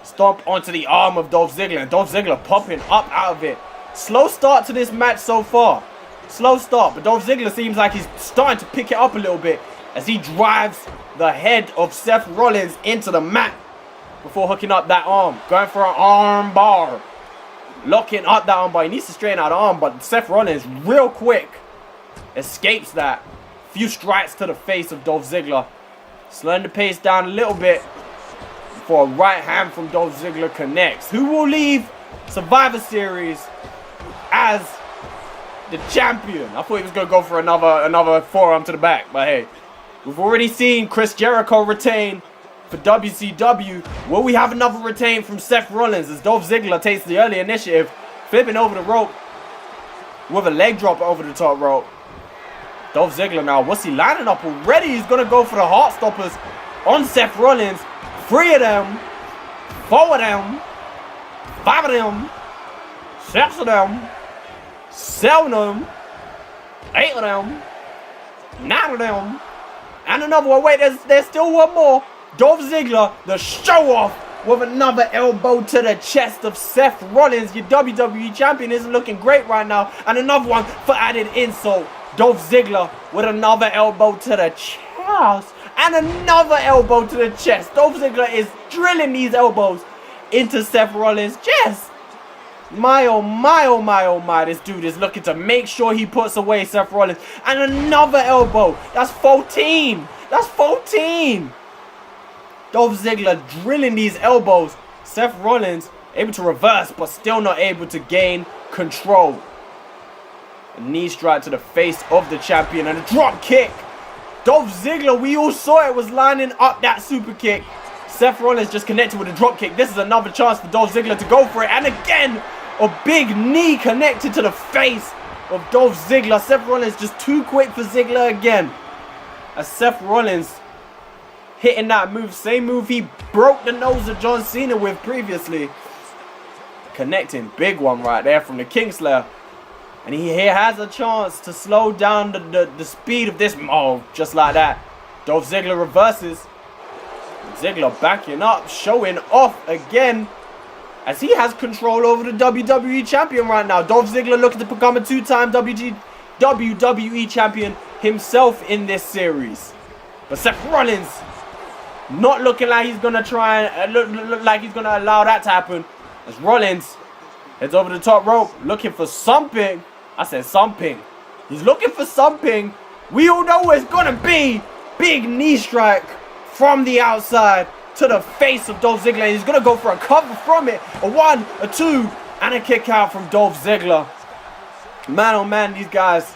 Stomp onto the arm of Dolph Ziggler. And Dolph Ziggler popping up out of it. Slow start to this match so far. Slow start, but Dolph Ziggler seems like he's starting to pick it up a little bit as he drives the head of Seth Rollins into the mat before hooking up that arm. Going for an arm bar. Locking up that arm bar. He needs to straighten out the arm, but Seth Rollins real quick escapes that. Few strikes to the face of Dolph Ziggler. Slowing the pace down a little bit before a right hand from Dolph Ziggler connects. Who will leave Survivor Series as the champion? I thought he was going to go for another forearm to the back, but hey, we've already seen Chris Jericho retain for WCW. Will we have another retain from Seth Rollins as Dolph Ziggler takes the early initiative, flipping over the rope with a leg drop over the top rope? Dolph Ziggler now, what's he lining up already? He's going to go for the heart stoppers on Seth Rollins. 3 of them, 4 of them, 5 of them, 6 of them, 7 of them, 8 of them, 9 of them, and another one. Wait, there's still one more. Dolph Ziggler, the show off with another elbow to the chest of Seth Rollins. Your WWE champion isn't looking great right now. And another one for added insult. Dolph Ziggler with another elbow to the chest and another elbow to the chest. Dolph Ziggler is drilling these elbows into Seth Rollins' chest. My oh my oh my oh my, this dude is looking to make sure he puts away Seth Rollins. And another elbow. That's 14. That's 14. Dolph Ziggler drilling these elbows. Seth Rollins able to reverse, but still not able to gain control. A knee strike to the face of the champion and a drop kick. Dolph Ziggler, we all saw it, was lining up that super kick. Seth Rollins just connected with a drop kick. This is another chance for Dolph Ziggler to go for it. And again, a big knee connected to the face of Dolph Ziggler. Seth Rollins just too quick for Ziggler again. As Seth Rollins hitting that move, same move he broke the nose of John Cena with previously. Connecting, big one right there from the Kingslayer. And he here has a chance to slow down the speed of this. Oh, just like that. Dolph Ziggler reverses. Ziggler backing up, showing off again, as he has control over the WWE champion right now. Dolph Ziggler looking to become a 2-time WWE champion himself in this series. But Seth Rollins not looking like he's gonna try and look like he's gonna allow that to happen. As Rollins heads over the top rope, looking for something. I said something. He's looking for something. We all know it's gonna be. Big knee strike from the outside to the face of Dolph Ziggler. He's going to go for a cover from it. A 1, a 2, and a kick out from Dolph Ziggler. Man, oh man, these guys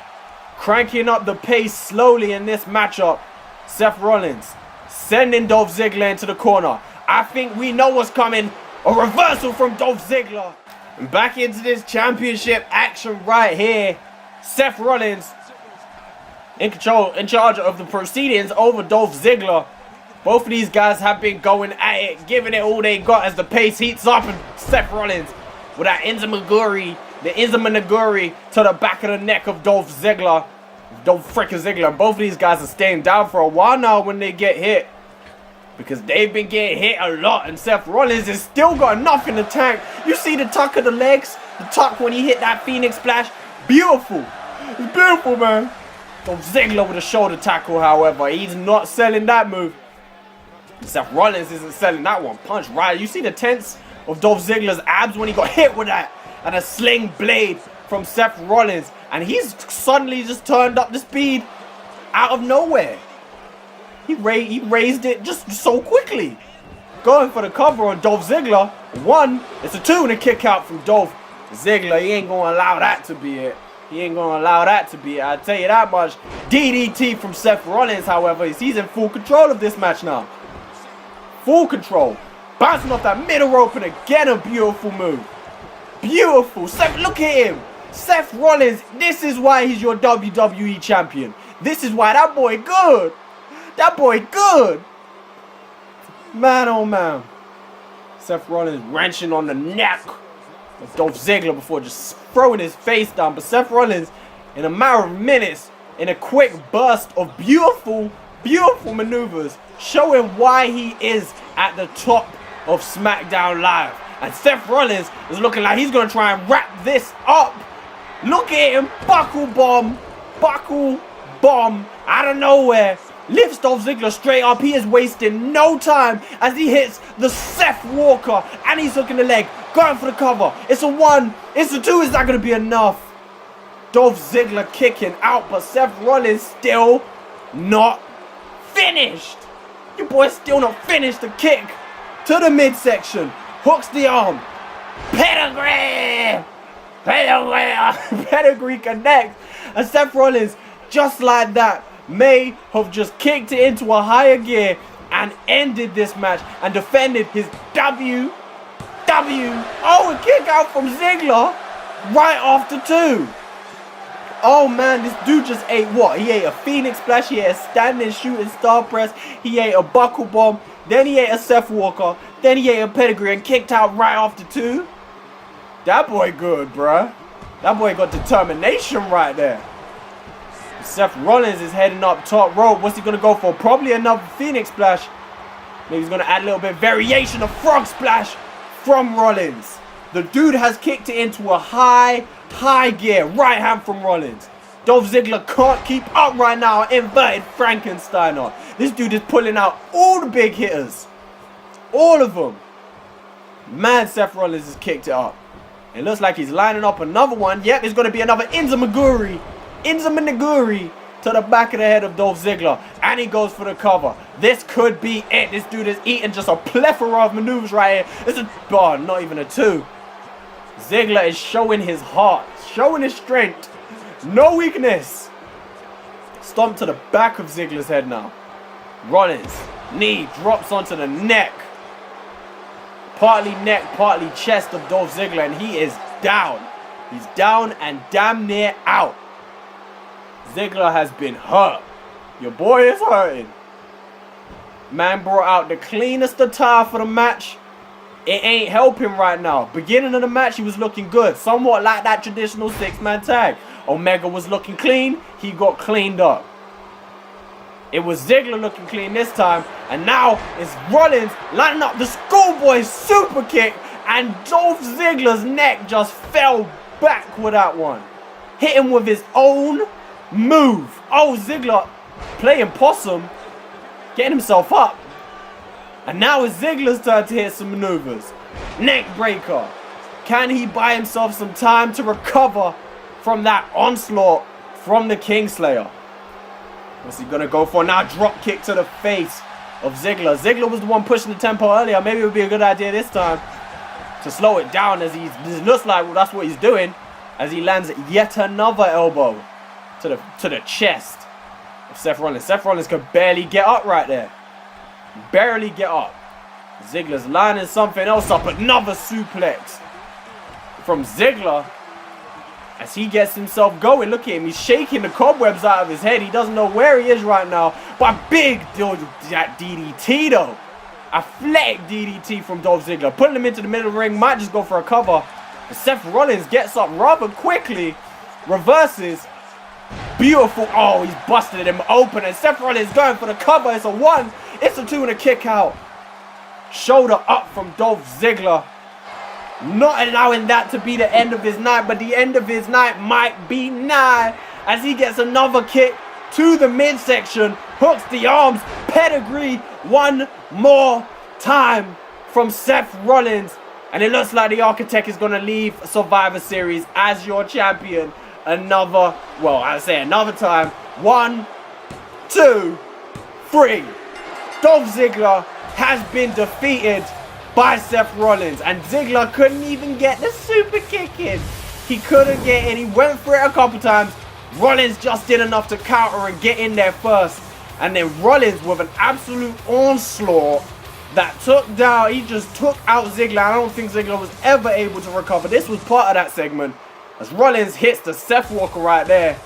cranking up the pace slowly in this matchup. Seth Rollins sending Dolph Ziggler into the corner. I think we know what's coming. A reversal from Dolph Ziggler. And back into this championship action right here. Seth Rollins in charge of the proceedings over Dolph Ziggler. Both of these guys have been going at it, giving it all they got as the pace heats up, and Seth Rollins with that Inzamaguri, the Inzamaguri to the back of the neck of Dolph Ziggler. Dolph frickin' Ziggler. Both of these guys are staying down for a while now when they get hit, because they've been getting hit a lot, and Seth Rollins has still got enough in the tank. You see the tuck of the legs, the tuck when he hit that Phoenix splash. Beautiful. It's beautiful, man. Dolph Ziggler with a shoulder tackle, however. He's not selling that move. Seth Rollins isn't selling that one. Punch right. You see the tense of Dolph Ziggler's abs when he got hit with that. And a sling blade from Seth Rollins. And he's suddenly just turned up the speed. out of nowhere. He raised it just so quickly. Going for the cover on Dolph Ziggler. 1, it's a 2 and a kick out from Dolph Ziggler. He ain't gonna allow that to be it. He ain't gonna allow that to be it. I'll tell you that much. DDT from Seth Rollins, however, he's in full control of this match now. Full control. Bouncing off that middle rope and again a beautiful move. Beautiful. Seth, look at him. Seth Rollins, this is why he's your WWE champion. This is why that boy good. That boy good. Man, oh man. Seth Rollins wrenching on the neck of Dolph Ziggler before just throwing his face down. But Seth Rollins, in a matter of minutes, in a quick burst of beautiful, beautiful maneuvers, showing why he is at the top of SmackDown Live. And Seth Rollins is looking like he's going to try and wrap this up. Look at him. Buckle bomb out of nowhere. Lifts Dolph Ziggler straight up. He is wasting no time as he hits the Seth Walker. And he's hooking the leg. Going for the cover. It's a 1. It's a 2. Is that going to be enough? Dolph Ziggler kicking out. But Seth Rollins still not finished. Your boy's still not finished. The kick to the midsection. Hooks the arm. Pedigree. Pedigree connects. And Seth Rollins, just like that, may have just kicked it into a higher gear and ended this match and defended his W. Oh, a kick out from Ziggler right after 2. Oh man, this dude just ate what? He ate a Phoenix Splash, he ate a standing shooting star press, he ate a buckle bomb, then he ate a Seth Walker, then he ate a pedigree and kicked out right after 2. That boy good, bruh. That boy got determination right there. Seth Rollins is heading up top rope. What's he going to go for? Probably another Phoenix Splash. Maybe he's going to add a little bit of variation of Frog Splash from Rollins. The dude has kicked it into a high gear. Right hand from Rollins. Dolph Ziggler can't keep up right now. Inverted Frankensteiner. This dude is pulling out all the big hitters. All of them. Man, Seth Rollins has kicked it up. It looks like he's lining up another one. Yep, it's going to be another Inzamaguri to the back of the head of Dolph Ziggler. And he goes for the cover. This could be it. This dude is eating just a plethora of maneuvers right here. It's a, oh, not even a 2. Ziggler is showing his heart. Showing his strength. No weakness. Stomp to the back of Ziggler's head now. Rollins. Knee drops onto the neck. Partly neck, partly chest of Dolph Ziggler. And he is down. He's down and damn near out. Ziggler has been hurt. Your boy is hurting. Man brought out the cleanest attire for the match. It ain't helping right now. Beginning of the match, he was looking good. Somewhat like that traditional 6-man tag. Omega was looking clean. He got cleaned up. It was Ziggler looking clean this time. And now it's Rollins lining up the schoolboy super kick. And Dolph Ziggler's neck just fell back with that one. Hit him with his own move. Oh, Ziggler playing possum. Getting himself up. And now it's Ziggler's turn to hit some maneuvers. Neck breaker. Can he buy himself some time to recover from that onslaught from the Kingslayer? What's he going to go for now? Drop kick to the face of Ziggler. Ziggler was the one pushing the tempo earlier. Maybe it would be a good idea this time to slow it down as it looks like well, that's what he's doing. As he lands yet another elbow to the chest of Seth Rollins. Seth Rollins could barely get up right there. Barely get up. Ziggler's lining something else up. Another suplex from Ziggler as he gets himself going. Look at him. He's shaking the cobwebs out of his head. He doesn't know where he is right now. But big deal that DDT though. Athletic DDT from Dolph Ziggler. Putting him into the middle of the ring. Might just go for a cover. But Seth Rollins gets up rather quickly. Reverses. Beautiful. Oh, he's busted him open. And Seth Rollins going for the cover. It's a 1. It's a 2 and a kick out. Shoulder up from Dolph Ziggler. Not allowing that to be the end of his night. But the end of his night might be nigh. As he gets another kick to the midsection. Hooks the arms. Pedigree one more time from Seth Rollins. And it looks like the Architect is going to leave Survivor Series as your champion. Another time. 1, 2, 3. Dolph Ziggler has been defeated by Seth Rollins, and Ziggler couldn't even get the super kick in. He couldn't get in. He went for it a couple times. Rollins just did enough to counter and get in there first. And then Rollins with an absolute onslaught that took down, he just took out Ziggler. I don't think Ziggler was ever able to recover. This was part of that segment. As Rollins hits the Seth Walker right there.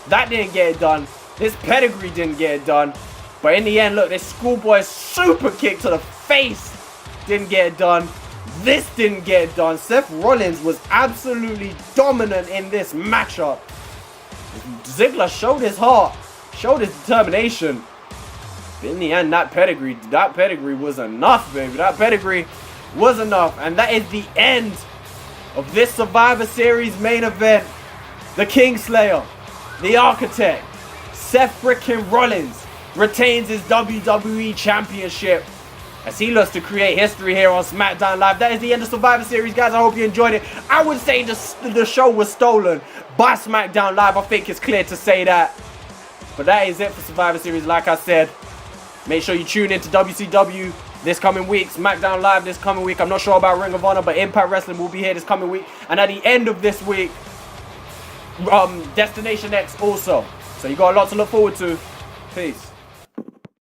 That didn't get it done. This pedigree didn't get it done. But in the end, look, this schoolboy super kick to the face didn't get it done. This didn't get it done. Seth Rollins was absolutely dominant in this matchup. Ziggler showed his heart, showed his determination. But in the end, that pedigree was enough, baby. That pedigree was enough. And that is the end of this Survivor Series main event. The Kingslayer, the Architect, Seth frickin' Rollins retains his WWE Championship as he looks to create history here on SmackDown Live. That is the end of Survivor Series, guys. I hope you enjoyed it. I would say the show was stolen by SmackDown Live. I think it's clear to say that. But that is it for Survivor Series, like I said. Make sure you tune into WCW this coming week, SmackDown Live this coming week. I'm not sure about Ring of Honor, but Impact Wrestling will be here this coming week. And at the end of this week, Destination X also. So you got a lot to look forward to. Peace.